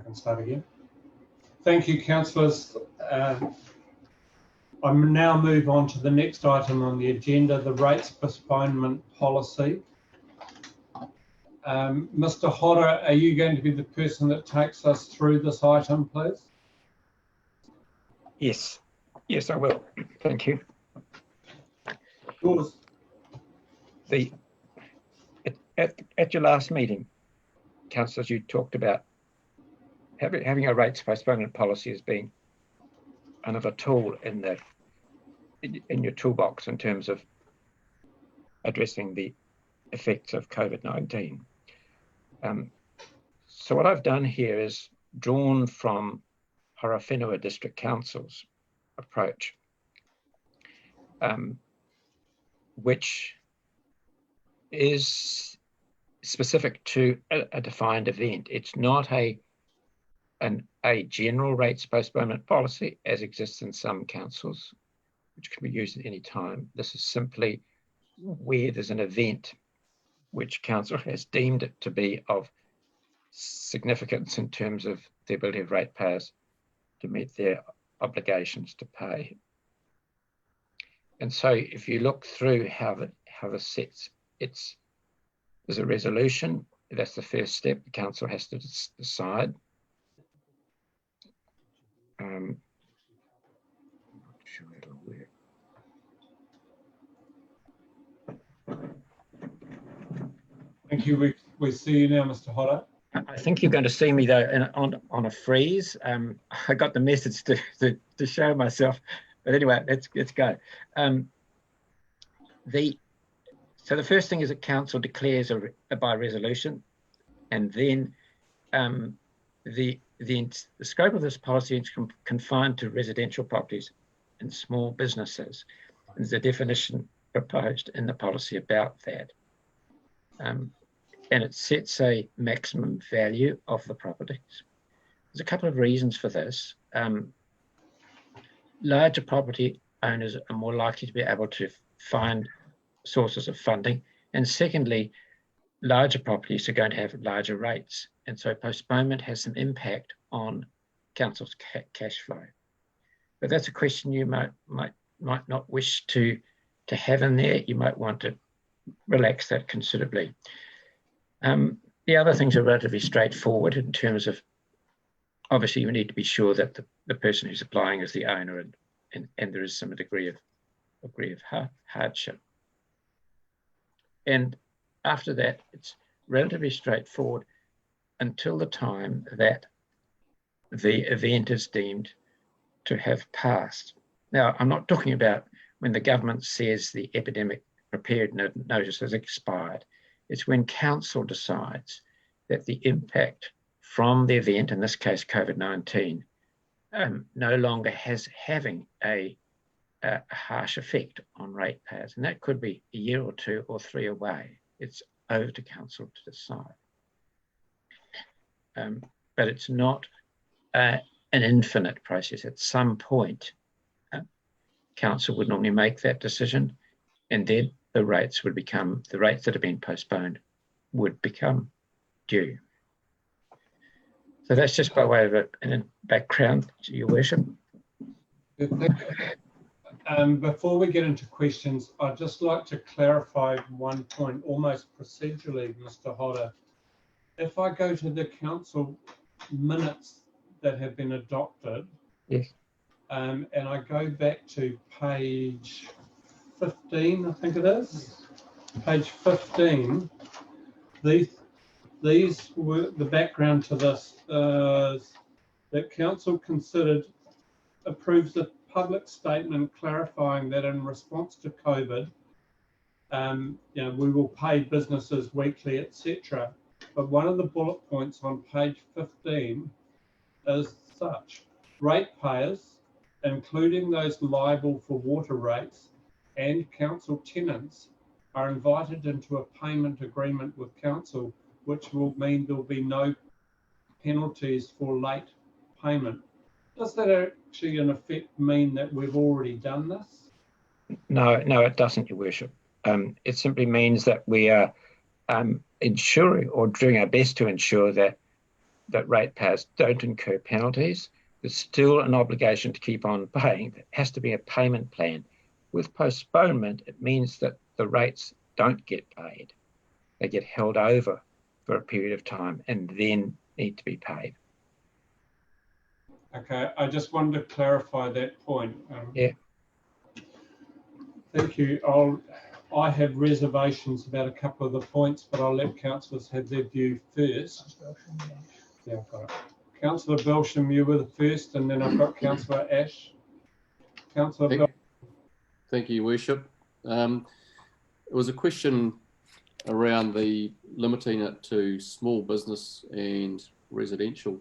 I can start again. Thank you, councillors. I now move on to the next item on the agenda, the rates postponement policy. Mr. Hodder, are you going to be the person that takes us through this item, please? Yes, I will. Thank you. Yours. At your last meeting, councillors, you talked about having a rates postponement policy as being another tool in your toolbox in terms of addressing the effects of COVID-19. So what I've done here is drawn from Horowhenua District Council's approach, which is specific to a defined event. It's not a general rates postponement policy as exists in some councils, which can be used at any time. This is simply where there's an event which council has deemed it to be of significance in terms of the ability of ratepayers to meet their obligations to pay. And so if you look through how this sets, there's a resolution. That's the first step. The council has to decide. I'm not sure it'll work. Thank you. We see you now, Mr. Hodder. I think you're going to see me though on a freeze. I got the message to show myself, but anyway, let's go. So the first thing is that council declares by resolution, and then the scope of this policy is confined to residential properties and small businesses. There's a definition proposed in the policy about that. And it sets a maximum value of the properties. There's a couple of reasons for this. Larger property owners are more likely to be able to find sources of funding. And secondly, larger properties are going to have larger rates. And so postponement has some impact on council's cash flow. But that's a question you might not wish to have in there. You might want to relax that considerably. The other things are relatively straightforward in terms of, obviously you need to be sure that the person who's applying is the owner and there is some degree of hardship. And after that, it's relatively straightforward until the time that the event is deemed to have passed. Now, I'm not talking about when the government says the epidemic preparedness notice has expired. It's when council decides that the impact from the event, in this case COVID-19, no longer having a harsh effect on ratepayers. And that could be a year or two or three away. It's over to council to decide. But it's not an infinite process. At some point, council would normally make that decision, and then the rates that have been postponed would become due. So that's just by way of a background, Your Worship. Before we get into questions, I'd just like to clarify one point almost procedurally, Mr. Hodder. If I go to the council minutes that have been adopted, yes, and I go back to page 15, I think it is, page 15, these were the background to this that council approves a public statement clarifying that in response to COVID, we will pay businesses weekly, etc. But one of the bullet points on page 15 is such: ratepayers, including those liable for water rates and council tenants, are invited into a payment agreement with council, which will mean there'll be no penalties for late payment. Does that actually in effect mean that we've already done this? No, it doesn't, Your Worship. It simply means that we are ensuring or doing our best to ensure that that ratepayers don't incur penalties. There's still an obligation to keep on paying. There has to be a payment plan. With postponement, it means that the rates don't get paid. They get held over for a period of time and then need to be paid. Okay, I just wanted to clarify that point. Yeah. Thank you. I have reservations about a couple of the points, but I'll let councillors have their view first. Yeah, I've got it. Councillor Belsham, you were the first, and then I've got Councillor Ash. Councillor Belsham. Thank you, Worship. It was a question around the limiting it to small business and residential.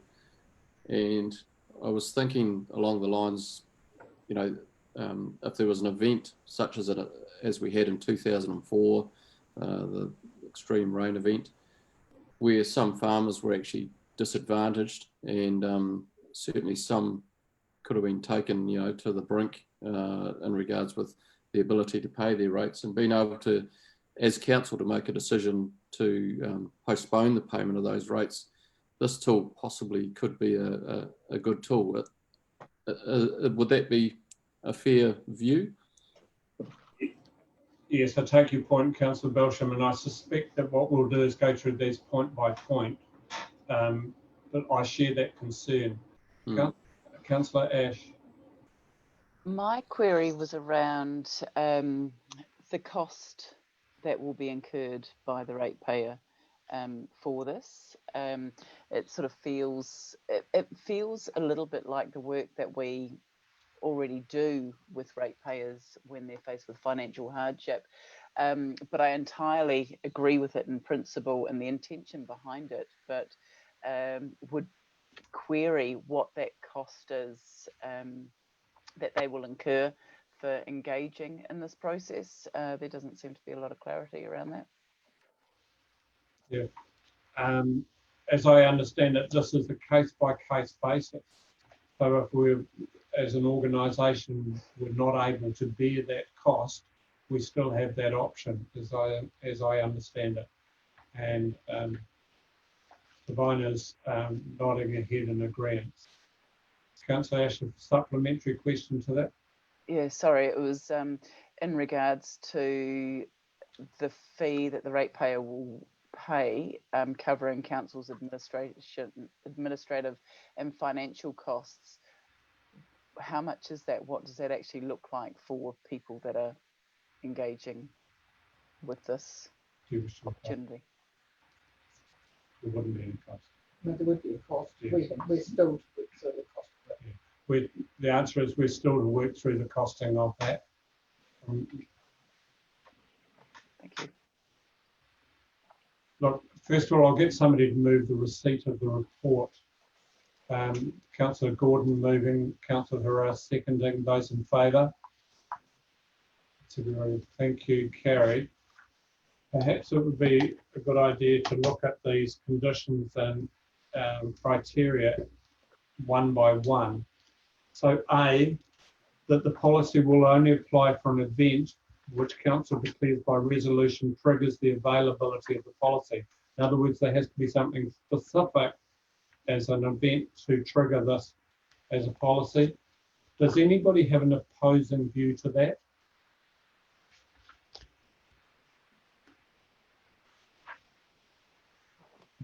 And I was thinking along the lines, you know, if there was an event such as we had in 2004, the extreme rain event, where some farmers were actually disadvantaged, and certainly some could have been taken, you know, to the brink in regards with the ability to pay their rates, and being able to, as council, to make a decision to postpone the payment of those rates. This tool possibly could be a good tool. Would that be a fair view? Yes, I take your point, Councillor Belsham, and I suspect that what we'll do is go through these point by point. But I share that concern. Councillor Ash. My query was around the cost that will be incurred by the ratepayer for this. It sort of feels, it feels a little bit like the work that we already do with ratepayers when they're faced with financial hardship. But I entirely agree with it in principle and the intention behind it, but would query what that cost is that they will incur for engaging in this process. There doesn't seem to be a lot of clarity around that. Yeah. As I understand it, this is a case-by-case basis. So if we're, as an organisation, we're not able to bear that cost, we still have that option, as I understand it. And Savina's nodding ahead in agreement. Councillor Ash, a supplementary question to that? Yeah, sorry, it was in regards to the fee that the ratepayer will pay, covering council's administrative and financial costs. How much is that? What does that actually look like for people that are engaging with this opportunity? There wouldn't be any cost. No, there would be a cost. Yes. We're still to work through the cost of it. The answer is we're still to work through the costing of that. Thank you. Look, first of all, I'll get somebody to move the receipt of the report. Councillor Gordon moving, Councillor Harris seconding. Those in favour? Thank you, carried. Perhaps it would be a good idea to look at these conditions and criteria one by one. So A, that the policy will only apply for an event which council declares by resolution triggers the availability of the policy. In other words, there has to be something specific as an event to trigger this as a policy. Does anybody have an opposing view to that?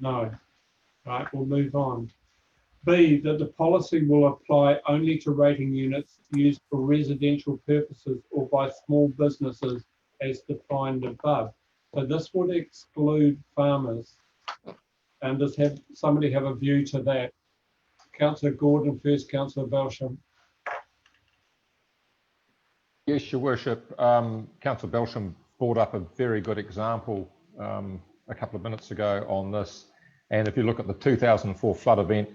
No. Right, we'll move on. B, that the policy will apply only to rating units used for residential purposes or by small businesses as defined above. So this would exclude farmers. And does somebody have a view to that? Councillor Gordon first, Councillor Belsham. Yes, Your Worship. Councillor Belsham brought up a very good example a couple of minutes ago on this. And if you look at the 2004 flood event,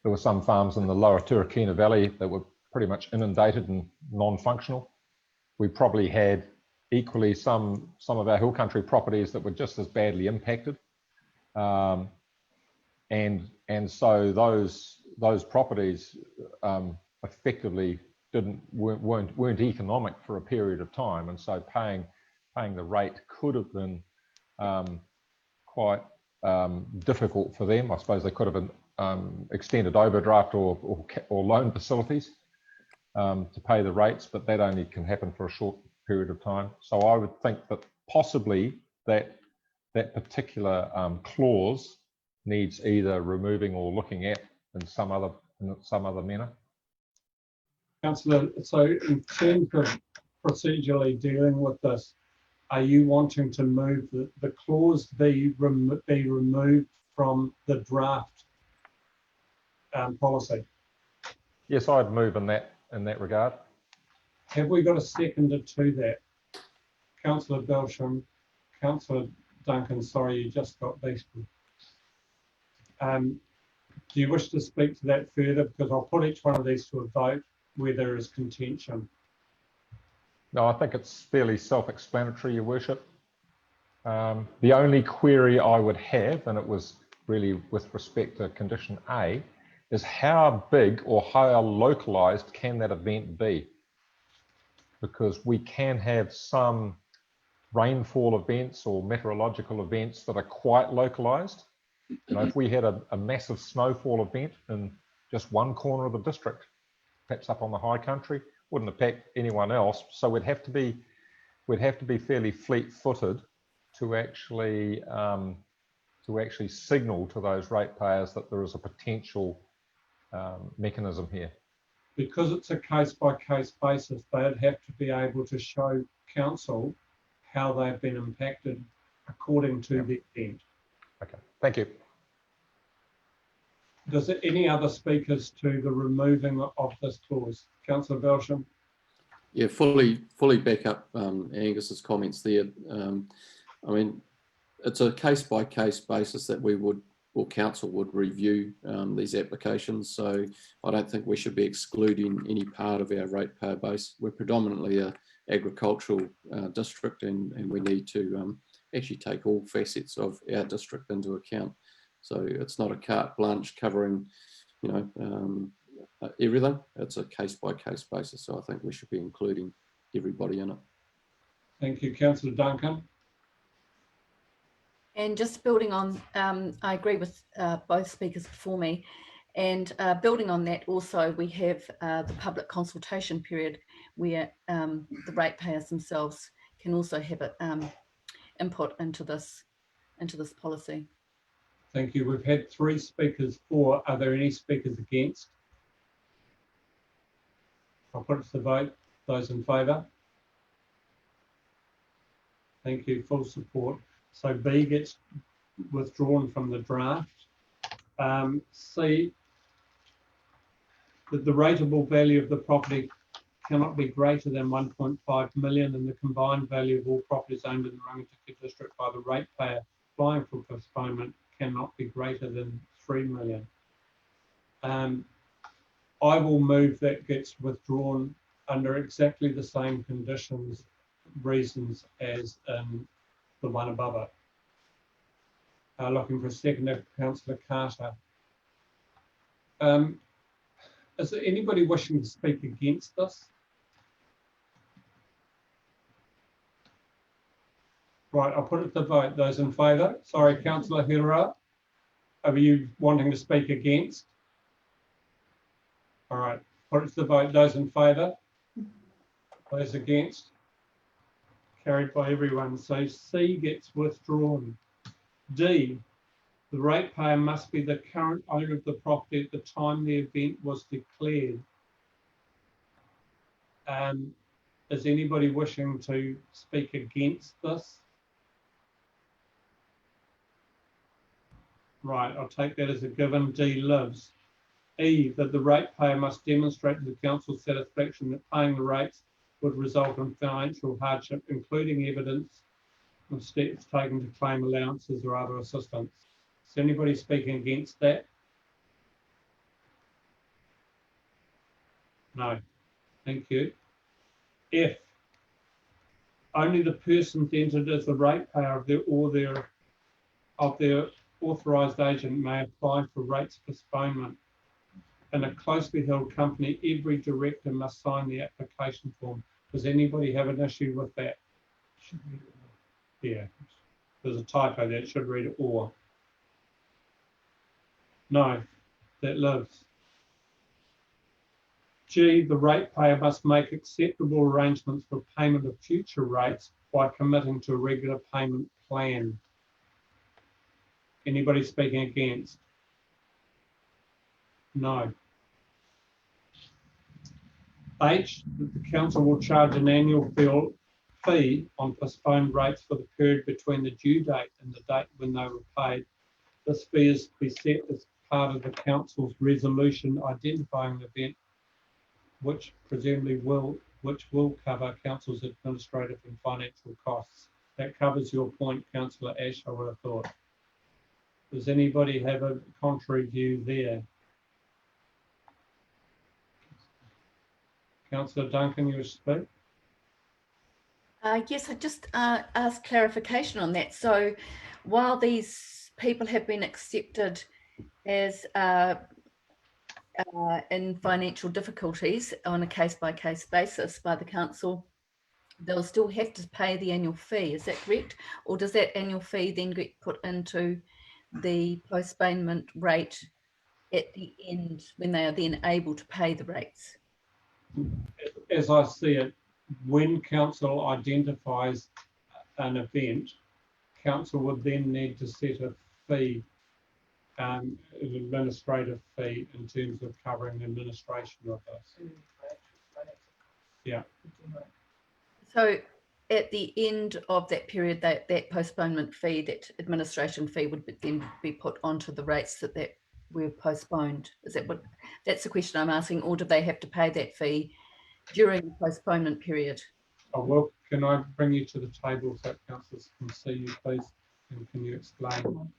there were some farms in the lower Turakina Valley that were pretty much inundated and non-functional. We probably had equally some of our hill country properties that were just as badly impacted. And so those properties effectively weren't economic for a period of time, and so paying the rate could have been quite difficult for them. I suppose they could have extended overdraft or loan facilities to pay the rates, but that only can happen for a short period of time. So I would think that possibly that particular clause needs either removing or looking at in some other manner. Councillor, so in terms of procedurally dealing with this, are you wanting to move the clause be removed from the draft policy? Yes, I'd move in that regard. Have we got a seconder to that? Councillor Belsham, Councillor Duncan, sorry, you just got beasted. Do you wish to speak to that further? Because I'll put each one of these to a vote where there is contention. No, I think it's fairly self-explanatory, Your Worship. The only query I would have, and it was really with respect to condition A, is how big or how localised can that event be? Because we can have some rainfall events or meteorological events that are quite localised. You know, if we had a massive snowfall event in just one corner of the district, perhaps up on the high country, wouldn't affect anyone else. So we'd have to be fairly fleet-footed to actually signal to those ratepayers that there is a potential mechanism here. Because it's a case-by-case basis, they'd have to be able to show council how they've been impacted according to the event. Okay, thank you. Does there any other speakers to the removing of this clause? Councillor Belsham? Yeah, fully back up Angus's comments there. I mean, it's a case-by-case basis that we would, or council would review these applications. So I don't think we should be excluding any part of our ratepayer base. We're predominantly an agricultural district, and we need to actually take all facets of our district into account. So it's not a carte blanche covering, you know, everything. It's a case-by-case basis. So I think we should be including everybody in it. Thank you, Councillor Duncan. And just building on, I agree with both speakers before me, and building on that also, we have the public consultation period where the ratepayers themselves can also have input into this policy. Thank you. We've had 3 speakers for. Are there any speakers against? I'll put it to the vote. Those in favour? Thank you. Full support. So B gets withdrawn from the draft. C, that the rateable value of the property cannot be greater than 1.5 million, and the combined value of all properties owned in the Rangitikei district by the ratepayer applying for postponement cannot be greater than 3 million. I will move that gets withdrawn under exactly the same conditions, reasons as in the one above it. Looking for a seconder, Councillor Carter. Is there anybody wishing to speak against this? Right, I'll put it to vote. Those in favour? Sorry, Councillor Hira, are you wanting to speak against? All right, put it to the vote. Those in favour? Those against? Carried by everyone. So C gets withdrawn. D, the ratepayer must be the current owner of the property at the time the event was declared. Is anybody wishing to speak against this? Right, I'll take that as a given. D lives. E, that the ratepayer must demonstrate to the council's satisfaction that paying the rates would result in financial hardship, including evidence of steps taken to claim allowances or other assistance. Is anybody speaking against that? No. Thank you. F, only the persons entered as the ratepayer of their authorised agent may apply for rates postponement. In a closely held company, every director must sign the application form. Does anybody have an issue with that? Yeah, there's a typo there. It should read or. No. that lives. G, the ratepayer must make acceptable arrangements for payment of future rates by committing to a regular payment plan. Anybody speaking against? No. H, that the council will charge an annual fee on postponed rates for the period between the due date and the date when they were paid. This fee is to be set as part of the council's resolution identifying the event, which presumably will cover council's administrative and financial costs. That covers your point, Councillor Ash, I would have thought. Does anybody have a contrary view there? Councillor Duncan, you speak? Yes, I just asked clarification on that. So while these people have been accepted as in financial difficulties on a case-by-case basis by the council, they'll still have to pay the annual fee, is that correct? Or does that annual fee then get put into the postponement rate at the end when they are then able to pay the rates? As I see it, when council identifies an event, council would then need to set a fee, an administrative fee in terms of covering the administration of this. Yeah. So at the end of that period, that postponement fee, that administration fee would then be put onto the rates that were postponed. Is that what, that's the question I'm asking, or do they have to pay that fee during the postponement period? Oh, well, can I bring you to the table so councillors can see you, please? And can you explain?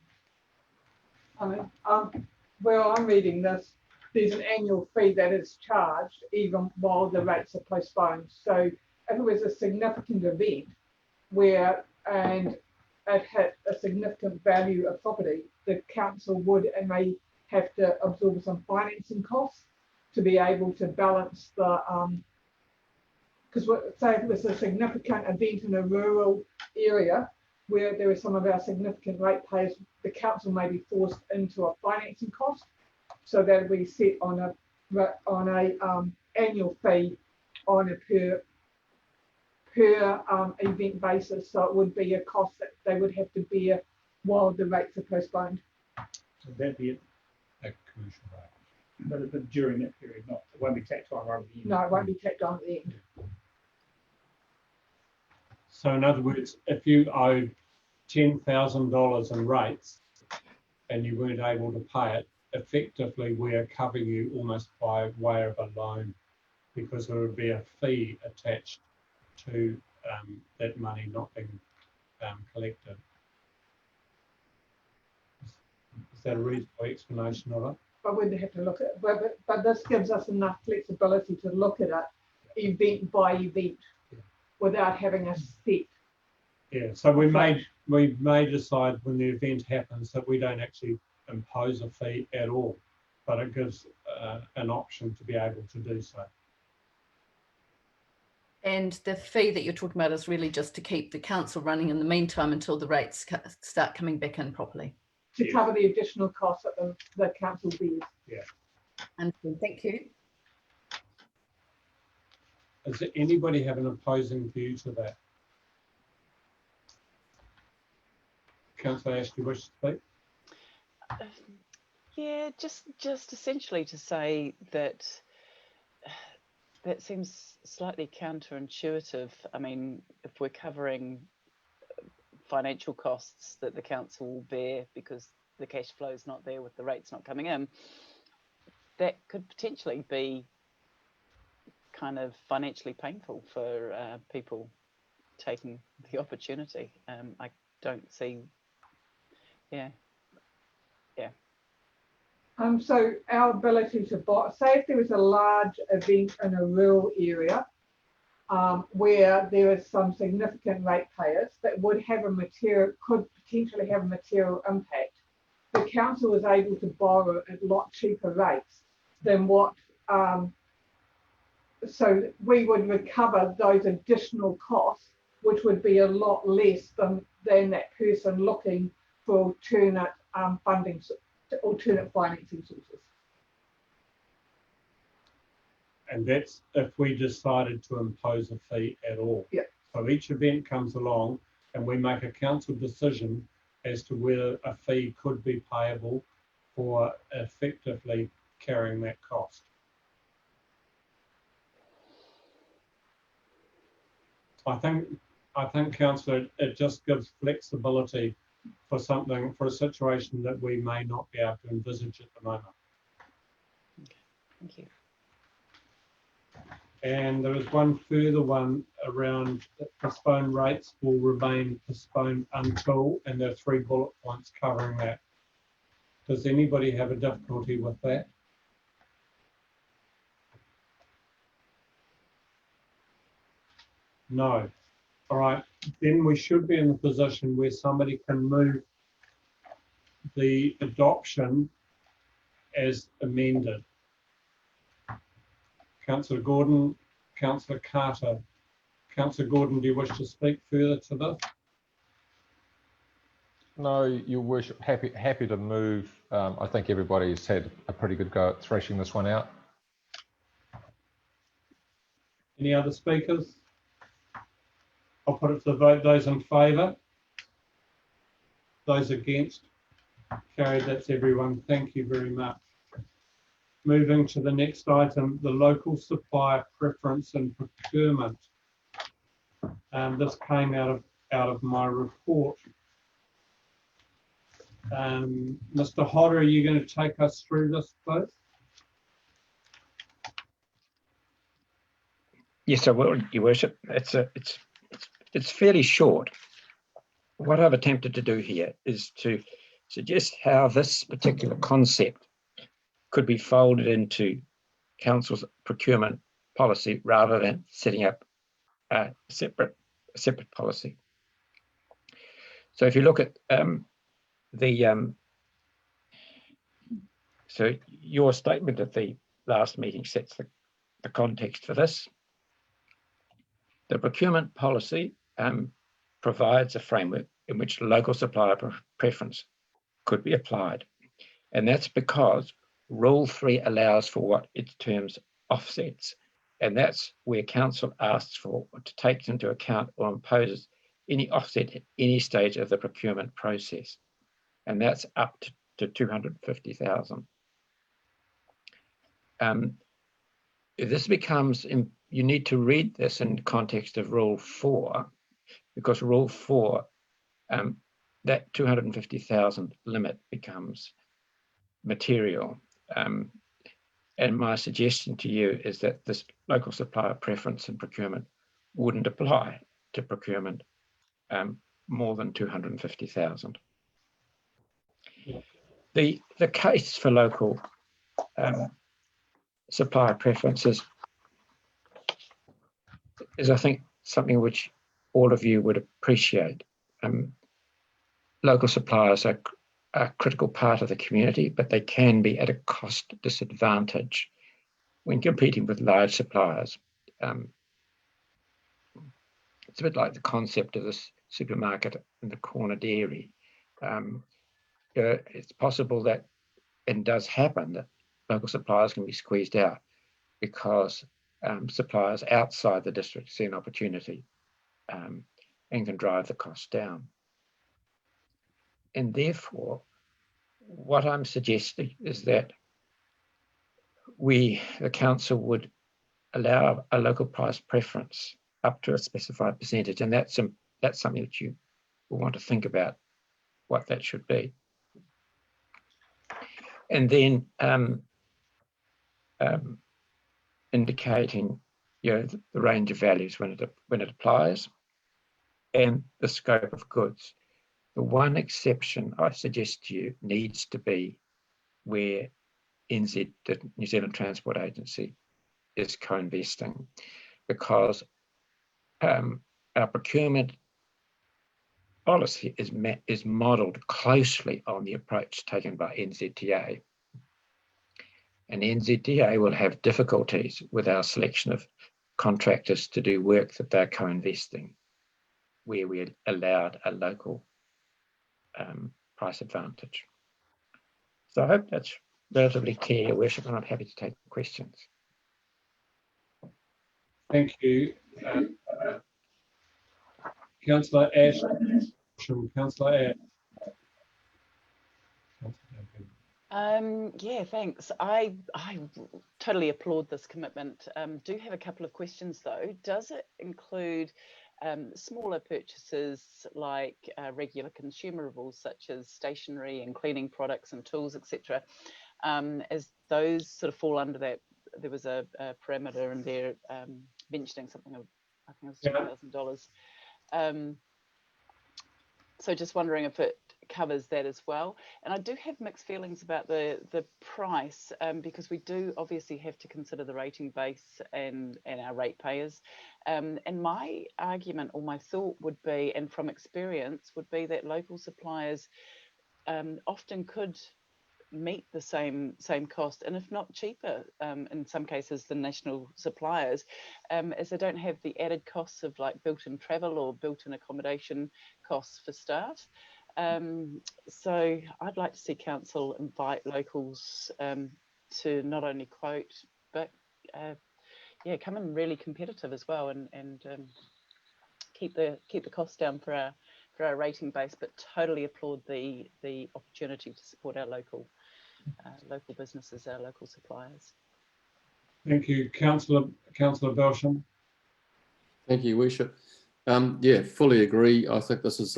Where I'm reading this, there's an annual fee that is charged even while the rates are postponed. So if it was a significant event and it had a significant value of property, the council would and may have to absorb some financing costs to be able to balance the because say if it was a significant event in a rural area where there are some of our significant ratepayers, the council may be forced into a financing cost, so that we set on a annual fee on a per event basis. So it would be a cost that they would have to bear while the rates are postponed. So that'd be it. A commercial rate. But during that period, it won't be tacked on right at the end. No, it won't be tacked on at the end. So in other words, if you owed $10,000 in rates and you weren't able to pay it, effectively we are covering you almost by way of a loan, because there would be a fee attached to that money not being collected. Is that a reasonable explanation of it? But we'd have to look at it. But this gives us enough flexibility to look at it event by event without having a set. Yeah, so we may decide when the event happens that we don't actually impose a fee at all, but it gives an option to be able to do so. And the fee that you're talking about is really just to keep the council running in the meantime until the rates start coming back in properly. To cover the additional costs that the council bears. Yeah. And thank you. Does anybody have an opposing view to that? Councillor Ash, do you wish to speak? Yeah, just essentially to say that that seems slightly counterintuitive. I mean, if we're covering financial costs that the council will bear because the cash flow is not there with the rates not coming in, that could potentially be kind of financially painful for people taking the opportunity. I don't see, yeah. So our ability to buy, say if there was a large event in a rural area where there is some significant ratepayers that would have could potentially have a material impact, the council is able to borrow at a lot cheaper rates than what, so we would recover those additional costs, which would be a lot less than that person looking for alternate funding, alternate financing sources. And that's if we decided to impose a fee at all. Yeah. So each event comes along and we make a council decision as to whether a fee could be payable for effectively carrying that cost. I think, Councillor, it just gives flexibility for a situation that we may not be able to envisage at the moment. Okay, thank you. And there is one further one around postponed rates will remain postponed until, and there are 3 bullet points covering that. Does anybody have a difficulty with that? No. All right, then we should be in the position where somebody can move the adoption as amended. Councillor Gordon, Councillor Carter. Councillor Gordon, do you wish to speak further to this? No, Your Worship, happy to move. I think everybody's had a pretty good go at thrashing this one out. Any other speakers? I'll put it to the vote. Those in favour? Those against? Carried. That's everyone. Thank you very much. Moving to the next item, the local supplier preference and procurement. This came out of my report. Mr. Hodder, are you going to take us through this, please? Yes, I will, Your Worship. It's fairly short. What I've attempted to do here is to suggest how this particular concept could be folded into Council's procurement policy rather than setting up a separate policy. So if you look at so your statement at the last meeting sets the context for this. The procurement policy provides a framework in which local supplier preference could be applied. And that's because Rule 3 allows for what it terms offsets. And that's where Council asks for to take into account or imposes any offset at any stage of the procurement process. And that's up to 250,000. This becomes, you need to read this in context of Rule 4, because Rule 4, that 250,000 limit becomes material. And my suggestion to you is that this local supplier preference and procurement wouldn't apply to procurement more than 250,000. The case for local supplier preferences is, I think, something which all of you would appreciate. Local suppliers are a critical part of the community, but they can be at a cost disadvantage when competing with large suppliers. It's a bit like the concept of this supermarket in the corner dairy. It's possible that, and does happen, that local suppliers can be squeezed out because suppliers outside the district see an opportunity and can drive the cost down. And therefore, what I'm suggesting is that the council would allow a local price preference up to a specified percentage, and that's something that you will want to think about what that should be. And then indicating, the range of values when it applies, and the scope of goods. The one exception I suggest to you needs to be where NZ, the New Zealand Transport Agency, is co-investing, because our procurement policy is modelled closely on the approach taken by NZTA. And NZTA will have difficulties with our selection of contractors to do work that they're co-investing, where we're allowed a local price advantage. So I hope that's relatively clear, Your Worship, and I'm happy to take questions. Thank you. Councillor Ash. Councillor Ash. Yeah, thanks. I totally applaud this commitment. Do have a couple of questions though. Does it include smaller purchases like regular consumables such as stationery and cleaning products and tools, etc.? As those sort of fall under that, there was a parameter in there mentioning something of, I think it was $2,000. So just wondering if it covers that as well. And I do have mixed feelings about the price because we do obviously have to consider the rating base and our ratepayers. And my argument or my thought would be, and from experience, would be that local suppliers often could meet the same cost, and if not cheaper in some cases than national suppliers, as they don't have the added costs of like built-in travel or built-in accommodation costs for staff. So I'd like to see council invite locals to not only quote but yeah, come in really competitive as well, and keep the costs down for our rating base, but totally applaud the opportunity to support our local businesses, our local suppliers. Thank you, Councillor Belsham. Thank you, Worship. Yeah, fully agree. I think this is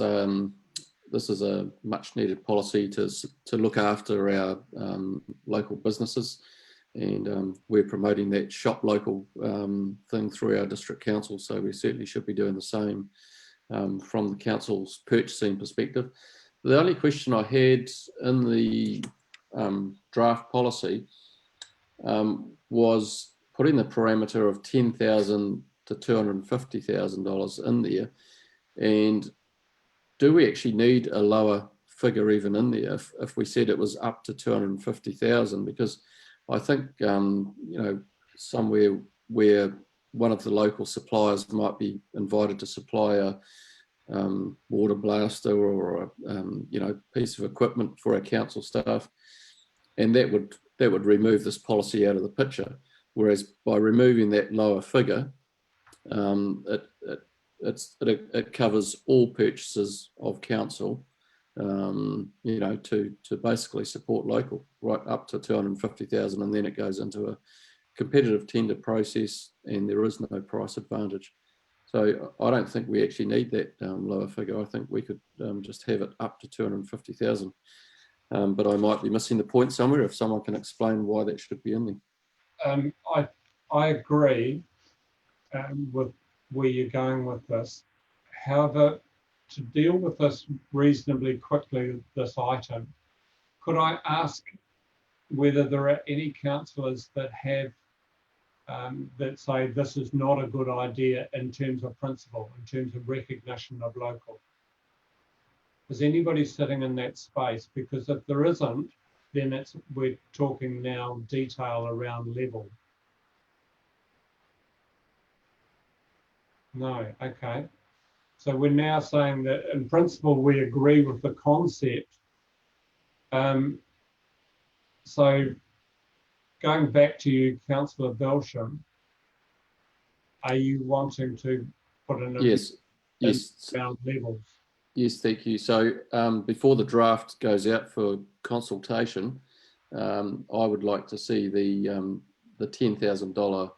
a much needed policy to look after our local businesses, and we're promoting that shop local thing through our district council, so we certainly should be doing the same from the council's purchasing perspective. The only question I had in the draft policy was putting the parameter of $10,000 to $250,000 in there, and do we actually need a lower figure even in there if we said it was up to 250,000? Because I think you know, somewhere where one of the local suppliers might be invited to supply a water blaster or a you know, piece of equipment for our council staff, and that would remove this policy out of the picture. Whereas by removing that lower figure, it covers all purchases of council, you know, to basically support local, right up to 250,000, and then it goes into a competitive tender process, and there is no price advantage. So I don't think we actually need that lower figure. I think we could just have it up to 250,000. But I might be missing the point somewhere. If someone can explain why that should be in there. I agree with where you're going with this. However, to deal with this reasonably quickly, this item, could I ask whether there are any councillors that have that say this is not a good idea in terms of principle, in terms of recognition of local? Is anybody sitting in that space? Because if there isn't, then we're talking now detail around level. No, okay. So we're now saying that in principle we agree with the concept. So going back to you, Councillor Belsham, are you wanting to put in yes around levels? Yes, thank you. So before the draft goes out for consultation, I would like to see the $10,000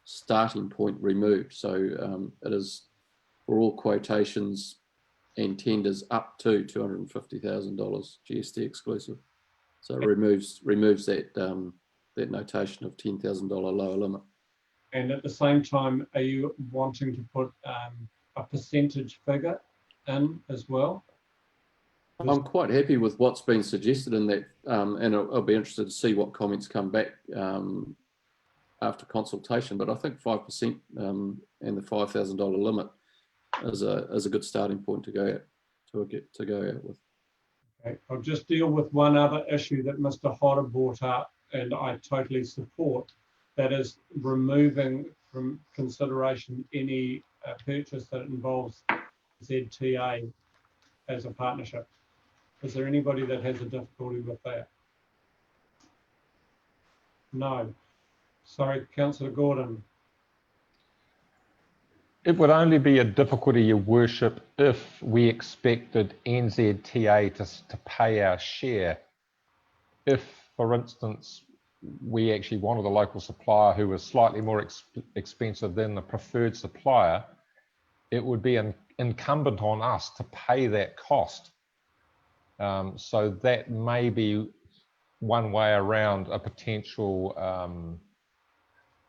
starting point removed. So it is for all quotations and tenders up to $250,000 GST exclusive. So it removes that that notation of $10,000 lower limit. And at the same time, are you wanting to put a percentage figure in as well? I'm quite happy with what's been suggested in that, and I'll be interested to see what comments come back after consultation. But I think 5% and the $5,000 limit is a good starting point to go out with. Okay. I'll just deal with one other issue that Mr. Hodder brought up, and I totally support. That is removing from consideration any purchase that involves ZTA as a partnership. Is there anybody that has a difficulty with that? No. Sorry, Councillor Gordon. It would only be a difficulty, Your Worship, if we expected NZTA to pay our share. If, for instance, we actually wanted a local supplier who was slightly more expensive than the preferred supplier, it would be incumbent on us to pay that cost. So that may be one way around a potential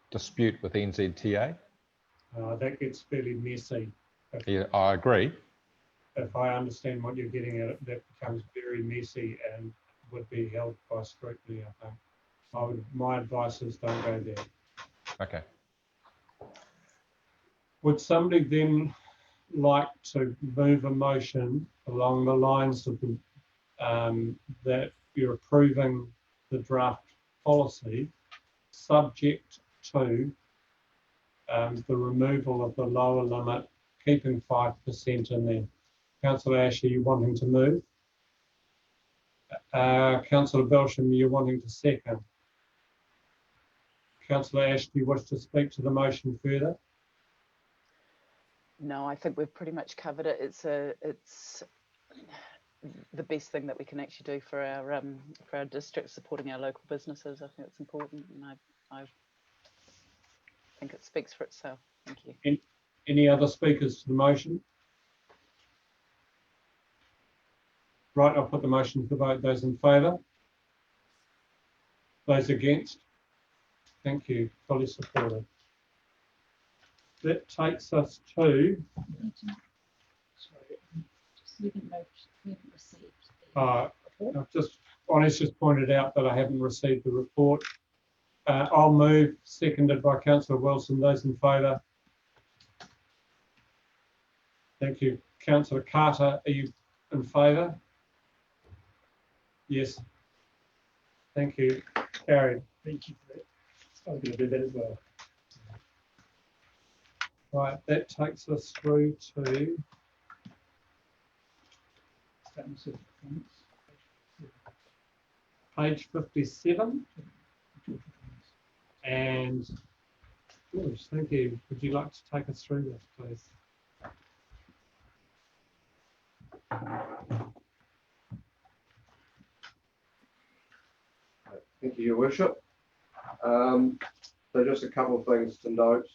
dispute with NZTA. That gets fairly messy. Yeah, I agree. If I understand what you're getting at, that becomes very messy and would be held by scrutiny, I think. My advice is don't go there. Okay. Would somebody then like to move a motion along the lines of the, that you're approving the draft policy subject to the removal of the lower limit, keeping 5% in there? Councillor Ash, are you wanting to move? Councillor Belsham, are you wanting to second? Councillor Ash, do you wish to speak to the motion further? No, I think we've pretty much covered it. It's the best thing that we can actually do for our district, supporting our local businesses. I think it's important, and I think it speaks for itself. Thank you. Any other speakers to the motion? Right, I'll put the motion to the vote. Those in favour? Those against? Thank you. Fully supported. That takes us to. Bonnie's just pointed out that I haven't received the report. I'll move, seconded by Councillor Wilson. Those in favour? Thank you. Councillor Carter, are you in favour? Yes. Thank you. Carried. Thank you for that. I'm going to do that as well. Right, that takes us through to page 57. And George, thank you. Would you like to take us through this, please? Thank you, Your Worship. So just a couple of things to note.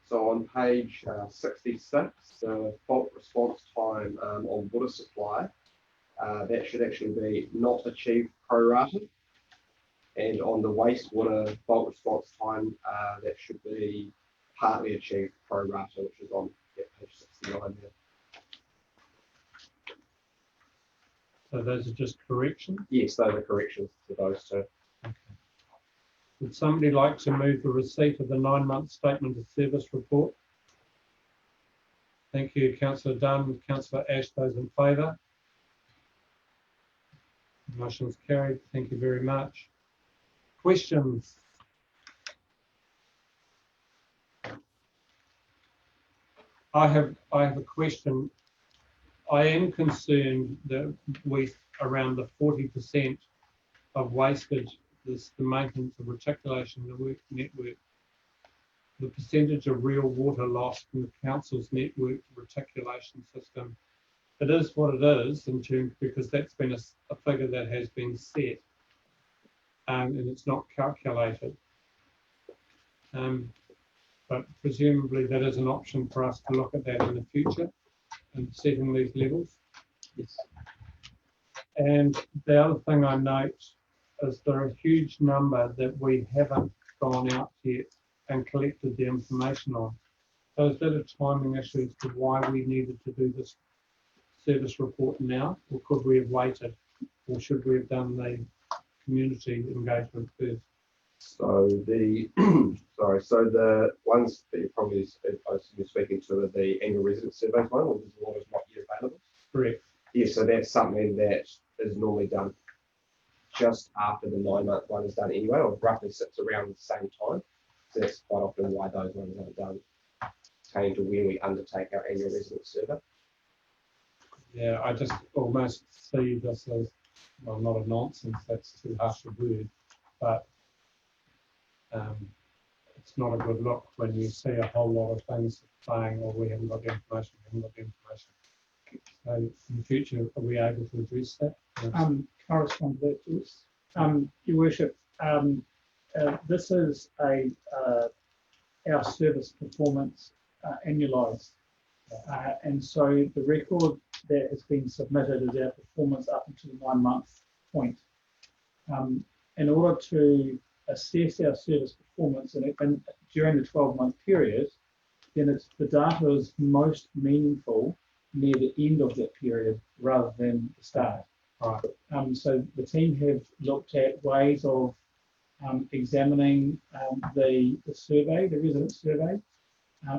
So on page 66, the fault response time on water supply, that should actually be not achieved prorated. And on the wastewater fault response time, that should be partly achieved prorated, which is on page 69 there. So those are just corrections? Yes, those are corrections to those two. Okay. Would somebody like to move the receipt of the 9-month statement of service report? Thank you, Councillor Dunn. Councillor Ash, those in favour? Motion is carried. Thank you very much. Questions? I have a question. I am concerned that with around the 40% of wastage, the maintenance of reticulation network, the percentage of real water lost from the council's network reticulation system. It is what it is in terms, because that's been a figure that has been set, and it's not calculated. But presumably that is an option for us to look at that in the future and setting these levels. Yes. And the other thing I note is there are a huge number that we haven't gone out yet and collected the information on. So is that a timing issue as to why we needed to do this service report now, or could we have waited, or should we have done the community engagement first? So the so the ones that you're probably speaking to are the annual resident surveys one, which is a lot is not yet available. Correct. Yeah, so that's something that is normally done just after the 9-month one is done anyway, or roughly sits around the same time. So that's quite often why those ones aren't done pertaining to when we undertake our annual resident survey. Yeah, I just almost see this as, well, not a nonsense, that's too harsh a word, but it's it's not a good look when you see a whole lot of things saying, "Oh, we haven't got the information, we haven't got the information." So in the future, are we able to address that? Yes. Can I respond to that, Joyce? Your Worship, this is our service performance annualised. And so the record that has been submitted is our performance up until the 9-month point. In order to assess our service performance and during the 12-month period, then the data is most meaningful near the end of that period rather than the start. Right. So the team have looked at ways of examining the survey, the resident survey.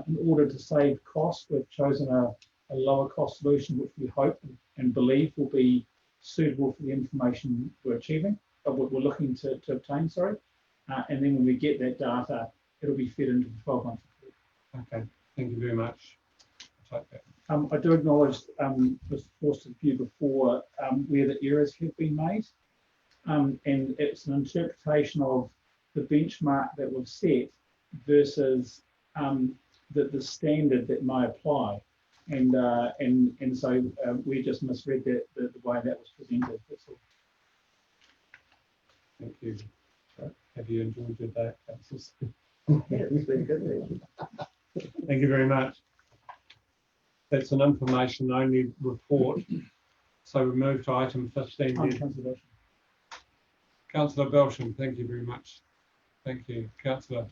In order to save costs, we've chosen a lower cost solution, which we hope and believe will be suitable for the information we're achieving, or we're looking to obtain, sorry. And then when we get that data, it'll be fed into the 12-month report. Okay, thank you very much. I'll take that. I do acknowledge Mr. Forster's view before where the errors have been made. And it's an interpretation of the benchmark that we've set versus the standard that may apply. And so we just misread that the way that was presented. That's all. Thank you. Have you enjoyed your day, councillors? Yeah, it's been good. Thank you very much. That's an information only report. So we move to item 15. Councillor Belsham, thank you very much. Thank you. Councillor.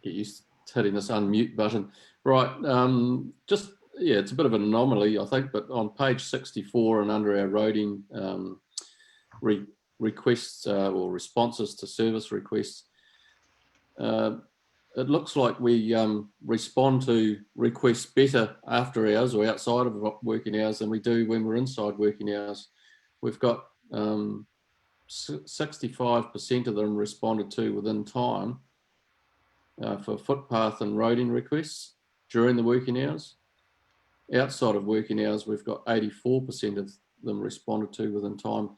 Get used to hitting this unmute button. Right, yeah, it's a bit of an anomaly, I think, but on page 64 and under our roading requests or responses to service requests, it looks like we respond to requests better after hours or outside of working hours than we do when we're inside working hours. We've got 65% of them responded to within time for footpath and roading requests during the working hours. Outside of working hours, we've got 84% of them responded to within time.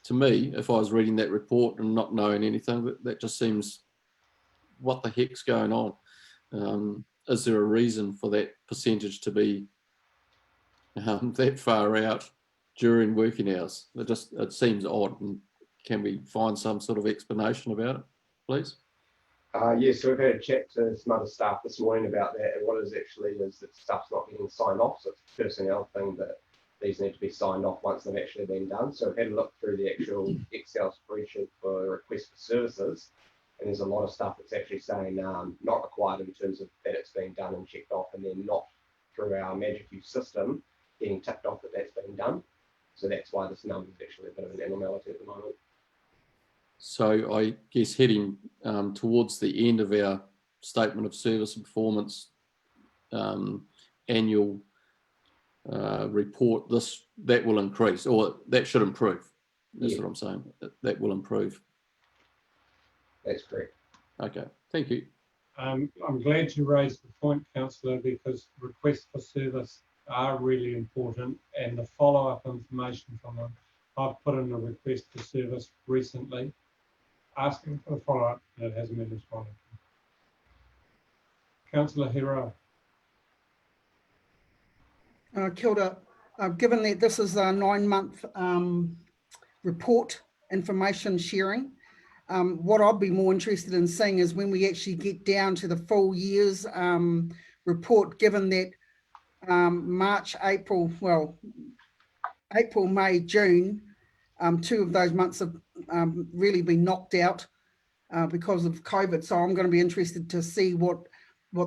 To me, if I was reading that report and not knowing anything, that just seems, what the heck's going on? Is there a reason for that percentage to be that far out during working hours? It seems odd. And can we find some sort of explanation about it, please? Yes, so we've had a chat to some other staff this morning about that, and what it is actually is that stuff's not getting signed off, so it's a personnel thing that these need to be signed off once they've actually been done. So we've had a look through the actual Excel spreadsheet for requests for services, and there's a lot of stuff that's actually saying not required in terms of that it's been done and checked off, and then not through our Magic View system getting ticked off that that's been done. So that's why this number is actually a bit of an anomaly at the moment. So I guess heading towards the end of our statement of service and performance annual report, that will increase, or that should improve. That's what I'm saying. That will improve. That's correct. Okay, thank you. I'm glad you raised the point, Councillor, because requests for service are really important, and the follow-up information from them. I've put in a request for service recently, asking for the follow-up, and it hasn't been responded to. Councillor Hero. Kia ora. Given that this is a 9-month report information sharing, what I'd be more interested in seeing is when we actually get down to the full year's report, given that March, April, May, June, 2 of those months have really been knocked out because of COVID. So I'm going to be interested to see what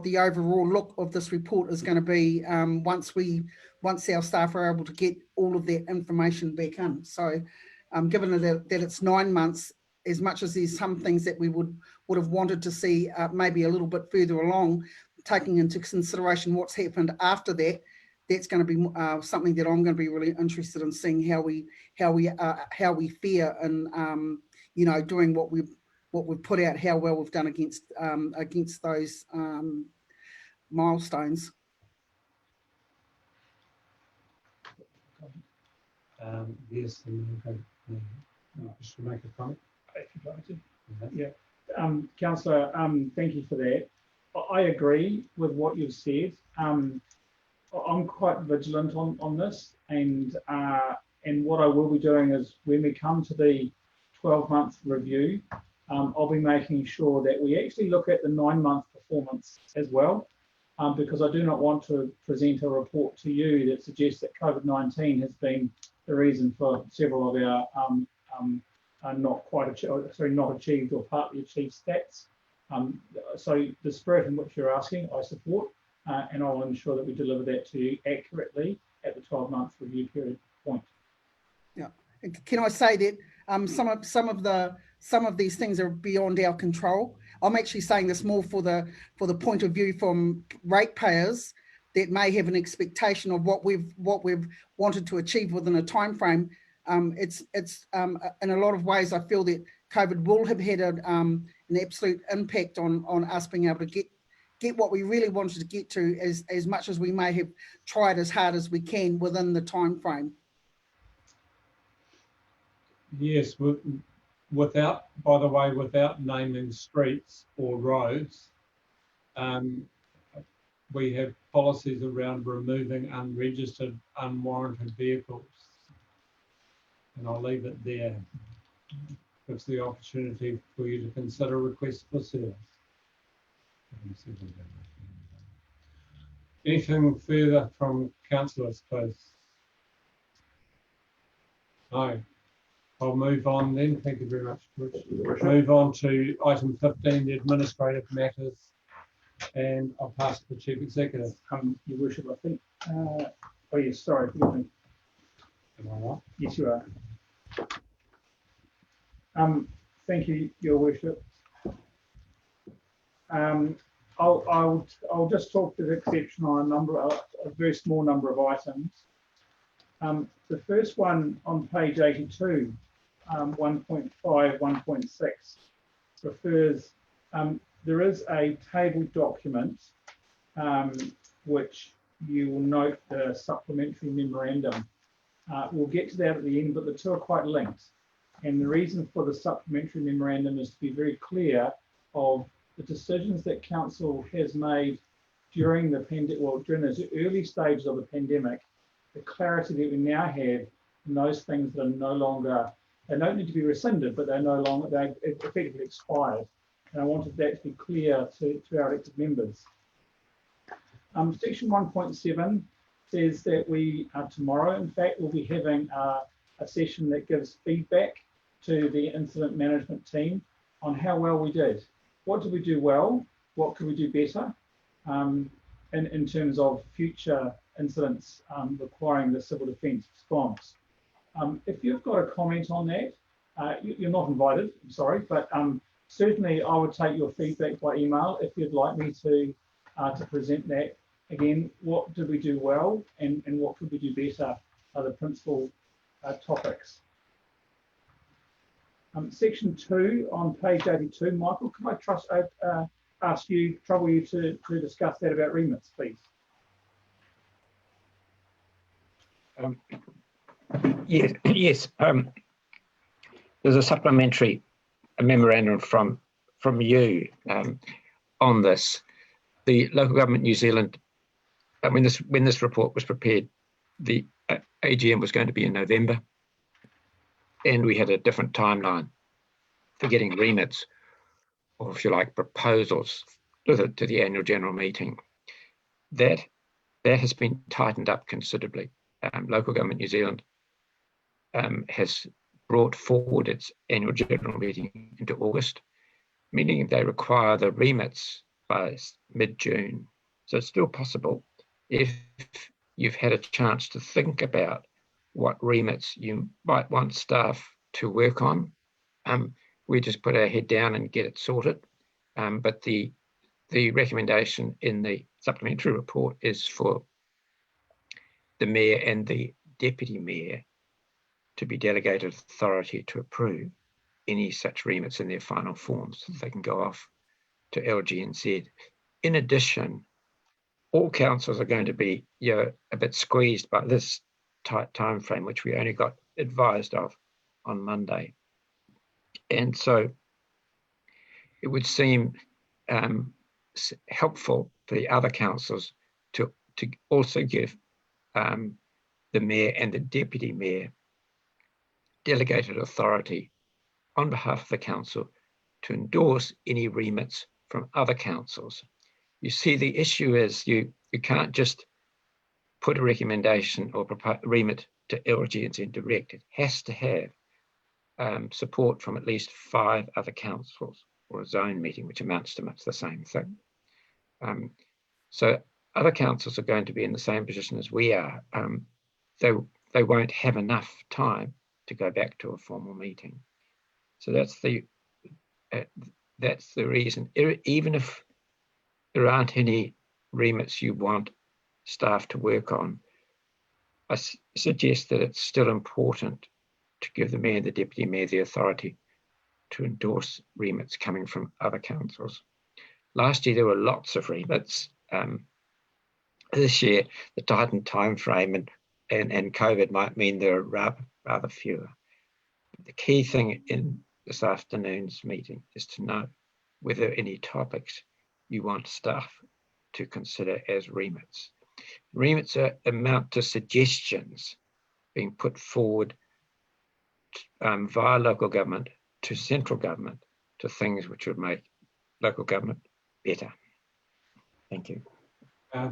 the overall look of this report is going to be once our staff are able to get all of that information back in. So given that it's 9 months, as much as there's some things that we would have wanted to see maybe a little bit further along, taking into consideration what's happened after that, that's going to be something that I'm going to be really interested in seeing how we fare and doing what we've put out, how well we've done against those milestones. Yes, and just to make a comment. If you'd like to. Yeah. Councillor, thank you for that. I agree with what you've said. I'm quite vigilant on this, and what I will be doing is when we come to the 12-month review, I'll be making sure that we actually look at the 9-month performance as well, because I do not want to present a report to you that suggests that COVID-19 has been the reason for several of our not achieved or partly achieved stats. So the spirit in which you're asking, I support, and I'll ensure that we deliver that to you accurately at the 12-month review period point. Yeah, can I say that some of these things are beyond our control. I'm actually saying this more for the point of view from ratepayers that may have an expectation of what we've wanted to achieve within a time frame. It's in a lot of ways I feel that COVID will have had an absolute impact on us being able to get what we really wanted to get to, as much as we may have tried as hard as we can within the time frame. Yes, without naming streets or roads, we have policies around removing unregistered, unwarranted vehicles. And I'll leave it there. Gives the opportunity for you to consider requests for service. Anything further from councillors, please? No. I'll move on then. Thank you very much, Rich. Move on to item 15, the administrative matters, and I'll pass to the Chief Executive. Your Worship, I think. Oh yes, sorry, forgive me. Am I right? Yes, you are. Thank you, Your Worship. I'll just talk to the exception on a very small number of items. The first one on page 82, 1.5, 1.6 refers, there is a table document which you will note the supplementary memorandum. We'll get to that at the end, but the two are quite linked. And the reason for the supplementary memorandum is to be very clear of the decisions that Council has made during the during those early stages of the pandemic, the clarity that we now have in those things that are no longer, they don't need to be rescinded, but they're no longer, they effectively expired. And I wanted that to be clear to our elected members. Section 1.7 says that we, tomorrow, in fact, will be having a session that gives feedback to the incident management team on how well we did. What did we do well? What could we do better in terms of future incidents requiring the civil defence response? If you've got a comment on that, you're not invited, I'm sorry, but certainly I would take your feedback by email if you'd like me to present that. Again, what did we do well and what could we do better are the principal topics. Section 2 on page 82, Michael, can I trouble you to discuss that about remits, please? Yes. There's a supplementary memorandum from you on this. The Local Government New Zealand, when this report was prepared, the AGM was going to be in November, and we had a different timeline for getting remits, or if you like, proposals to the annual general meeting. That has been tightened up considerably. Local Government New Zealand has brought forward its annual general meeting into August, meaning they require the remits by mid-June. So it's still possible if you've had a chance to think about what remits you might want staff to work on. We just put our head down and get it sorted. But the recommendation in the supplementary report is for the Mayor and the Deputy Mayor to be delegated authority to approve any such remits in their final forms, so they can go off to LG&Z. In addition, all councils are going to be a bit squeezed by this tight time frame, which we only got advised of on Monday. And so it would seem helpful for the other councils to also give the mayor and the deputy mayor delegated authority on behalf of the council to endorse any remits from other councils. You see, the issue is you can't just put a recommendation or remit to LGNZ direct. It has to have support from at least 5 other councils or a zone meeting, which amounts to much the same thing. So other councils are going to be in the same position as we are. They won't have enough time to go back to a formal meeting. So that's the reason. Even if there aren't any remits you want staff to work on, I suggest that it's still important to give the mayor and the deputy mayor the authority to endorse remits coming from other councils. Last year there were lots of remits. This year the tightened time frame and COVID might mean there are rather fewer. The key thing in this afternoon's meeting is to know whether any topics you want staff to consider as remits. Remits amount to suggestions being put forward via local government to central government to things which would make local government better. Thank you.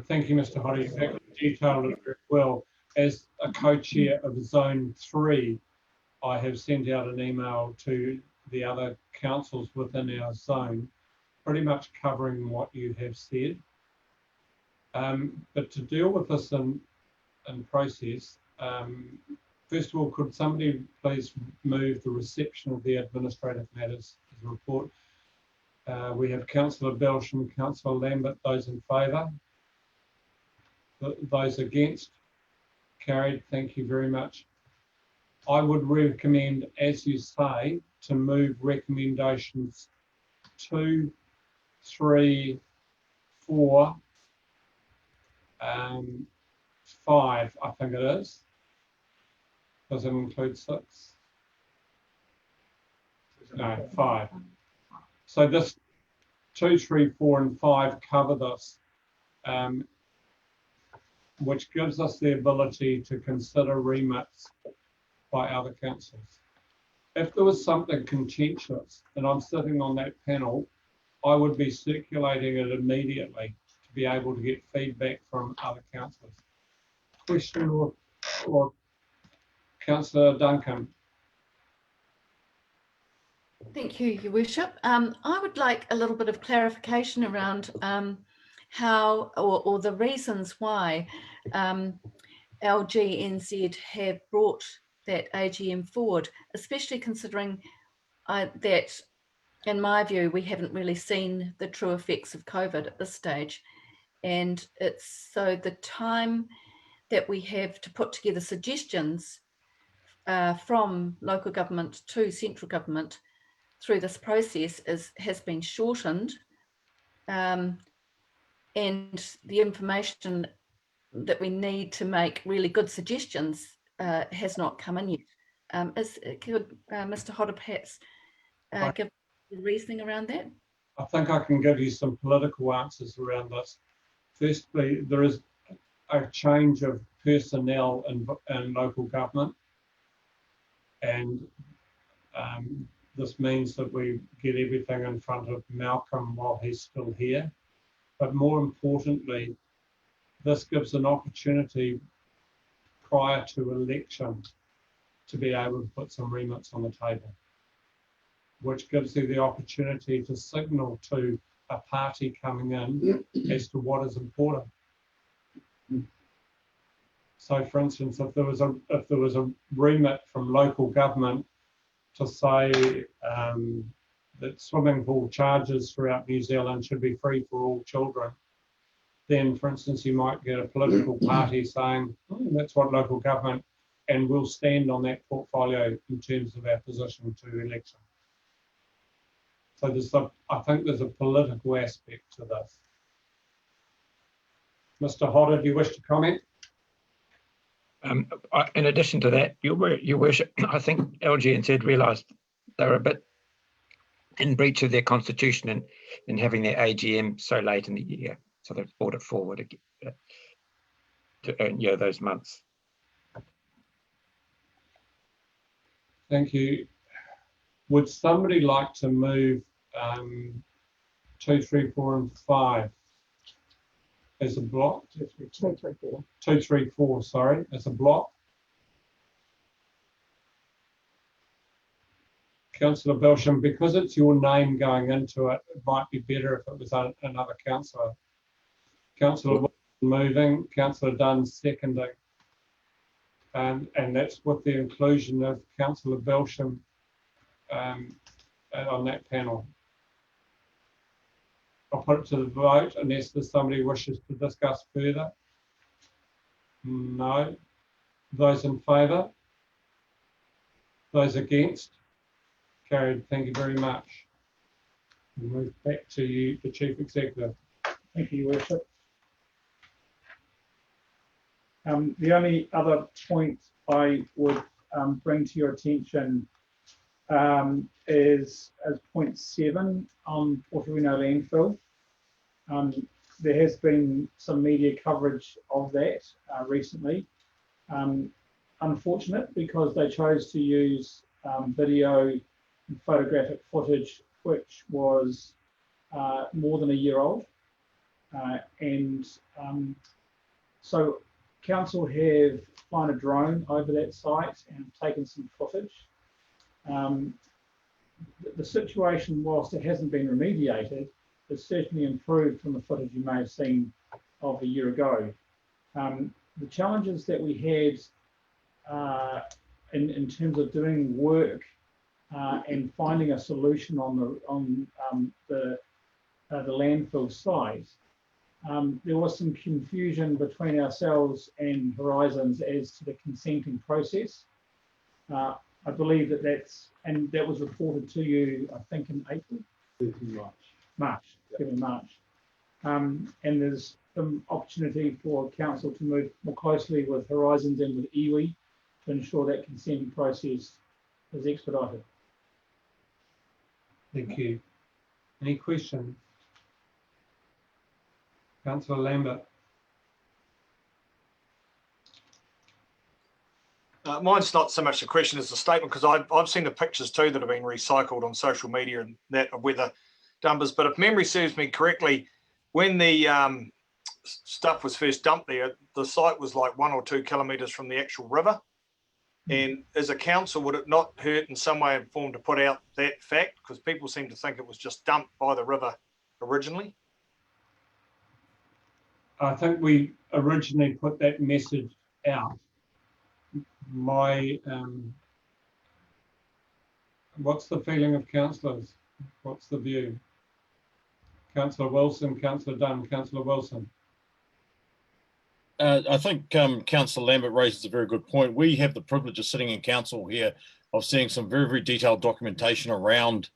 Thank you, Mr. Hoddy. You detailed it very well. As a co-chair of Zone 3, I have sent out an email to the other councils within our zone, pretty much covering what you have said. But to deal with this in process, first of all, could somebody please move the reception of the administrative matters as a report? We have Councillor Belsham, Councillor Lambert. Those in favour? Those against? Carried. Thank you very much. I would recommend, as you say, to move recommendations 2, 3, 4, 5, I think it is. Does it include 6? No, 5. So this 2, 3, 4, and 5 cover this, which gives us the ability to consider remits by other councils. If there was something contentious and I'm sitting on that panel, I would be circulating it immediately to be able to get feedback from other councillors. Question or Councillor Duncan. Thank you, Your Worship. I would like a little bit of clarification around how or the reasons why LGNZ have brought that AGM forward, especially considering that, in my view, we haven't really seen the true effects of COVID at this stage. And it's so the time that we have to put together suggestions from local government to central government through this process has been shortened, and the information that we need to make really good suggestions has not come in yet. Could Mr. Hodder perhaps give the reasoning around that? I think I can give you some political answers around this. Firstly, there is a change of personnel in local government, and this means that we get everything in front of Malcolm while he's still here. But more importantly, this gives an opportunity prior to election to be able to put some remits on the table, which gives you the opportunity to signal to a party coming in as to what is important. So, for instance, if there was a remit from local government to say that swimming pool charges throughout New Zealand should be free for all children, then, for instance, you might get a political party saying, that's what local government, and we'll stand on that portfolio in terms of our position to election. So I think there's a political aspect to this. Mr. Hodder, do you wish to comment? In addition to that, Your Worship, I think LGNZ realised they were a bit in breach of their constitution in having their AGM so late in the year. So they've brought it forward again, to those months. Thank you. Would somebody like to move 2, 3, 4, and 5 as a block? 2, 3, 4. 2, 3, 4, sorry, as a block. Councillor Belsham, because it's your name going into it, it might be better if it was another councillor. Councillor Wilson moving, Councillor Dunn seconding. And that's with the inclusion of Councillor Belsham on that panel. I'll put it to the vote unless there's somebody wishes to discuss further. No. Those in favour? Those against? Carried. Thank you very much. We'll move back to you, the Chief Executive. Thank you, Your Worship. The only other point I would bring to your attention is as point 7 on Portorino landfill. There has been some media coverage of that recently. Unfortunate because they chose to use video and photographic footage which was more than a year old. So Council have flown a drone over that site and taken some footage. The situation, whilst it hasn't been remediated, has certainly improved from the footage you may have seen of a year ago. The challenges that we had in terms of doing work and finding a solution on the landfill site, there was some confusion between ourselves and Horizons as to the consenting process. I believe that was reported to you, I think, in April? March. And there's some opportunity for Council to move more closely with Horizons and with iwi to ensure that consenting process is expedited. Thank you. Any questions? Councillor Lambert. Mine's not so much a question as a statement, because I've seen the pictures too that have been recycled on social media and that of weather dumpers. But if memory serves me correctly, when the stuff was first dumped there, the site was like 1 or 2 kilometres from the actual river. And as a council, would it not hurt in some way and form to put out that fact? Because people seem to think it was just dumped by the river originally. I think we originally put that message out. What's the feeling of councillors? What's the view? Councillor Wilson, Councillor Dunn, Councillor Wilson. I think Councillor Lambert raises a very good point. We have the privilege of sitting in council here, of seeing some very, very detailed documentation around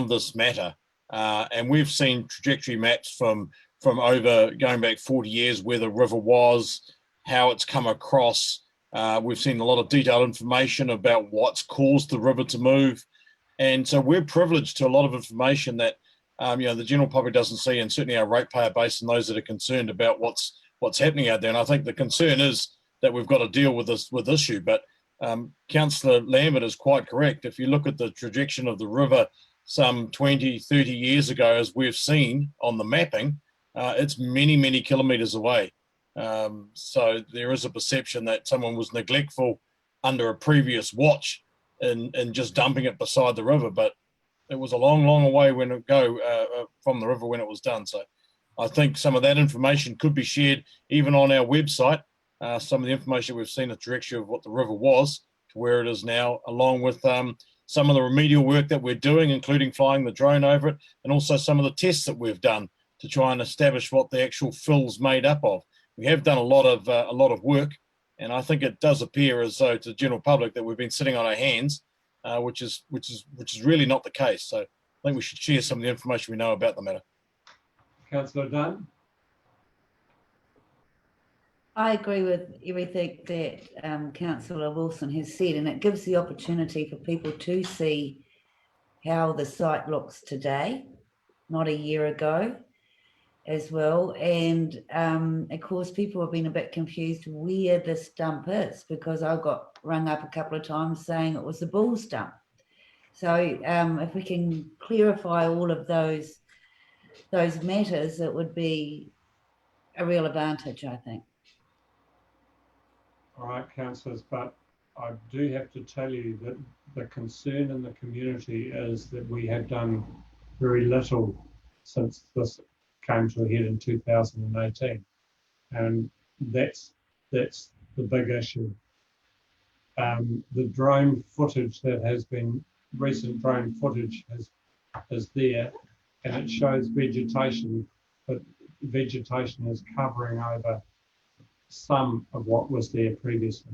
this matter. And we've seen trajectory maps from over going back 40 years where the river was, how it's come across. We've seen a lot of detailed information about what's caused the river to move. And so we're privileged to a lot of information that the general public doesn't see, and certainly our ratepayer base and those that are concerned about what's happening out there. And I think the concern is that we've got to deal with this issue. But Councillor Lambert is quite correct. If you look at the trajectory of the river some 20, 30 years ago, as we've seen on the mapping, it's many, many kilometres away. So there is a perception that someone was neglectful under a previous watch in just dumping it beside the river, but it was a long, long away from the river when it was done. So I think some of that information could be shared even on our website. Some of the information we've seen, the trajectory of what the river was to where it is now, along with some of the remedial work that we're doing, including flying the drone over it, and also some of the tests that we've done to try and establish what the actual fill's made up of. We have done a lot of work, and I think it does appear as though to the general public that we've been sitting on our hands, which is really not the case. So I think we should share some of the information we know about the matter. Councillor Dunn. I agree with everything that Councillor Wilson has said, and it gives the opportunity for people to see how the site looks today, not a year ago as well. And of course, people have been a bit confused where this dump is, because I got rung up a couple of times saying it was the Bulls dump. So if we can clarify all of those matters, it would be a real advantage, I think. All right, councillors, but I do have to tell you that the concern in the community is that we have done very little since this came to a head in 2018, and that's the big issue. The drone footage that has been, recent drone footage is there, and it shows vegetation, but vegetation is covering over some of what was there previously.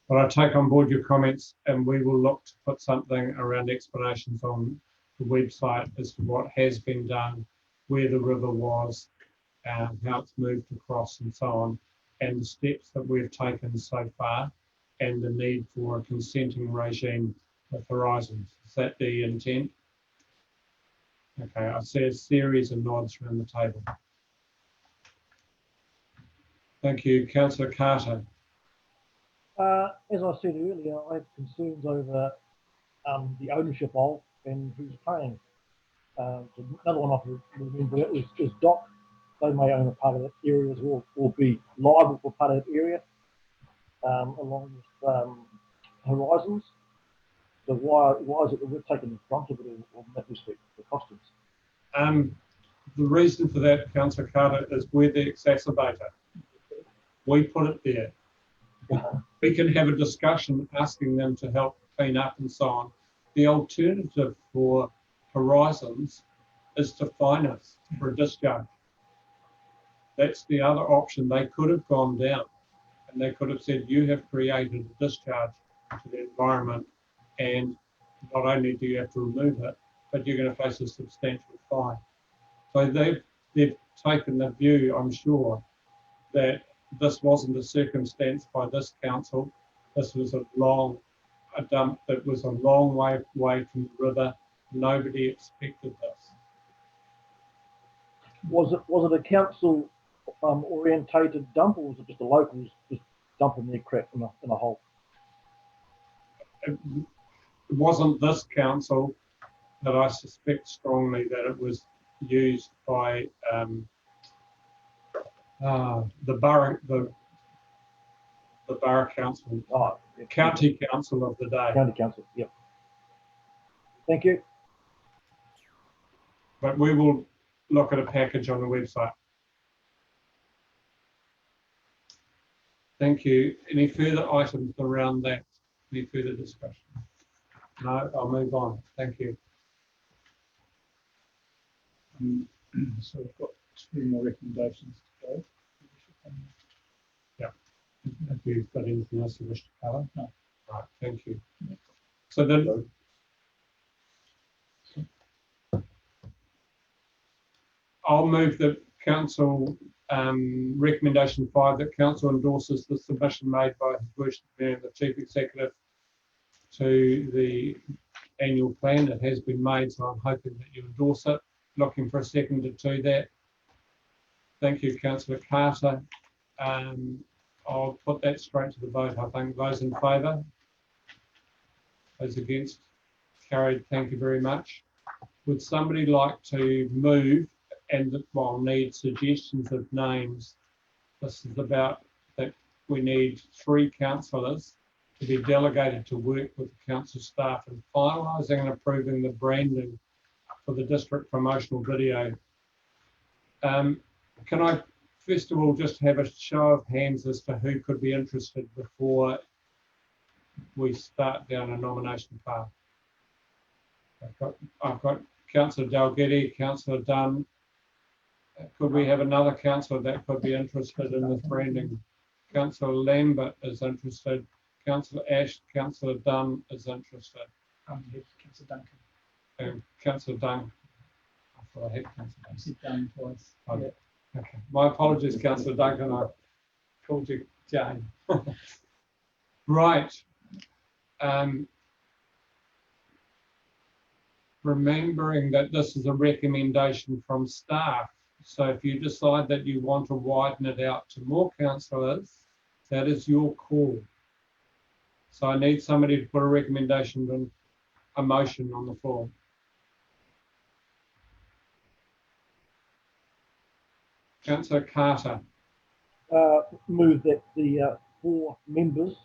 But I take on board your comments, and we will look to put something around explanations on the website as to what has been done, where the river was, how it's moved across and so on, and the steps that we've taken so far, and the need for a consenting regime with Horizons. Is that the intent? Okay, I see a series of nods around the table. Thank you. Councillor Carter. As I said earlier, I have concerns over the ownership of and who's paying. So another one I can remember is DOC. They may own a part of that area as well, or be liable for part of that area, along with Horizons. So why is it that we're taking the brunt of it in that respect, the costings? The reason for that, Councillor Carter, is we're the exacerbator. We put it there. We can have a discussion asking them to help clean up and so on. The alternative for Horizons is to fine us for a discharge. That's the other option. They could have gone down, and they could have said, you have created a discharge to the environment, and not only do you have to remove it, but you're going to face a substantial fine. So they've taken the view, I'm sure, that this wasn't a circumstance by this council. This was a dump that was a long way away from the river. Nobody expected this. Was it a council orientated dump, or was it just the locals just dumping their crap in a hole? It wasn't this council, but I suspect strongly that it was used by the borough council, county council of the day. County council, yep. Thank you. But we will look at a package on the website. Thank you. Any further items around that? Any further discussion? No, I'll move on. Thank you. So we've got 2 more recommendations to go. Yeah. Have you got anything else you wish to cover? No. Right, thank you. So then, I'll move that council recommendation 5, that council endorses the submission made by His Worship Mayor, the Chief Executive, to the annual plan. It has been made, so I'm hoping that you endorse it. Looking for a seconder to that. Thank you, Councillor Carter. I'll put that straight to the vote. I think those in favour, those against, carried. Thank you very much. Would somebody like to move and need suggestions of names? This is about that we need 3 councillors to be delegated to work with the council staff in finalising and approving the branding for the district promotional video. Can I first of all just have a show of hands as to who could be interested before we start down a nomination path? I've got Councillor Dalgety, Councillor Dunn. Could we have another councillor that could be interested in this branding? Councillor Lambert is interested. Councillor Ash, Councillor Dunn is interested. Yes, Councillor Duncan. And Councillor Dunn. I thought I had Councillor Dunn. Sit down twice. Oh, yeah. Okay. My apologies, Councillor Duncan. I called you Jane. Right. remembering that this is a recommendation from staff. So if you decide that you want to widen it out to more councillors, that is your call. So I need somebody to put a recommendation and a motion on the floor. Councillor Carter. Move that the 4 members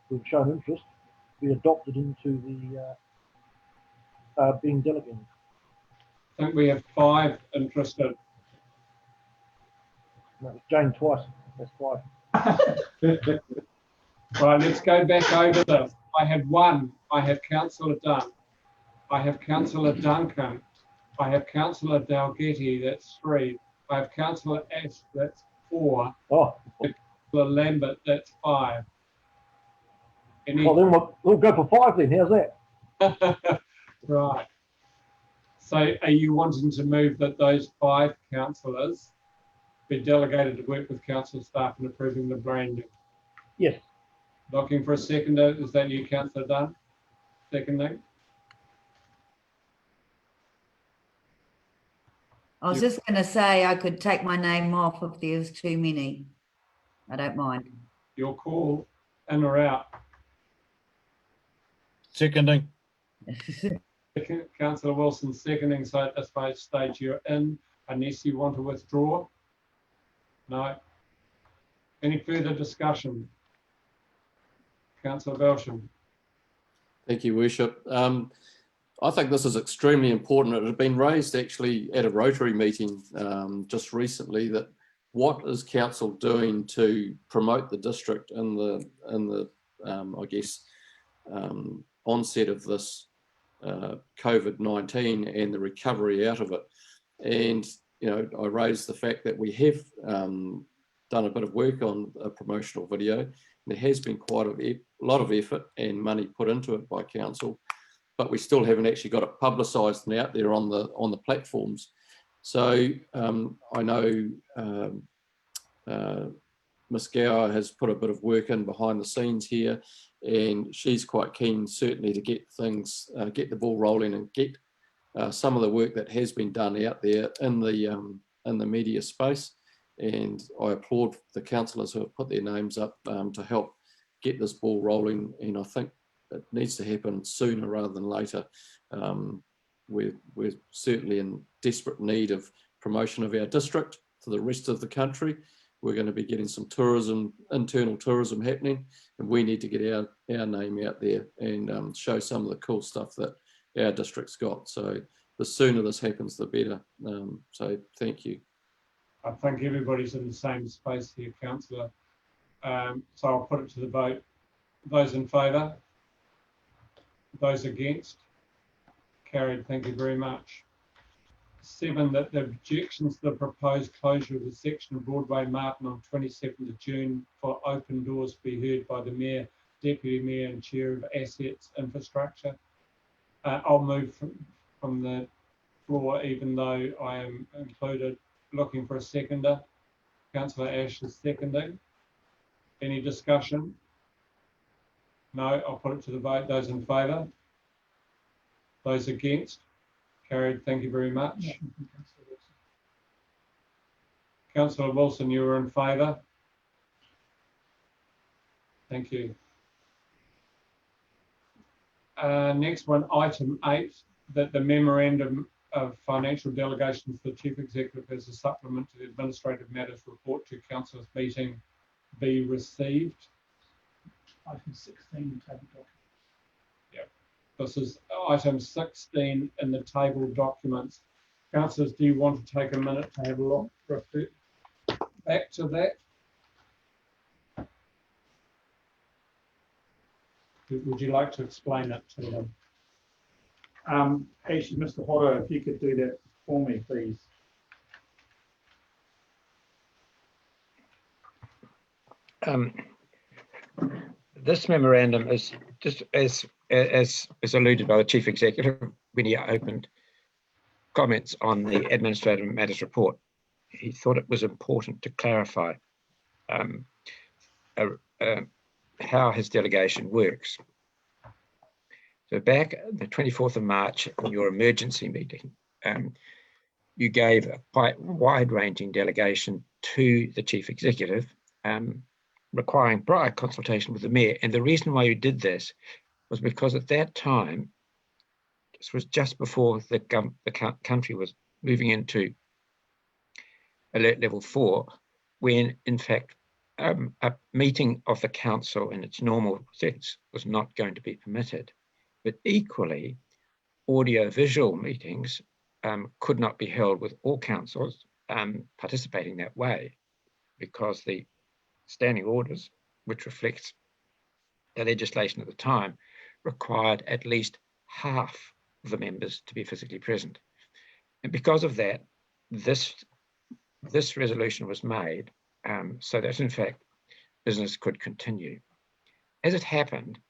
who've shown interest be adopted into the being delegated. I think we have 5 interested. No, it's Jane twice. That's 5. Right, let's go back over this. I have 1. I have Councillor Dunn. I have Councillor Duncan. I have Councillor Dalgetty. That's 3. I have Councillor Ash. That's 4. Oh. Councillor Lambert. That's 5. Well, then we'll go for 5 then. How's that? Right. So are you wanting to move that those 5 councillors be delegated to work with council staff in approving the branding? Yes. Looking for a seconder. Is that you, Councillor Dunn? Seconding? I was just going to say I could take my name off if there's too many. I don't mind. Your call. In or out? Seconding. Councillor Wilson seconding. So at this stage you're in, unless you want to withdraw. No. Any further discussion? Councillor Belsham. Thank you, Worship. I think this is extremely important. It had been raised actually at a Rotary meeting just recently, that what is council doing to promote the district in the I guess onset of this COVID-19 and the recovery out of it. And you know, I raised the fact that we have done a bit of work on a promotional video. There has been quite a lot of effort and money put into it by council, but we still haven't actually got it publicised and out there on the platforms. So I know Ms. Gower has put a bit of work in behind the scenes here, and she's quite keen certainly to get things, get the ball rolling and get some of the work that has been done out there in the media space. And I applaud the councillors who have put their names up to help get this ball rolling. And I think it needs to happen sooner rather than later. We're certainly in desperate need of promotion of our district to the rest of the country. We're going to be getting some tourism, internal tourism happening, and we need to get our name out there and show some of the cool stuff that our district's got. So the sooner this happens, the better. So thank you. I think everybody's in the same space here, Councillor. So I'll put it to the vote. Those in favour? Those against? Carried. Thank you very much. 7, that the objections to the proposed closure of the section of Broadway Martin on 27th of June for open doors be heard by the Mayor, Deputy Mayor and Chair of Assets Infrastructure. I'll move from the floor, even though I am included. Looking for a seconder. Councillor Ash is seconding. Any discussion? No, I'll put it to the vote. Those in favour? Those against? Carried. Thank you very much. Councillor Wilson, you were in favour? Thank you. Next one, item 8, that the memorandum of financial delegations for the Chief Executive as a supplement to the Administrative Matters Report to Council's meeting be received. Item 16, table document. Yep. This is item 16 in the table documents. Councillors, do you want to take a minute to have a look, refer back to that? Would you like to explain it to them? Actually, Mr. Hodder, if you could do that for me, please. This memorandum is just as alluded by the Chief Executive when he opened comments on the Administrative Matters Report. He thought it was important to clarify how his delegation works. So back the 24th of March, in your emergency meeting, you gave a quite wide-ranging delegation to the Chief Executive, requiring prior consultation with the Mayor. And the reason why you did this was because at that time, this was just before the country was moving into alert level 4, when in fact a meeting of the council in its normal sense was not going to be permitted. But equally, audio-visual meetings could not be held with all councils participating that way, because the standing orders, which reflects the legislation at the time, required at least half of the members to be physically present. And because of that, this resolution was made so that in fact business could continue. As it happened,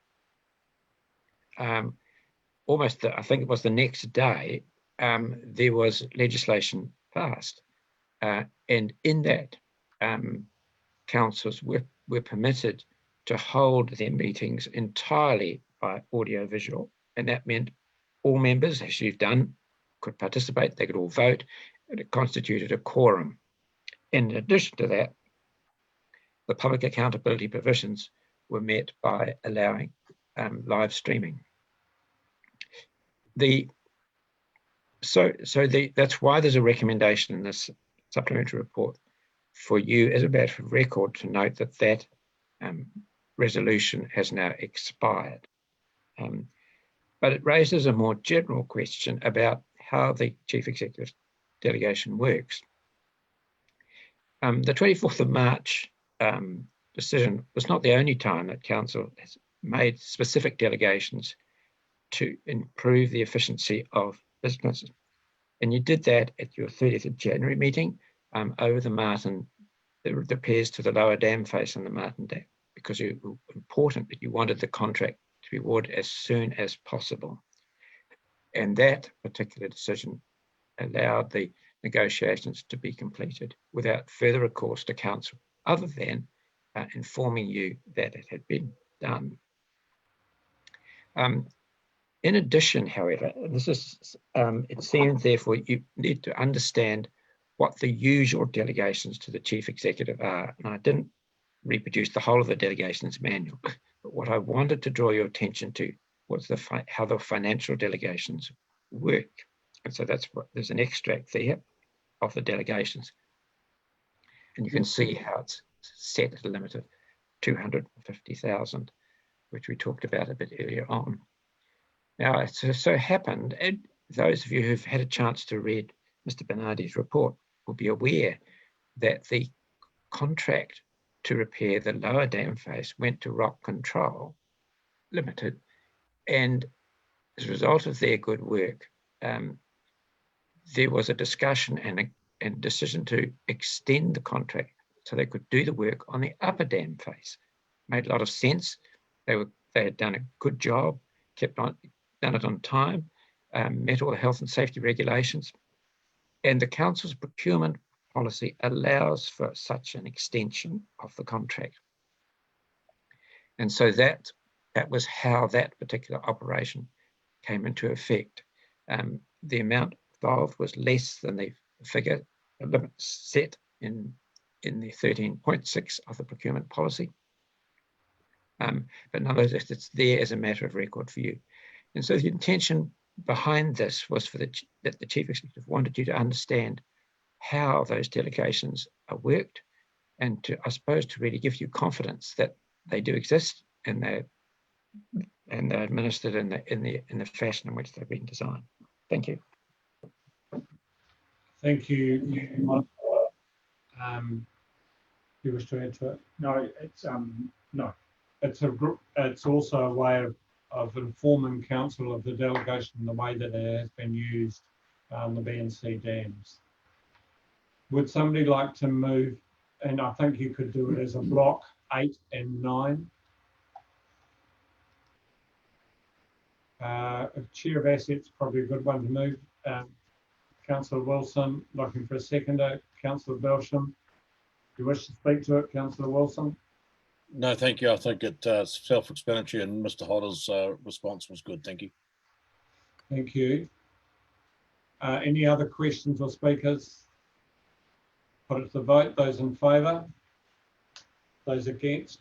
almost I think it was the next day, there was legislation passed, and in that councils were permitted to hold their meetings entirely by audio-visual, and that meant all members, as you've done, could participate, they could all vote, and it constituted a quorum. In addition to that, the public accountability provisions were met by allowing live streaming. That's why there's a recommendation in this supplementary report for you as a matter of record to note that that resolution has now expired. But it raises a more general question about how the Chief Executive delegation works. The 24th of March decision was not the only time that Council has made specific delegations to improve the efficiency of business. And you did that at your 30th of January meeting over the Martin, the repairs to the lower dam face on the Martin Dam, because it was important that you wanted the contract to be awarded as soon as possible. And that particular decision allowed the negotiations to be completed without further recourse to Council, other than informing you that it had been done. In addition, however, this is it seems therefore you need to understand what the usual delegations to the Chief Executive are. And I didn't reproduce the whole of the delegations manual, but what I wanted to draw your attention to was how the financial delegations work. And so that's what there's an extract there of the delegations. And you can see how it's set at a limit of 250,000, which we talked about a bit earlier on. Now, it so happened, and those of you who've had a chance to read Mr. Bernardi's report will be aware that the contract to repair the lower dam face went to Rock Control Limited, and as a result of their good work, there was a discussion and a decision to extend the contract so they could do the work on the upper dam face. Made a lot of sense. They had done a good job, done it on time, met all the health and safety regulations, and the council's procurement policy allows for such an extension of the contract. And so that was how that particular operation came into effect. The amount involved was less than the figure, the limit set in the 13.6 of the procurement policy. But nonetheless, it's there as a matter of record for you. And so the intention behind this was that the Chief Executive wanted you to understand how those delegations are worked, and to, I suppose, to really give you confidence that they do exist and they're administered in the fashion in which they've been designed. Thank you. Thank you. You wish to add to it? No, it's no. It's also a way of informing council of the delegation and the way that it has been used on the B and C dams. Would somebody like to move, and I think you could do it as a block 8 and 9. Chair of Assets, probably a good one to move. Councillor Wilson, looking for a seconder. Councillor Belsham, do you wish to speak to it, Councillor Wilson? No, thank you. I think it's self-explanatory, and Mr. Hodder's response was good. Thank you. Thank you. Any other questions or speakers? Put it to the vote. Those in favour? Those against?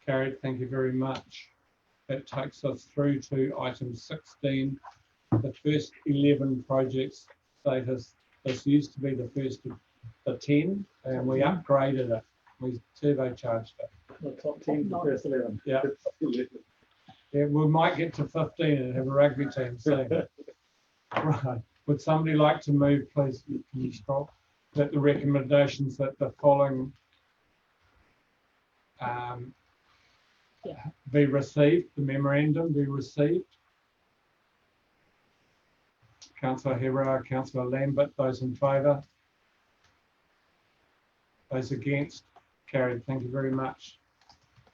Carried. Thank you very much. That takes us through to item 16. The first 11 projects status. This used to be the first of the 10, and we upgraded it. We turbocharged it. The top 10 to first 11. Yeah. Yeah, we might get to 15 and have a rugby team soon. Right. Would somebody like to move, please? Can you stop? That the recommendations that the following be received, the memorandum be received. Councillor Herrera, Councillor Lambert, those in favour? Those against? Carried. Thank you very much.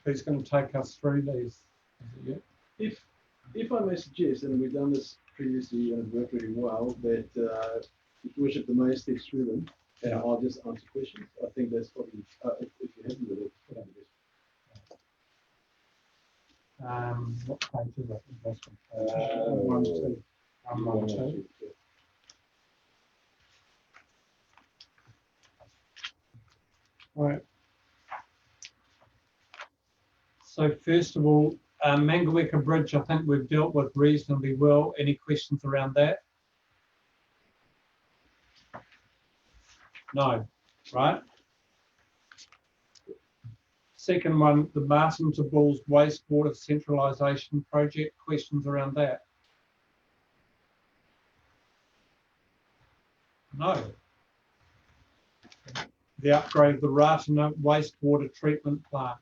Who's going to take us through these? If I may suggest, and we've done this previously and it worked really well, that if you worship the Mayor steps through them, and I'll just answer questions. I think that's probably, if you're happy with it, probably best. What page is it? 1, 2. 1, 2. Right. So first of all, Mangaweka Bridge, I think we've dealt with reasonably well. Any questions around that? No, right? Second one, the Martin to Bulls wastewater centralisation project. Questions around that? No. The upgrade of the Ratana wastewater treatment plant.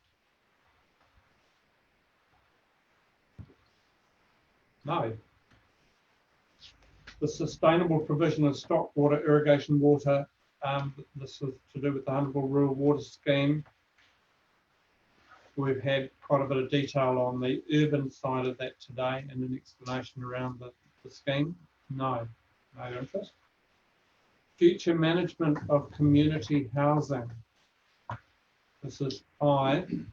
No. The sustainable provision of stock water, irrigation water. This is to do with the Hunterville Rural Water Scheme. We've had quite a bit of detail on the urban side of that today and an explanation around the scheme. No, no interest. Future management of community housing. This is 5. Can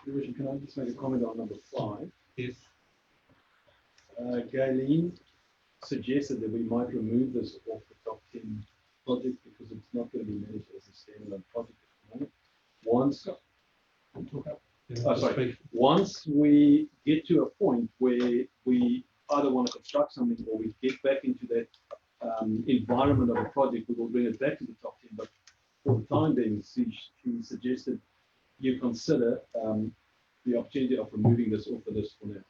I just make a comment on number 5? Yes. Galen suggested that we might remove this off the top 10 project because it's not going to be managed as a standalone project at the moment. Once we get to a point where we either want to construct something or we get back into that environment of a project, we will bring it back to the top 10. But for the time being, she suggested you consider the opportunity of removing this off the list for now.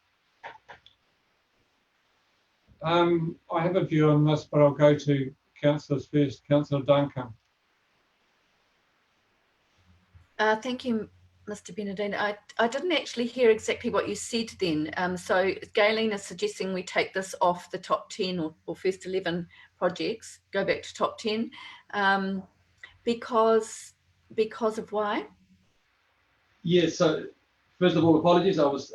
I have a view on this, but I'll go to councillors first. Councillor Duncan. Thank you, Mr. Benedine. I didn't actually hear exactly what you said then. So Galen is suggesting we take this off the top 10 or first 11 projects, go back to top 10, because of why? Yes. So first of all, apologies. I was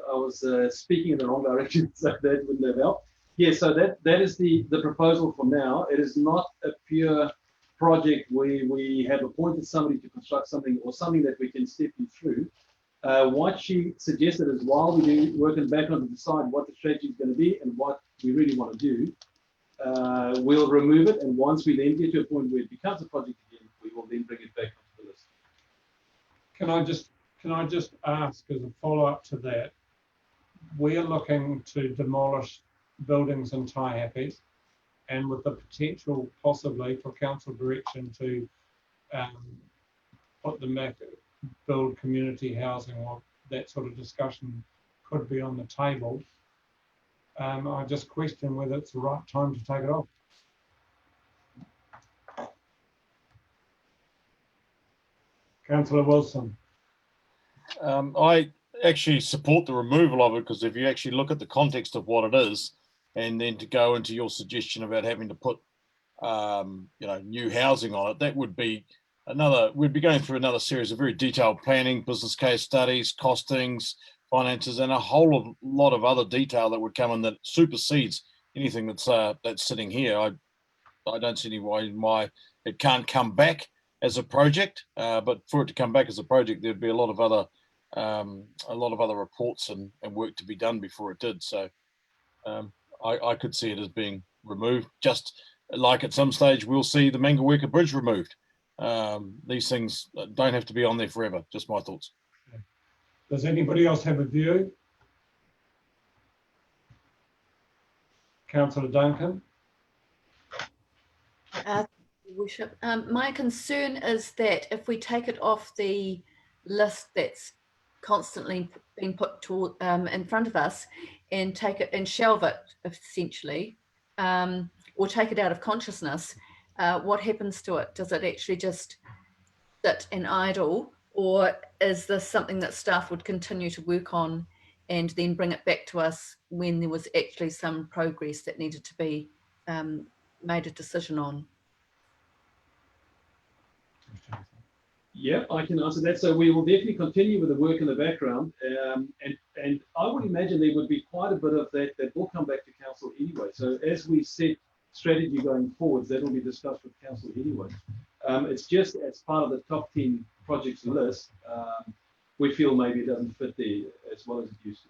speaking in the wrong direction, so that wouldn't have helped. Yes. So that is the proposal for now. It is not a pure project where we have appointed somebody to construct something or something that we can step you through. What she suggested is while we do work in the background to decide what the strategy is going to be and what we really want to do, we'll remove it. And once we then get to a point where it becomes a project again, we will then bring it back onto the list. Can I just ask as a follow-up to that, we're looking to demolish buildings in Taihape, and with the potential possibly for council direction to put them back, build community housing, or that sort of discussion could be on the table. I just question whether it's the right time to take it off. Councillor Wilson. I actually support the removal of it, because if you actually look at the context of what it is, and then to go into your suggestion about having to put, new housing on it, that would be we'd be going through another series of very detailed planning, business case studies, costings, finances, and a whole lot of other detail that would come in that supersedes anything that's sitting here. I don't see any why it can't come back as a project, but for it to come back as a project, there'd be a lot of other reports and work to be done before it did. So I could see it as being removed, just like at some stage we'll see the Mangaweka Bridge removed. These things don't have to be on there forever. Just my thoughts. Does anybody else have a view? Councillor Duncan? Worship. My concern is that if we take it off the list that's constantly being put to, in front of us and take it and shelve it essentially, or take it out of consciousness, what happens to it? Does it actually just sit and idle, or is this something that staff would continue to work on and then bring it back to us when there was actually some progress that needed to be made a decision on? Yeah, I can answer that. So we will definitely continue with the work in the background, and I would imagine there would be quite a bit of that that will come back to council anyway. So as we set strategy going forwards, that will be discussed with council anyway. It's just as part of the top 10 projects list, we feel maybe it doesn't fit there as well as it used to.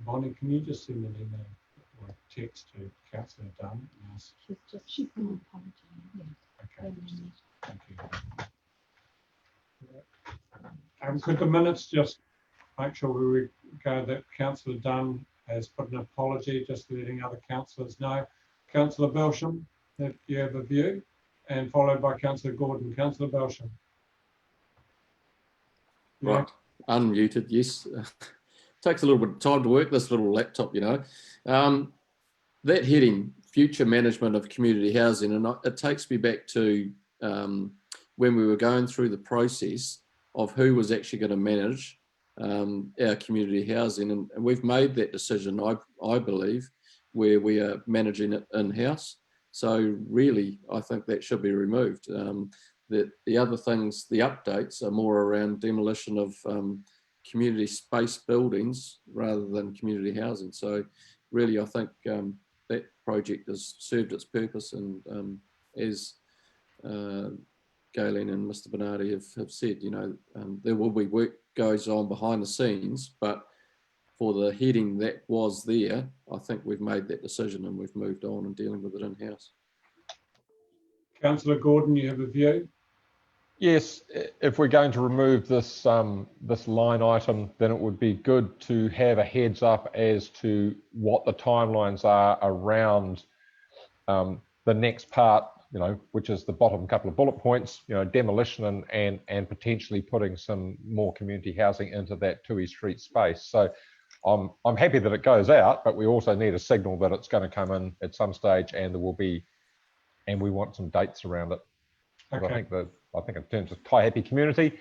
Bonnie, can you just send an email or text to Councillor Dunn? She's going to apologize. Okay, thank you. Could the minutes just make sure we go that Councillor Dunn has put an apology, just letting other councillors know. Councillor Belsham, if you have a view, and followed by Councillor Gordon. Councillor Belsham. Right, unmuted, yes. Takes a little bit of time to work this little laptop, you know. That heading, future management of community housing, and it takes me back to when we were going through the process of who was actually going to manage our community housing, and we've made that decision, I believe, where we are managing it in-house. So really, I think that should be removed. The other things, the updates are more around demolition of community space buildings rather than community housing. So really, I think that project has served its purpose, and as Galen and Mr. Bernardi have said, you know, there will be work goes on behind the scenes, but for the heading that was there, I think we've made that decision and we've moved on and dealing with it in-house. Councillor Gordon, you have a view? Yes, if we're going to remove this this line item, then it would be good to have a heads up as to what the timelines are around the next part, you know, which is the bottom couple of bullet points, you know, demolition and potentially putting some more community housing into that Tui Street space. So I'm happy that it goes out, but we also need a signal that it's going to come in at some stage, and there will be, and we want some dates around it. Okay. I think in terms of tie happy community,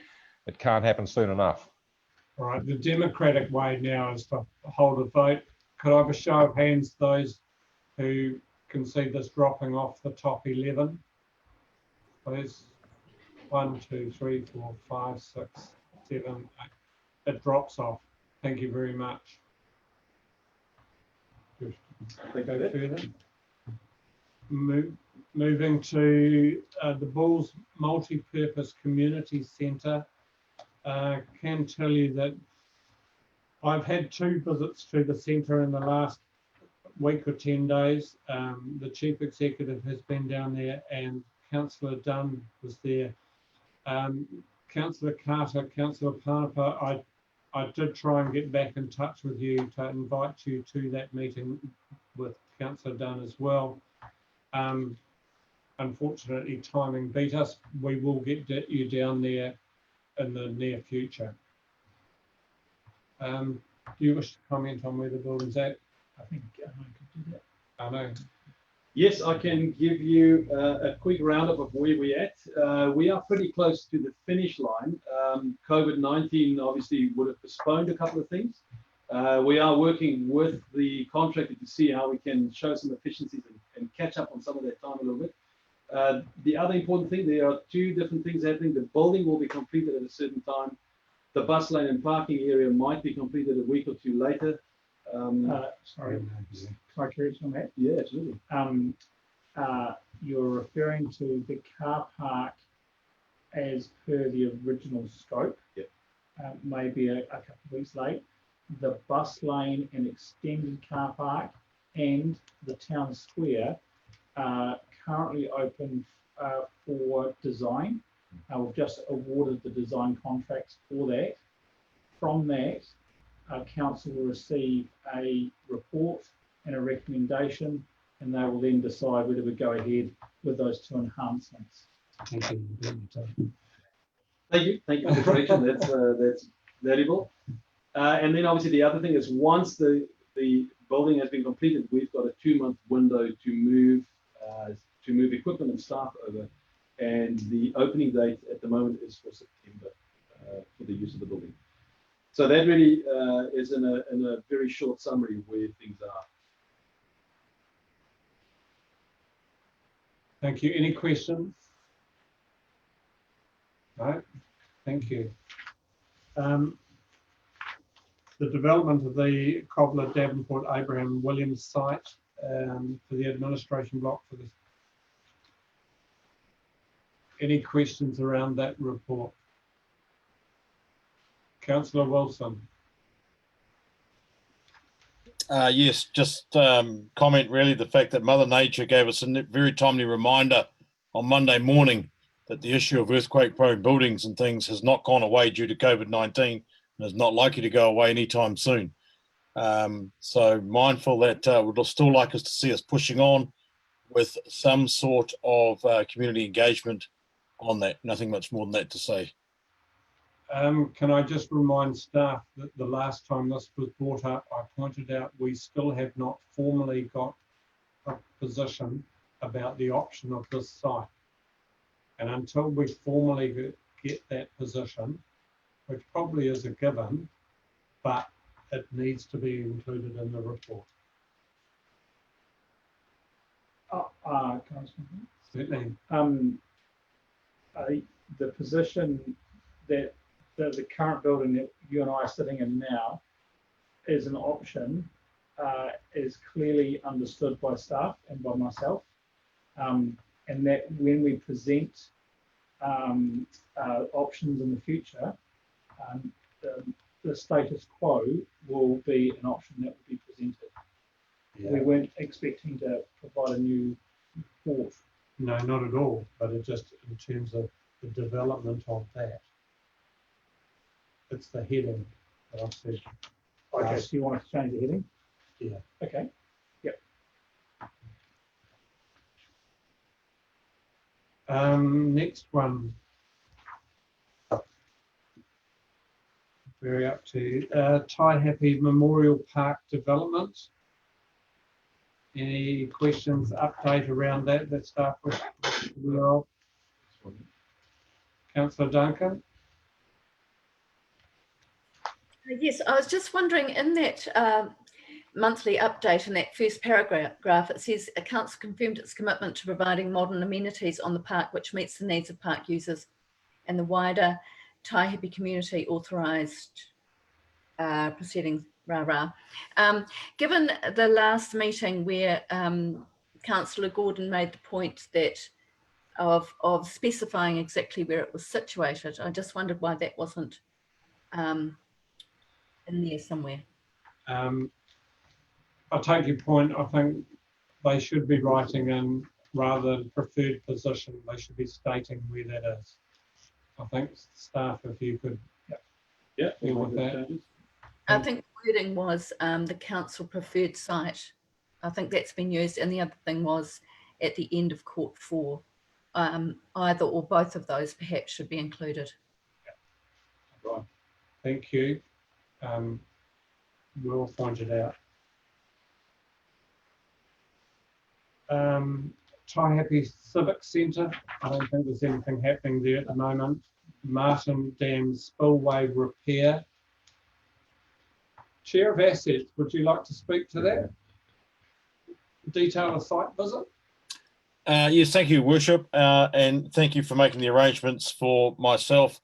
it can't happen soon enough. All right, the democratic way now is to hold a vote. Could I have a show of hands, those who can see this dropping off the top 11? Please. 1, 2, 3, 4, 5, 6, 7, 8. It drops off. Thank you very much. Go further. Moving to the Bulls Multi-Purpose Community Centre. Can tell you that I've had 2 visits to the centre in the last week or 10 days. The Chief Executive has been down there and Councillor Dunn was there. Councillor Carter, Councillor Panapa, I did try and get back in touch with you to invite you to that meeting with Councillor Dunn as well. Unfortunately, timing beat us. We will get you down there in the near future. Do you wish to comment on where the building's at? I think I could do that. I know. Yes, I can give you a quick roundup of where we're at. We are pretty close to the finish line. COVID-19 obviously would have postponed a couple of things. We are working with the contractor to see how we can show some efficiencies and catch up on some of that time a little bit. The other important thing, there are 2 different things happening. The building will be completed at a certain time. The bus lane and parking area might be completed a week or 2 later. Sorry, can I correct on that? Yeah, absolutely. you're referring to the car park as per the original scope. Yep. Maybe a couple of weeks late. The bus lane and extended car park and the town square are currently open for design. We've just awarded the design contracts for that. From that, council will receive a report and a recommendation, and they will then decide whether we go ahead with those two enhancements. Thank you for the correction. That's valuable. And then obviously the other thing is once the building has been completed, we've got a 2-month window to move equipment and staff over, and the opening date at the moment is for September for the use of the building. So that really is in a very short summary where things are. Thank you. Any questions? No? Thank you. The development of the Cobbler, Davenport, Abraham Williams site for the administration block for this. Any questions around that report? Councillor Wilson. Yes, just comment really the fact that Mother Nature gave us a very timely reminder on Monday morning that the issue of earthquake-prone buildings and things has not gone away due to COVID-19 and is not likely to go away anytime soon. So mindful that we'd still like us to see us pushing on with some sort of community engagement on that. Nothing much more than that to say. Can I just remind staff that the last time this was brought up, I pointed out we still have not formally got a position about the option of this site. And until we formally get that position, which probably is a given, but it needs to be included in the report. Certainly. The position that the current building that you and I are sitting in now is an option, is clearly understood by staff and by myself, and that when we present options in the future, the status quo will be an option that will be presented. Yeah. We weren't expecting to provide a new report. No, not at all, but it just in terms of the development of that. It's the heading that I've said. Okay, so you want to change the heading? Yeah. Okay. Yep. Next one. Very up to Tai Happy Memorial Park development. Any questions, update around that? Let's start with Councillor Duncan. Yes, I was just wondering in that monthly update in that first paragraph, it says a council confirmed its commitment to providing modern amenities on the park which meets the needs of park users and the wider Tai Happy community authorised proceedings. Given the last meeting where Councillor Gordon made the point that of specifying exactly where it was situated, I just wondered why that wasn't in there somewhere. I take your point. I think they should be writing in rather than preferred position. They should be stating where that is. I think staff, if you could deal with that. I think the wording was the council preferred site. I think that's been used, and the other thing was at the end of Court 4. Either or both of those perhaps should be included. Right. Thank you. We'll find it out. Tai Happy Civic Centre. I don't think there's anything happening there at the moment. Martin Dam spillway repair. Chair of Assets, would you like to speak to that? Detail a site visit? Yes, thank you, Worship, and thank you for making the arrangements for myself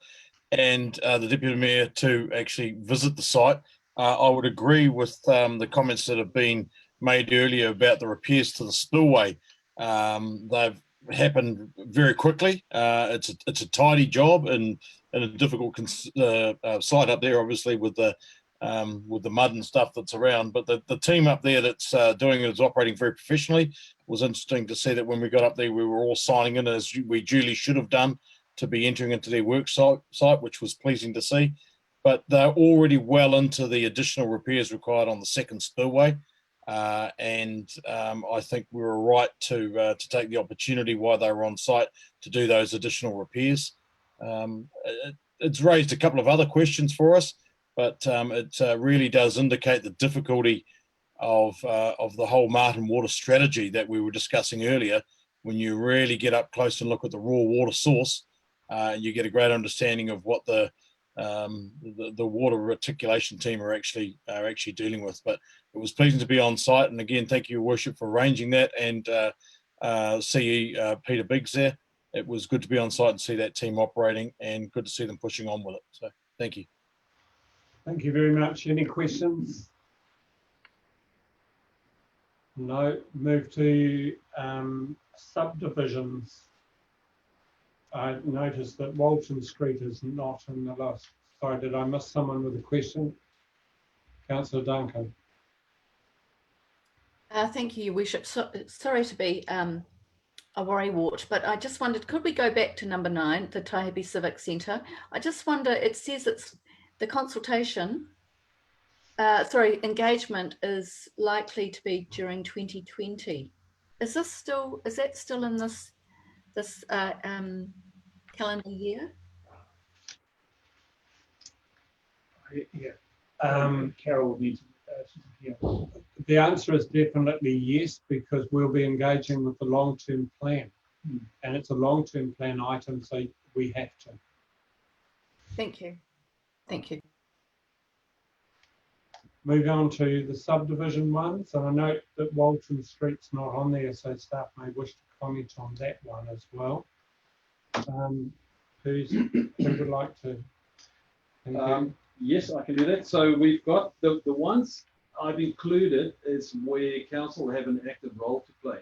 and the Deputy Mayor to actually visit the site. I would agree with the comments that have been made earlier about the repairs to the spillway. They've happened very quickly. It's a tidy job and a difficult site up there, obviously with the mud and stuff that's around. But the team up there that's doing it is operating very professionally. It was interesting to see that when we got up there, we were all signing in as we duly should have done to be entering into their work site, which was pleasing to see. But they're already well into the additional repairs required on the second spillway. And I think we were right to take the opportunity while they were on site to do those additional repairs. It's raised a couple of other questions for us, but it really does indicate the difficulty of the whole Martin water strategy that we were discussing earlier. When you really get up close and look at the raw water source, you get a great understanding of what the water reticulation team are actually dealing with. But it was pleasing to be on site, and again, thank you, Your Worship, for arranging that, and CE Peter Biggs there. It was good to be on site and see that team operating, and good to see them pushing on with it. So thank you. Thank you very much. Any questions? No. Move to subdivisions. I noticed that Walton Street is not in the list. Sorry, did I miss someone with a question? Councillor Duncan. Thank you, Your Worship. Sorry to be a worrywart, but I just wondered, could we go back to number 9, the Taihape Civic Centre? I just wonder, it says it's the consultation, engagement is likely to be during 2020. Is that still in this calendar year? Yeah. Carol would need to The answer is definitely yes, because we'll be engaging with the long-term plan, and it's a long-term plan item, so we have to. Thank you. Thank you. Moving on to the subdivision ones, and I note that Walton Street's not on there, so staff may wish to comment on that one as well. Who would like to? Yes, I can do that. So we've got the ones I've included is where council have an active role to play.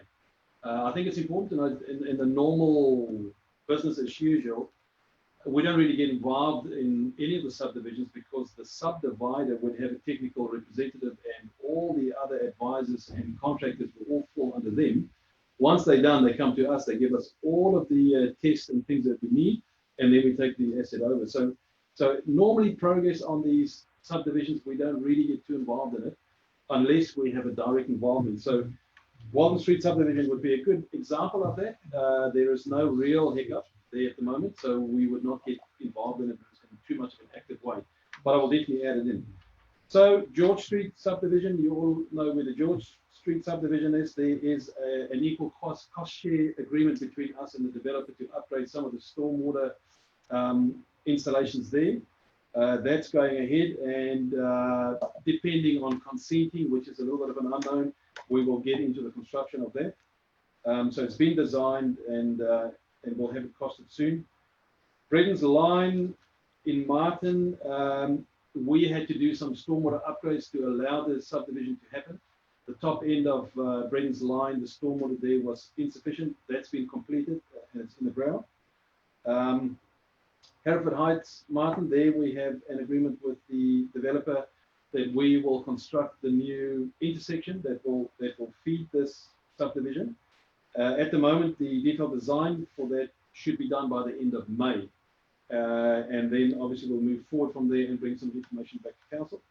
I think it's important to note in the normal business as usual, we don't really get involved in any of the subdivisions because the subdivider would have a technical representative and all the other advisors and contractors will all fall under them. Once they're done, they come to us, they give us all of the tests and things that we need, and then we take the asset over. So normally progress on these subdivisions, we don't really get too involved in it unless we have a direct involvement. So Walton Street subdivision would be a good example of that. There is no real hiccup there at the moment, so we would not get involved in it in too much of an active way, but I will definitely add it in. So George Street subdivision, you all know where the George Street subdivision is. There is an equal cost share agreement between us and the developer to upgrade some of the stormwater installations there. That's going ahead, and depending on consenting, which is a little bit of an unknown, we will get into the construction of that. So it's been designed, and we'll have it costed soon. Bredon's Line in Martin, we had to do some stormwater upgrades to allow the subdivision to happen. The top end of Bredon's Line, the stormwater there was insufficient. That's been completed, and it's in the ground. Hereford Heights, Martin, there we have an agreement with the developer that we will construct the new intersection that will feed this subdivision. At the moment, the detailed design for that should be done by the end of May. And then obviously we'll move forward from there and bring some information back to council.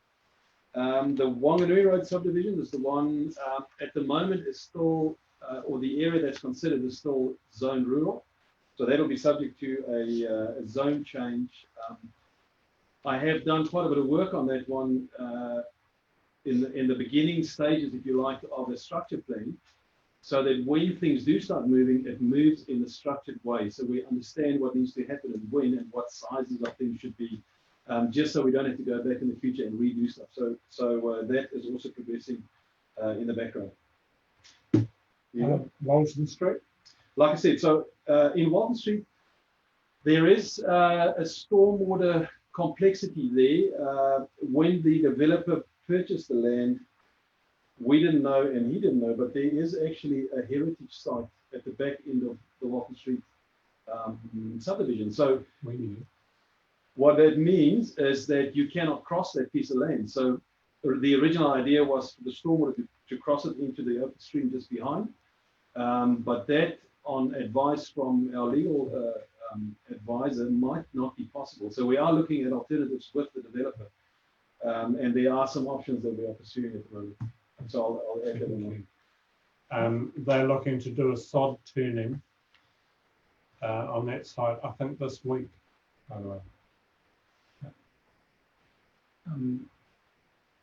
The Wanganui Road subdivision is the one at the moment is still, or the area that's considered is still zone rural. So that'll be subject to a zone change. I have done quite a bit of work on that one in the beginning stages, if you like, of a structure plan, so that when things do start moving, it moves in a structured way. So we understand what needs to happen and when and what sizes of things should be, just so we don't have to go back in the future and redo stuff. So that is also progressing in the background. Walton Street? Like I said, so in Walton Street, there is a stormwater complexity there. When the developer purchased the land, we didn't know and he didn't know, but there is actually a heritage site at the back end of the Walker Street subdivision. So what that means is that you cannot cross that piece of land. So the original idea was for the stormwater to cross it into the open stream just behind. But that, on advice from our legal advisor, might not be possible. So we are looking at alternatives with the developer. And there are some options that we are pursuing at the moment. So I'll add that in. They're looking to do a sod turning on that site, I think this week, by the way.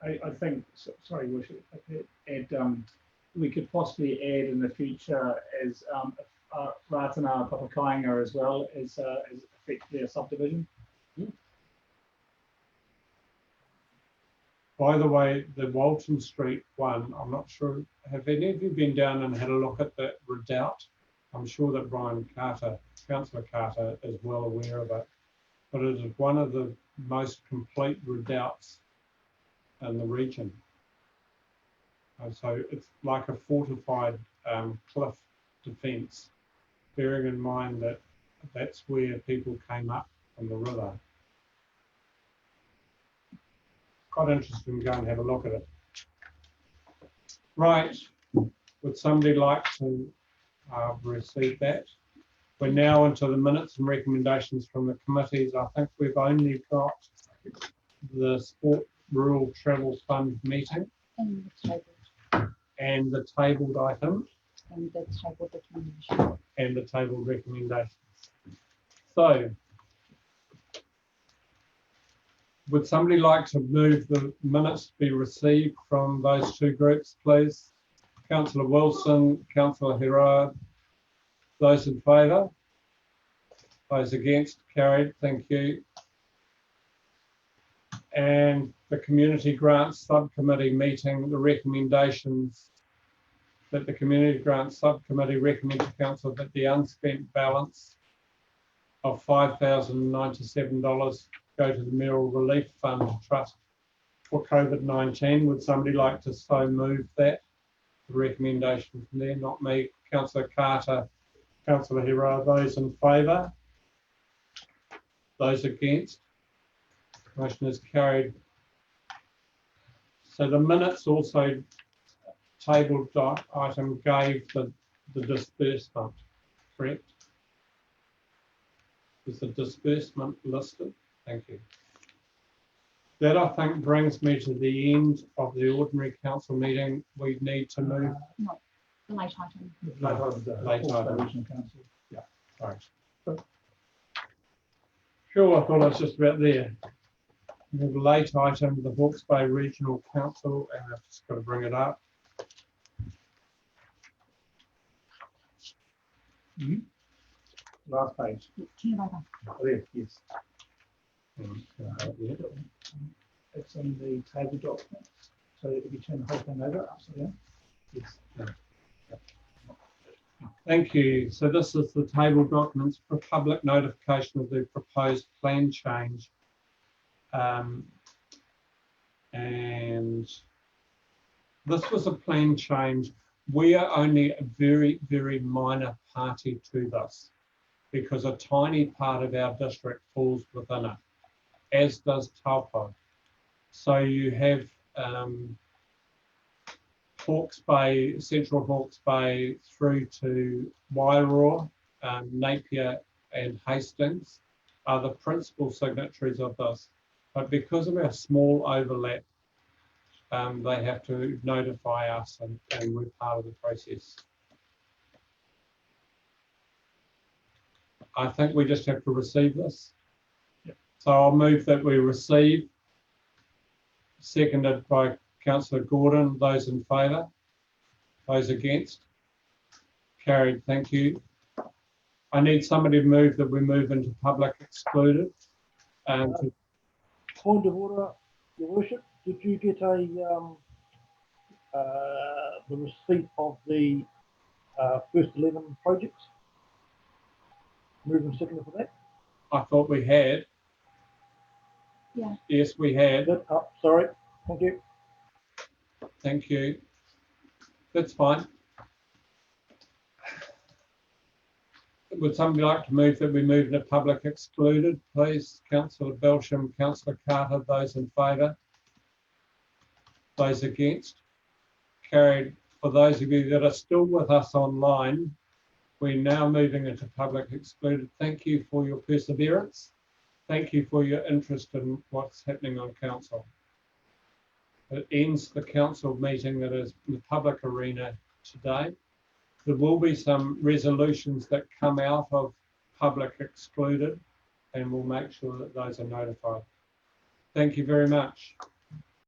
I think, sorry, Worship, we could possibly add in the future as Ratana Papakainga as well as effectively a subdivision. By the way, the Walton Street one, I'm not sure, have any of you been down and had a look at that redoubt? I'm sure that Brian Carter, Councillor Carter, is well aware of it, but it is one of the most complete redoubts in the region. And so it's like a fortified cliff defence, bearing in mind that that's where people came up from the river. Quite interested in going and have a look at it. Right, would somebody like to receive that? We're now into the minutes and recommendations from the committees. I think we've only got the Sport Rural Travel Fund meeting and the tabled item and the tabled recommendation. And the tabled recommendations. So, would somebody like to move the minutes to be received from those two groups, please? Councillor Wilson, Councillor Herrard. Those in favour? Those against? Carried. Thank you. And the Community Grants Subcommittee meeting, the recommendations that the Community Grants Subcommittee recommends to Council that the unspent balance of $5,097 go to the Mayoral Relief Fund Trust for COVID-19. Would somebody like to so move that? The recommendation from there, not me. Councillor Carter, Councillor Herrard, those in favour? Those against? Motion is carried. So the minutes also tabled item gave the disbursement, correct? Is the disbursement listed? Thank you. That, I think, brings me to the end of the ordinary council meeting. We need to move. No, the late item. Late item. Yeah, sorry. Sure, I thought I was just about there. We have a late item, the Hawke's Bay Regional Council, and I've just got to bring it up. Last page. Oh, there, yes. It's in the table document. So if you turn the whole thing over, upside down. Yes. Thank you. So this is the table documents for public notification of the proposed plan change. And this was a plan change. We are only a very, very minor party to this because a tiny part of our district falls within it, as does Taupo. So you have Hawke's Bay, Central Hawke's Bay through to Wairoa, Napier and Hastings are the principal signatories of this. But because of our small overlap, they have to notify us and we're part of the process. I think we just have to receive this. Yep. So I'll move that we receive, seconded by Councillor Gordon. Those in favour? Those against? Carried, thank you. I need somebody to move that we move into public excluded. Point of order, Your Worship. Did you get the receipt of the first 11 projects? Move and second for that. I thought we had. Yeah. Yes, we had. Sorry. Thank you. Thank you. That's fine. Would somebody like to move that we move into public excluded, please? Councillor Belsham, Councillor Carter, those in favour? Those against? Carried. For those of you that are still with us online, we're now moving into public excluded. Thank you for your perseverance. Thank you for your interest in what's happening on council. It ends the council meeting that is in the public arena today. There will be some resolutions that come out of public excluded, and we'll make sure that those are notified. Thank you very much.